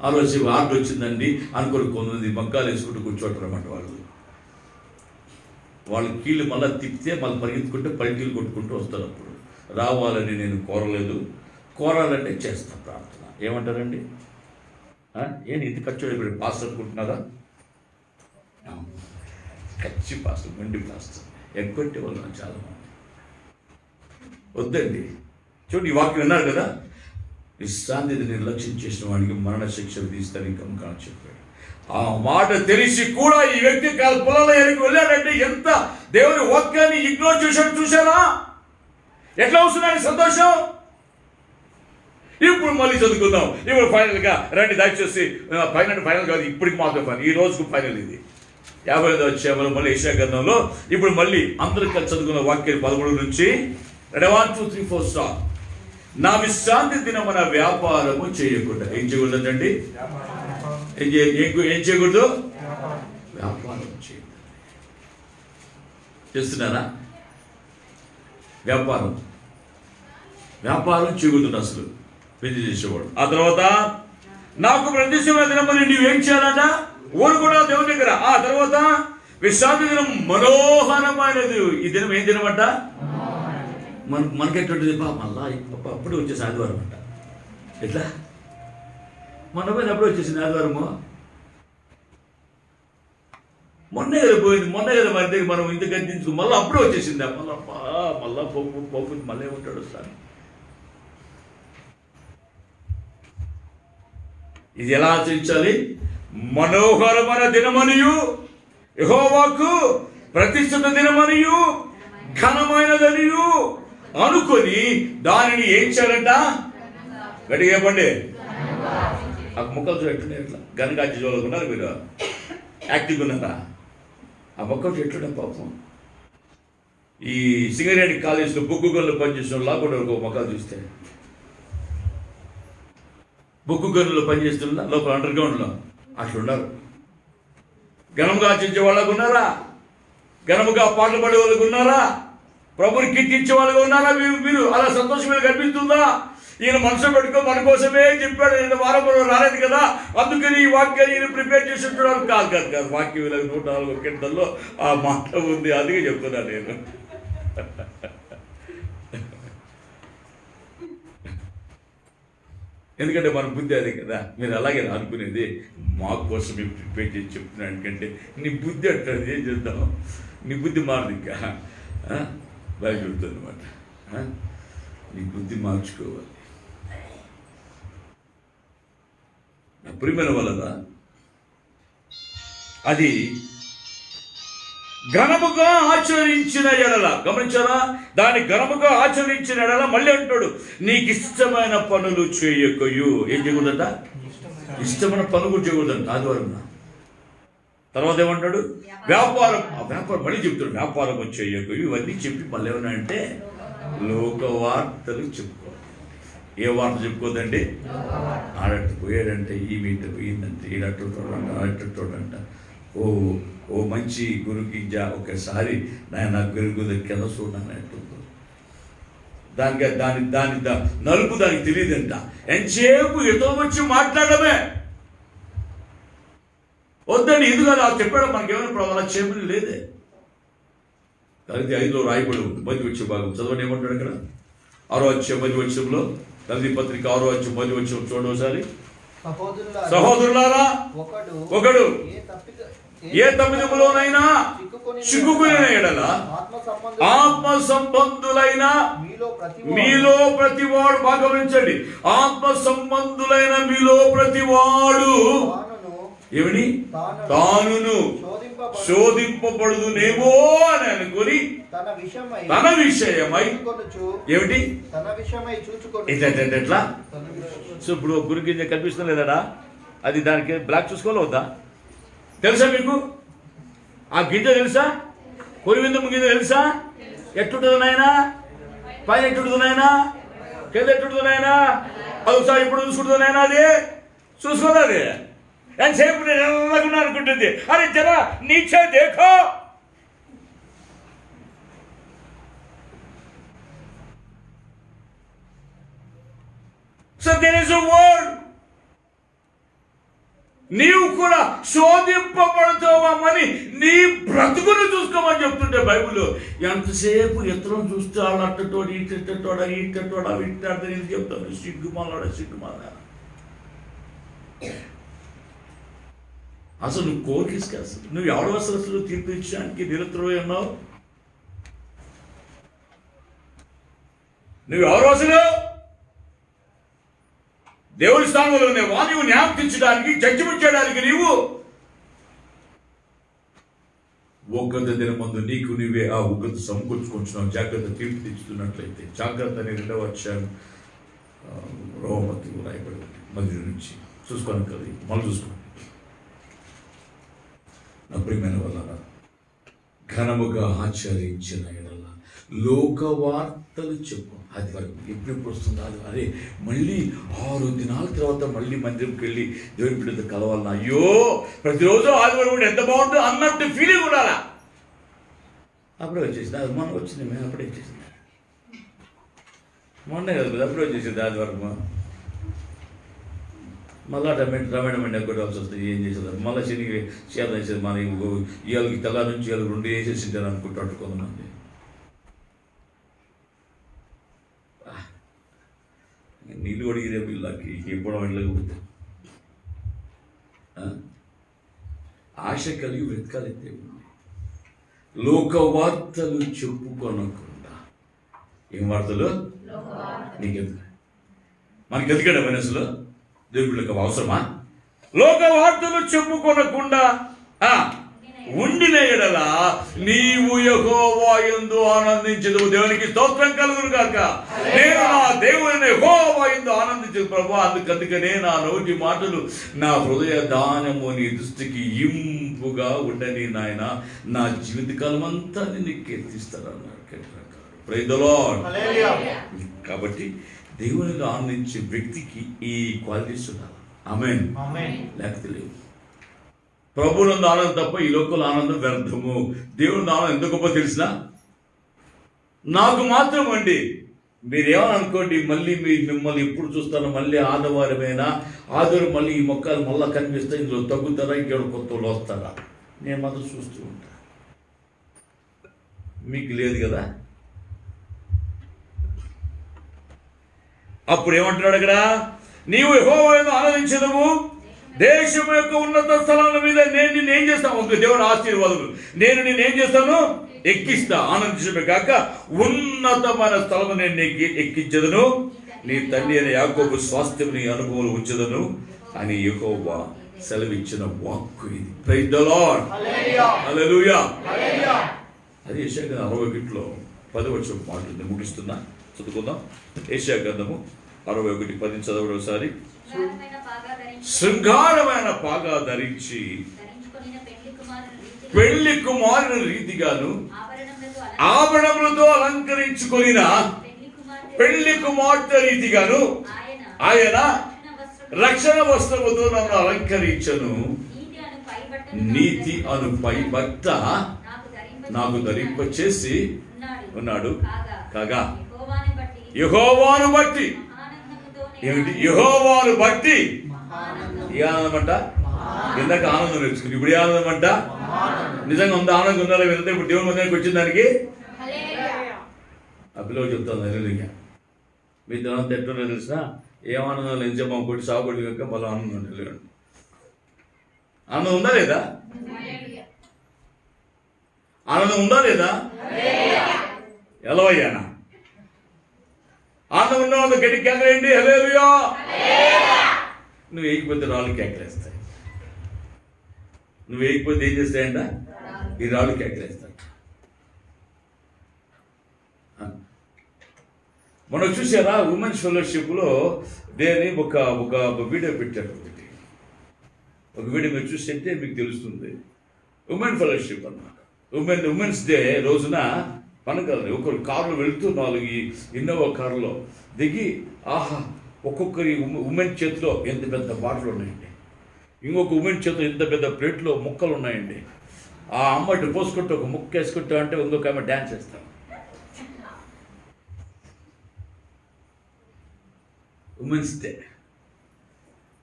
ఆలోచన ఆర్డర్ వచ్చిందండి అనుకోని కొంతమంది మగ్గాలు వేసుకుంటూ కూర్చోటం అన్నమాట. వాళ్ళ కీళ్ళు మళ్ళీ తిప్పితే మళ్ళీ పరిగెత్తుకుంటే పల్టీలు కొట్టుకుంటూ వస్తారు. అప్పుడు రావాలని నేను కోరలేదు, కోరాలంటే చేస్తాను ప్రార్థన. ఏమంటారండి? ఏంటి ఇంత ఖర్చు ఇప్పుడు పాస్టర్ అనుకుంటున్నారా? ఖర్చు పాస్టర్, మండి పాస్టర్ ఎగ్గొట్టే వాళ్ళు చాలా మంది. వద్దండి. చూడండి, ఈ వాక్యం విన్నారు కదా, విశ్రాంతిని నిర్లక్ష్యం చేసిన వాడికి మరణ శిక్ష విధిస్తాను కనుక చెప్పాడు. ఆ మాట తెలిసి కూడా ఈ వ్యక్తి పొలాల ఎరికి వెళ్ళాడంటే ఎంత దేవుని వాక్యాన్ని ఇగ్నోర్ చేశాడు. చూశారా ఎట్లా వస్తున్నాడు సంతోషం? ఇప్పుడు మళ్ళీ చదువుకుందాం. ఇప్పుడు ఫైనల్గా రండి, దయచేసి ఫైనల్ కాదు, ఇప్పటికి మాత్రం ఫైనల్, ఈ రోజుకు ఫైనల్ ఇది. 55వ అధ్యాయంలో మళ్ళీ యెషయా గ్రంథంలో ఇప్పుడు మళ్ళీ అందరికీ చదువుకున్న వాక్యాలు 13 నుంచి 1 2 3 4 స్టార్. నా విశ్రాంతి దినమున వ్యాపారము చేయకూడదు. ఏం చేయకూడదండి? ఏం చేయకూడదు? వ్యాపారం చేయకూడదు. చేస్తున్నారా? వ్యాపారం చేయకూడదు అసలు, పెళ్లి చేసేవాడు. ఆ తర్వాత నాకు ప్రతిష్ఠమైన దినమని నువ్వేం చేయాలంట? ఊరు కూడా దేవుని దగ్గర. ఆ తర్వాత విశ్రాంతి దినం మనోహరమైనది. ఈ దినం ఏం దినం అంట? మనకెట్టుంటుంది? మళ్ళా అప్పుడు వచ్చేసి ఆదివారం అంట. ఎట్లా మన పోయిన అప్పుడు వచ్చేసింది ఆదివారము? మొన్నే కదా పోయింది, మొన్నే కదా మరి దగ్గర మనం ఇంత గంటించుకు మళ్ళీ అప్పుడే వచ్చేసిందా? మళ్ళా పోపు మళ్ళీ ఉంటాడు సార్. ఇది ఎలా ఆచరించాలి? మనోహరమైన దినమనియు, యెహోవాకు ప్రతిష్ఠిత దినమనియు, ఘనమైనదనియు అనుకొని దానిని ఏం చేయాలంట? గట్టిగా చెప్పండి. ఆ మొక్కలు చూడండి, ఇట్లా గనగాజి చదువుకున్నారు మీరు, యాక్టివ్గా ఉన్నారా? ఆ మొక్కలు ఎట్లుండే పాపం. ఈ సింగరేణి కాలేజీలో బొగ్గు గొల్లు పనిచేసిన లాకుండా ఒక మొక్కలు చూస్తే బొగ్గు గనుల్లో పనిచేస్తున్నా లోపల అండర్ గ్రౌండ్లో అట్లా ఉన్నారు. ఘనముగా ఆచరించే వాళ్ళకు ఉన్నారా? ఘనముగా పాటలు పడే వాళ్ళకు ఉన్నారా? ప్రభుని కీర్తించే వాళ్ళగా ఉన్నారా? మీరు అలా సంతోషం మీద కనిపిస్తుందా? ఈయన మనసు పెట్టుకో మన కోసమే చెప్పాడు, ఈయన వారం రాలేదు కదా, అందుకని ఈ వాక్యాన్ని ఈయన ప్రిపేర్ చేసి ఉంటున్నాడు. కాదు. వాక్యం 104 కీర్తనలో ఆ మాట ఉంది, అందుకే చెప్తున్నా నేను. ఎందుకంటే మన బుద్ధి అది కదా. మీరు అలాగే అనుకునేది మా కోసం మేము ప్రిపేర్ చేసి చెప్తున్నాను. ఎందుకంటే నీ బుద్ధి అంటారు, ఏం చేద్దాం, నీ బుద్ధి మారదు ఇంకా బాగా చెప్తుంది అనమాట. నీ బుద్ధి మార్చుకోవాలి. నా ప్రియమైన వలన అది ఘనముగా ఆచరించిన ఎడల, గమనించారా? దాన్ని ఘనముగా ఆచరించిన ఎడల మళ్ళీ అంటాడు, నీకు ఇష్టమైన పనులు చేయకయు. ఏం చేయకూడదంట? ఇష్టమైన పనులు చేయకూడదంట. ఆదివారం తర్వాత ఏమంటాడు? వ్యాపారం మళ్ళీ చెప్తాడు, వ్యాపారం చేయకయు. ఇవన్నీ చెప్పి మళ్ళీ ఏమన్నా అంటే లోక వార్తలు చెప్పుకోవాలి. ఏ వార్త చెప్పుకోదండి? ఆడట్టు పోయాడంటే ఈ మీట పోయిందంటే ఈడట్టుకోడంట, ఆడట్టుకోడంట. ఓ మంచి గురుకి ఒకసారి నా గురుగు కింద చూడండి అంటుందో దాని నలుపు దానికి తెలియదంట. ఎంతసేపు ఎతో వచ్చి మాట్లాడమే వద్దని. ఎందుకు అలా చెప్పాడు? మనకేమైనా ప్రభావం చెప్పడం లేదే. కలిసి 5లో రాయబడు మధ్య వచ్చే భాగం చదవండి. ఏమంటాడు అక్కడ? 6వ అధ్యాయం మధ్య వచ్చంలో, కలిసి పత్రిక 6వ అధ్యాయం మధ్య వచ్చం చూడండి ఒకసారి. సహోదరులారా, ఒకడు ఏ తప్పిదములోనైనా చిక్కుకునే ఎడల ఆత్మ సంబంధులైన మీలో ప్రతివాడు, బాగా గమనించండి, ఆత్మ సంబంధులైన మీలో ప్రతివాడు ఏమని తానును శోధింపబడుదునేమో అని అనుకుని తన విషయమై ఏమిటి ఎట్లా. సో ఇప్పుడు గురు గింజ కనిపిస్తుంది లేదడా? అది దానికి బ్లాక్ చూసుకోవాలి వద్దా? తెలుసా మీకు? ఆ గింజ తెలుసా? కొరివిందము గింజ తెలుసా? ఎట్టుంటుంది నాయనా? పైన ఎట్టుంటుంది నాయనా? కింద ఎట్టుంటుంది నాయనా? అది ఒకసారి ఇప్పుడు చూసుకుంటుంది నాయనా. అది చూసుకోదు. అది ఎంతసేపు నేను ఎలాగున్నా అనుకుంటుంది. అరే జరా నీచే దేఖో. So there is a word. నీవు కూడా శోధింపబడుతావని నీ బ్రతుకును చూసుకోమని చెప్తుంటే బైబిల్. ఎంతసేపు ఇతరులను చూస్తే వాళ్ళు అట్టటోడు ఇట్టటోడా ఇట్టటోడా ఇట్టాడు నేను చెప్తాను. సిగ్గుమాల అసలు నువ్వు కోరిక అసలు నువ్వు ఎవరు అసలు తీర్పు ఇచ్చడానికి నిరంతరమై ఉన్నావు? నువ్వు ఎవరు అసలు? దేవుడి స్థానంలో ఉన్నావా? నీవు న్యాయం తీర్చడానికి, జడ్జిమెంట్ చేయడానికి నీవు ఉగ్రత దిన ముందు నీకు నీవే ఆ ఉగ్రత సమకూర్చుకుంటున్నావు. జాగ్రత్త తీర్పు తెచ్చుతున్నట్లయితే జాగ్రత్త అని 2వ అధ్యాయం రోమపత్రికలో రాయబడి మధ్య నుంచి చూసుకోను కదా, మళ్ళీ చూసుకోండి. నా ప్రియమైన వల్ల ఘనముగా ఆచరించిన ఎడల లోక వార్తలు చెప్పు. అది వరకు ఎప్పుడు వస్తుంది? అది అరే మళ్ళీ 6 దినాల తర్వాత మళ్ళీ మందిరంకి వెళ్ళి దేవుని బిడ్డతో కలవాలన్నా, అయ్యో ప్రతిరోజు ఆదివారం కూడా ఎంత బాగుంటుందో అన్నట్టు ఫీలింగ్ ఉండాలా. అప్పుడే వచ్చేసింది. అది మొన్న వచ్చింది, మేము అప్పుడే వచ్చేసింది. మొన్నే కదా అప్పుడే వచ్చేసింది ఆదివారం. మళ్ళా రమేణమండి కొట్టాల్సి వస్తుంది. ఏం చేసేది? మళ్ళీ శనికి చేయాలి వేసేది. మన ఇవాళకి తెల్ల నుంచి ఇవాళ 2 వేసేసింటారు అనుకుంటాడు కొంతమంది. నీళ్ళు కూడా ఇదే పిల్లకి ఎప్పుడో వెళ్ళకపోతే ఆశ కలిగి వెతకాలి. లోక వార్తలు చెప్పుకోనకుండా. ఏం వార్తలు? నీకెందుకు? మనకి ఎదుగడ మనసులో దేవుళ్ళకి అవసరమా? లోక వార్తలు చెప్పుకోనకుండా ఉండిన ఎడల నీవు యెహోవా యందు ఆనందించదు. దేవునికి స్తోత్రం కలుగును గాక. నేను నా దేవుని యెహోవా యందు ఆనందించదు ప్రభువా. అందుకనే నా నోటి మాటలు నా హృదయ దానము నీ దృష్టికి ఇంపుగా ఉండని నాయన. నా జీవితకాలం అంతా నిన్ను కీర్తిస్తాను అన్నాడు. Praise the Lord. కాబట్టి దేవునిలో ఆనందించే వ్యక్తికి ఈ క్వాలిటీస్ ఉండాలి. ఆమేన్. లేకపోతే లేవు. ప్రభువునందు ఆనందం తప్ప ఈ లోకంలో ఆనందం వ్యర్థము. దేవుని ఆనందం ఎంత గొప్ప తెలిసినా నాకు మాత్రం అండి. మీరేమని అనుకోండి, మళ్ళీ మిమ్మల్ని ఎప్పుడు చూస్తాను, మళ్ళీ ఆదివారం మళ్ళీ ఈ మొక్కలు మళ్ళీ కనిపిస్తాయి, ఇందులో తగ్గుతారా, ఇంకేడు కొత్త వాళ్ళు వస్తారా, నేను మాత్రం చూస్తూ ఉంటా. మీకు లేదు కదా. అప్పుడు ఏమంటున్నాడు అక్కడ, నీవు యెహోవాను ఆనందించదము, దేశం యొక్క ఉన్నత స్థలాల మీద నేను నిన్ను ఏం చేస్తాను, ఒక దేవుడు ఆశీర్వాదము, నేను నిన్ను ఏం చేస్తాను, ఎక్కిస్తా. ఆనందించడమే కాక ఉన్నతమైన స్థలము నేను నీకు ఎక్కించదను, నీ తండ్రి అయిన యాకోబు స్వాస్థ్యం నీ అనుభవంలో ఉంచదను అని యెహోవా సెలవిచ్చిన వాక్కు ఇది. Praise the Lord. హల్లెలూయా. అది యెషయా గ్రంథం 61లో 10వ మాటలు ముగిస్తున్నా, చదువుకుందాం. యెషయా గ్రంథము 61:10 చదవడం ఒకసారి. శృంగారమైన పాగా ధరించి పెళ్లి కుమారుని రీతిగాను ఆభరణములతో అలంకరించుకొనిన పెళ్లి కుమార్తె రీతిగాను ఆయన రక్షణ వస్త్రముతో నన్ను అలంకరించను, నీతి అను పై బట్ట నాకు ధరింపచేసి ఉన్నాడు. కాగా యెహోవాను బట్టి ఏమిటి? యెహోవాను బట్టి ఏ ఆనందం అంట? ఇందాక ఆనందం నేర్చుకుంది, ఇప్పుడు ఏ ఆనందం అంట? నిజంగా ఉంది ఆనందం ఉందా లేదా? ఇప్పుడు దేవుని మందిరానికి వచ్చిన దానికి ఆ పిల్లలు చెప్తాను. హల్లెలూయా. మీ తర్వాత ఎట్లున్నా తెలిసిన ఏం ఆనందం లేదు, చెప్పమా కొట్టి సాగుబడి కనుక మళ్ళీ ఆనందం లేదు. ఆనందం ఉందా లేదా? ఆనందం ఉందా లేదా? ఎలా అయ్యానా? ఆనందం ఉన్న వాళ్ళు గట్టి కేకలేండి, హల్లెలూయా. నువ్వు వేయకపోతే రాళ్ళు కేకలేస్తాయి. నువ్వు వేయకపోతే ఏం చేస్తాయంట? ఈ రాళ్ళు కేకలేస్తాయి. మనం చూసారా ఉమెన్స్ ఫెలోషిప్లో దేని ఒక వీడియో పెట్టారు. ఒక వీడియో మీరు చూస్తే మీకు తెలుస్తుంది. ఉమెన్ ఫెలోషిప్ అన్నమాట. ఉమెన్స్ డే రోజున పనగలరు ఒకరు కారులో వెళుతూ 4 ఇన్నోవా కారులో దిగి, ఆహా, ఒక్కొక్కరి ఉమెన్ చేతిలో ఎంత పెద్ద బాటలు ఉన్నాయండి, ఇంకొక ఉమెన్ చేతిలో ఎంత పెద్ద ప్లేట్లో ముక్కలు ఉన్నాయండి. ఆ అమ్మాయి పోసుకుంటూ ఒక ముక్క వేసుకుంటా అంటే ఇంకొక ఆమె డ్యాన్స్ వేస్తాం. ఉమెన్స్ డే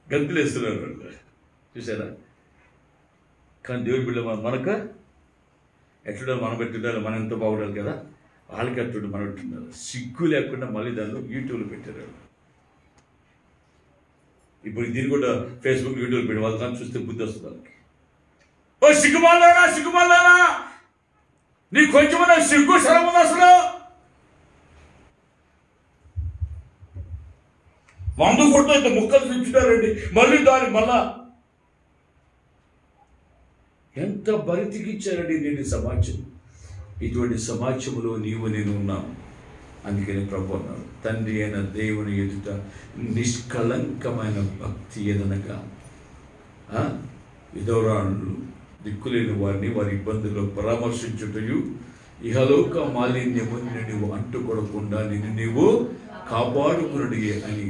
గంతులు వేస్తున్నారు వాళ్ళు, చూసారా? కానీ దేవుడి బిడ్డ మనకు ఎట్లుండో మనం పెట్టుండాలి, మనం ఎంతో బాగుండాలి కదా. వాళ్ళకి అట్లుండి మనం పెట్టుండాలి. సిగ్గు లేకుండా మళ్ళీ దానిలో యూట్యూబ్లో పెట్టారు. ఇప్పుడు దీన్ని కూడా ఫేస్బుక్ యూట్యూబ్ పెట్టి వాళ్ళు కానీ చూస్తే బుద్ధి వస్తుంది వాళ్ళకి. ఓ సిగ్గుమాలానా నీకు కొంచెం సిగ్గు సరం ఉంది అసలు. 100 కోట్లు అయితే ముక్కలు తెచ్చుతారండి, మళ్ళీ దాన్ని మళ్ళా ఎంత బరితికిచ్చారండి నేను సమాజం. ఇటువంటి సమాజంలో నీవు నేను ఉన్నాను. అందుకని ప్రభు అన్నాడు, తండ్రి అయిన దేవుని ఎదుట నిష్కళంకమైన భక్తి ఏదనగా విధవరాణులు దిక్కులేని వారిని వారి ఇబ్బందుల్లో పరామర్శించుటయు, ఇహలోక మాలిన్యము నీవు అంటుకొడకుండా నిన్ను నీవు కాపాడుకునడి అని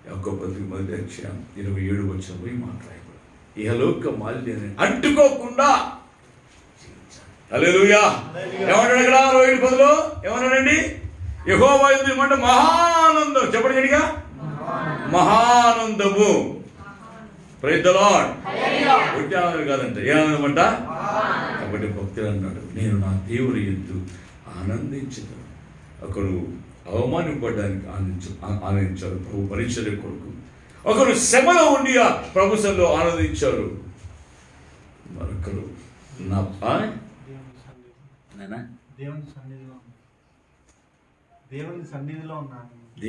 యాకోబు 1:27 మాట్లాడాడు. ఇహలోక మాలిన్యాన్ని అంటుకోకుండా. హల్లెలూయా. ఏమన్నాడు అక్కడ 27:10లో? ఏమన్నాడండి? యెహోవా యందు ఏమంటే మహానందం. చెప్పండి గట్టిగా, మహానందము. Praise the lord. ఒట్టి ఆనందం కాదంట, ఏ ఆనందం అంట? కాబట్టి భక్తులు అన్నాడు, నేను నా దేవుని యందు ఆనందించదు. ఒకరు అవమానింపడానికి ఆనందించారు, ప్రభు పరిచర్య కొరకు. ఒకరు శ్రమలో ఉండి ఆ ప్రభుత్వంలో ఆనందించారు. మరొకరు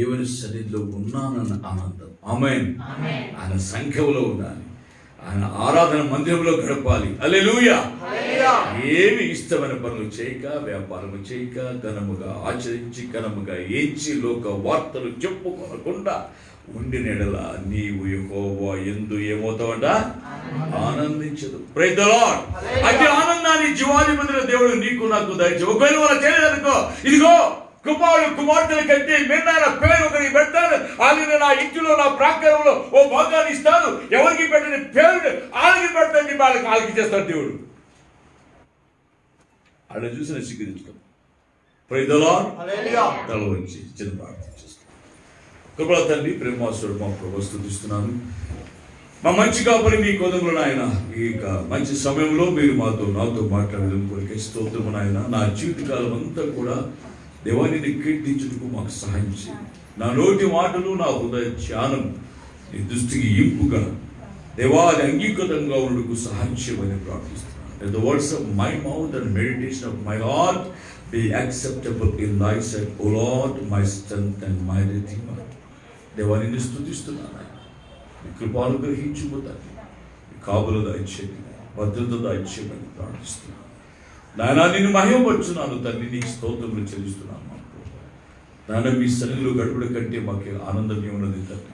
దేవుని సన్నిధిలో ఉన్నానన్న ఆనందం. ఆమేన్. ఆయన సంఖ్యలో ఉండాలి, ఆయన ఆరాధన మందిరంలో గడపాలి. హల్లెలూయా. ఏమి ఇష్టమైన పనులు చేయక, వ్యాపారము చేయక, ఘనముగా ఆచరించి, ఘనముగా ఏడ్చి, లోక వార్తలు చెప్పుకోనకుండా ఉండిన యెడల నీవు యెహోవా యందు ఏమవుతావంట? ఆనందించదు. Praise the Lord. అట్టి ఆనందాన్ని జీవాధిపతిన దేవుడు నీకు నాకు దయచేయు. ఒకవేళ వాళ్ళు చేయలేదనుకో, ఇదిగో కుమారుడు కుమార్తెల కంటే మిన్న పేరు ఒకరికి పెడతాను, ఆయన నా ఇంటిలో నా ప్రాకారంలో ఓ భాగాన్ని ఇస్తాను, ఎవరికి పెట్టని పేరు వాళ్ళకి పెడతాను, వాళ్ళకి చేస్తాడు దేవుడు. ఆడ చూసిన స్వీకరించుకో. Praise the Lord. హల్లెలూయా. తల వంచి చిన్న ప్రార్థన చేస్తాం. కృపల తండ్రి, ప్రేమాసుడు మా ప్రభు స్తుతిస్తున్నాను. మా మంచి కాపరి మీ కొదములు నాయన, ఈ మంచి సమయంలో మీరు నాతో మాట్లాడడం కొరికే స్తోత్రము నాయన. నా జీవితకాలం అంతా కూడా దేవాన్ని కీర్తించుటకు మాకు సహాయం చేయండి. నా నోటి మాటలు, నా హృదయ ధ్యానం నీ దృష్టికి ఇంపుగా దేవాది అంగీకృతంగా ఉండకు సహాయం చేయమని ప్రార్థిస్తున్నాను. Let the words of my mouth and meditation of my heart be acceptable in thy sight, O Lord, my strength and my redeemer. దేవాన్ని స్తుతిస్తున్నాను. మీ కృపను గ్రహించుకోతాను, మీ కాపుల దయచేయండి, భద్రత దయచేయమని ప్రార్థిస్తున్నాను. నాయనా నిన్ను మహిమపరుచున్నాను తండ్రి, నీకు స్తోత్రములు చెల్లిస్తున్నాను. నాయన మీ సన్నిధిలో గడుపుల కంటే మాకు ఆనందం ఉన్నది తండ్రి.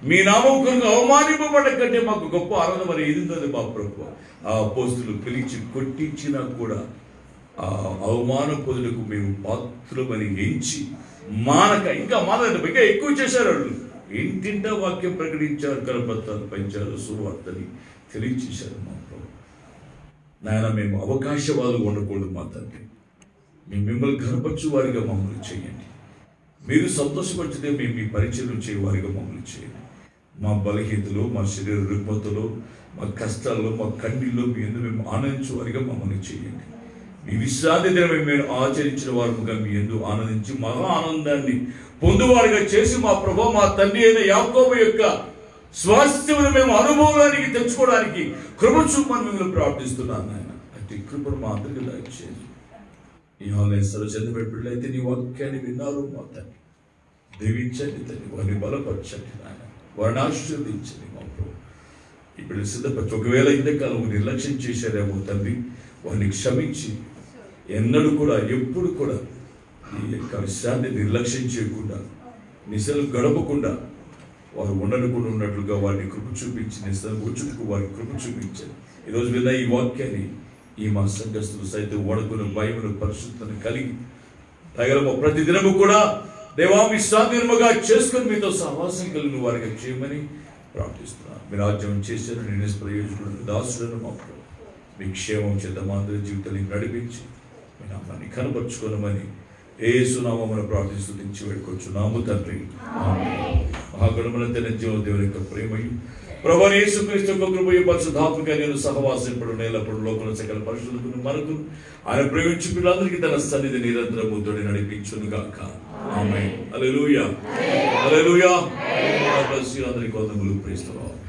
మీ నామం కొరకు అవమానింపబడ్డ కంటే మాకు గొప్ప ఆనందం అని ఏది ఉన్నది మా ప్రభు. ఆ అపోస్తులు పిలిచి కొట్టించినా కూడా ఆ అవమాన పొందుటకు మేము పాత్రమని ఎంచి మానక ఇంకా ఎక్కువ చేశారు. వాళ్ళు ఇంటింటా వాక్యం ప్రకటించారు, కరపత్రాలు పెంచారు, సువార్తని తెలియచేశారు మా ప్రభు. నాయన మేము అవకాశవాదులు ఉండకూడదు మా తండ్రి. మేము మిమ్మల్ని ఘనపరచు వారిగా మమ్మల్ని చేయండి. మీరు సంతోషపరిచితే మేము మీ పరిచయం చేయవారిగా మమ్మల్ని చేయండి. మా బలహీనతలో, మా శరీర రుగ్మతలో, మా కష్టాల్లో, మా కన్నీళ్ళు మీ ఎందుకు మేము ఆనందించే వారిగా మమ్మల్ని చేయండి. మీ విశ్రాంతి దినమే మేము ఆచరించిన వారుగా మీ ఎందుకు ఆనందించి మహా ఆనందాన్ని పొందువారిగా చేసి మా ప్రభు, మా తండ్రి అయిన యాకోబు యొక్క స్వాస్థ్యమును మేము అనుభవానికి తెచ్చుకోవడానికి కృప చూపని మిమ్మల్ని ప్రార్థిస్తున్నాను నాయన. అట్టి కృపను మా అందరికీ దయచేయండి. ఈ ఆలయంలో చదివిన బిడ్డలైతే నీ వాక్యాన్ని విన్నారు మా తండ్రి, దీవించండి తండ్రి, వారిని బలపరచండి నాయన, వారిని ఆశీర్వదించండి మా ప్రభు. ఇప్పుడు సిద్ధపరచు. ఒకవేళ ఇంతకాలం నిర్లక్ష్యం చేశారేమో తండ్రి, వారిని క్షమించి ఎన్నడూ కూడా ఎప్పుడు కూడా ఈ యొక్క విషయాన్ని నిర్లక్ష్యం చేయకుండా, నిశలు గడపకుండా వారు ఉండకుండా ఉన్నట్లుగా వారిని కృప చూపించి, నిశలు వచ్చుటకు వారికి కృప చూపించండి. ఈరోజు విన్న ఈ వాక్యాన్ని ఈ మా సంఘస్థులు సైతం వణకును, భయమును, పరిశుద్ధతను కలిగి తగలము ప్రతిదినము కూడా దేవా విశ్రాంతిగా చేసుకుని మీతో సహవాసం కలిగిన వారిగా చేయమని ప్రార్థిస్తున్నాను. మీ రాజ్యం చేశారు, నేను ప్రయోజకులను దాసులను మా మీ క్షేమం చేత మా అందరి జీవితాన్ని నడిపించి మీ నామాన్ని కనపరుచుకోనమని యేసు నామమున ప్రార్థిస్తూ దించి వేడుకొచ్చున్నాము తండ్రి. మహాగణములంతైన జీవ దేవుని యొక్క ప్రేమయు ప్రభువైన యేసుక్రీస్తు యొక్క కృపయు పరిశుద్ధాత్మక నేను సహవాసపడు నేలప్పుడు లోకల సకల పరిశుద్ధులను మనకు ఆయన ప్రేమించి పిల్లలందరికీ తన సన్నిధి నిరంతరము తోడి నడిపించును గాక. ఆమేన్. హల్లెలూయా. హల్లెలూయా. అందరికీ వందనములు. Praise the lord.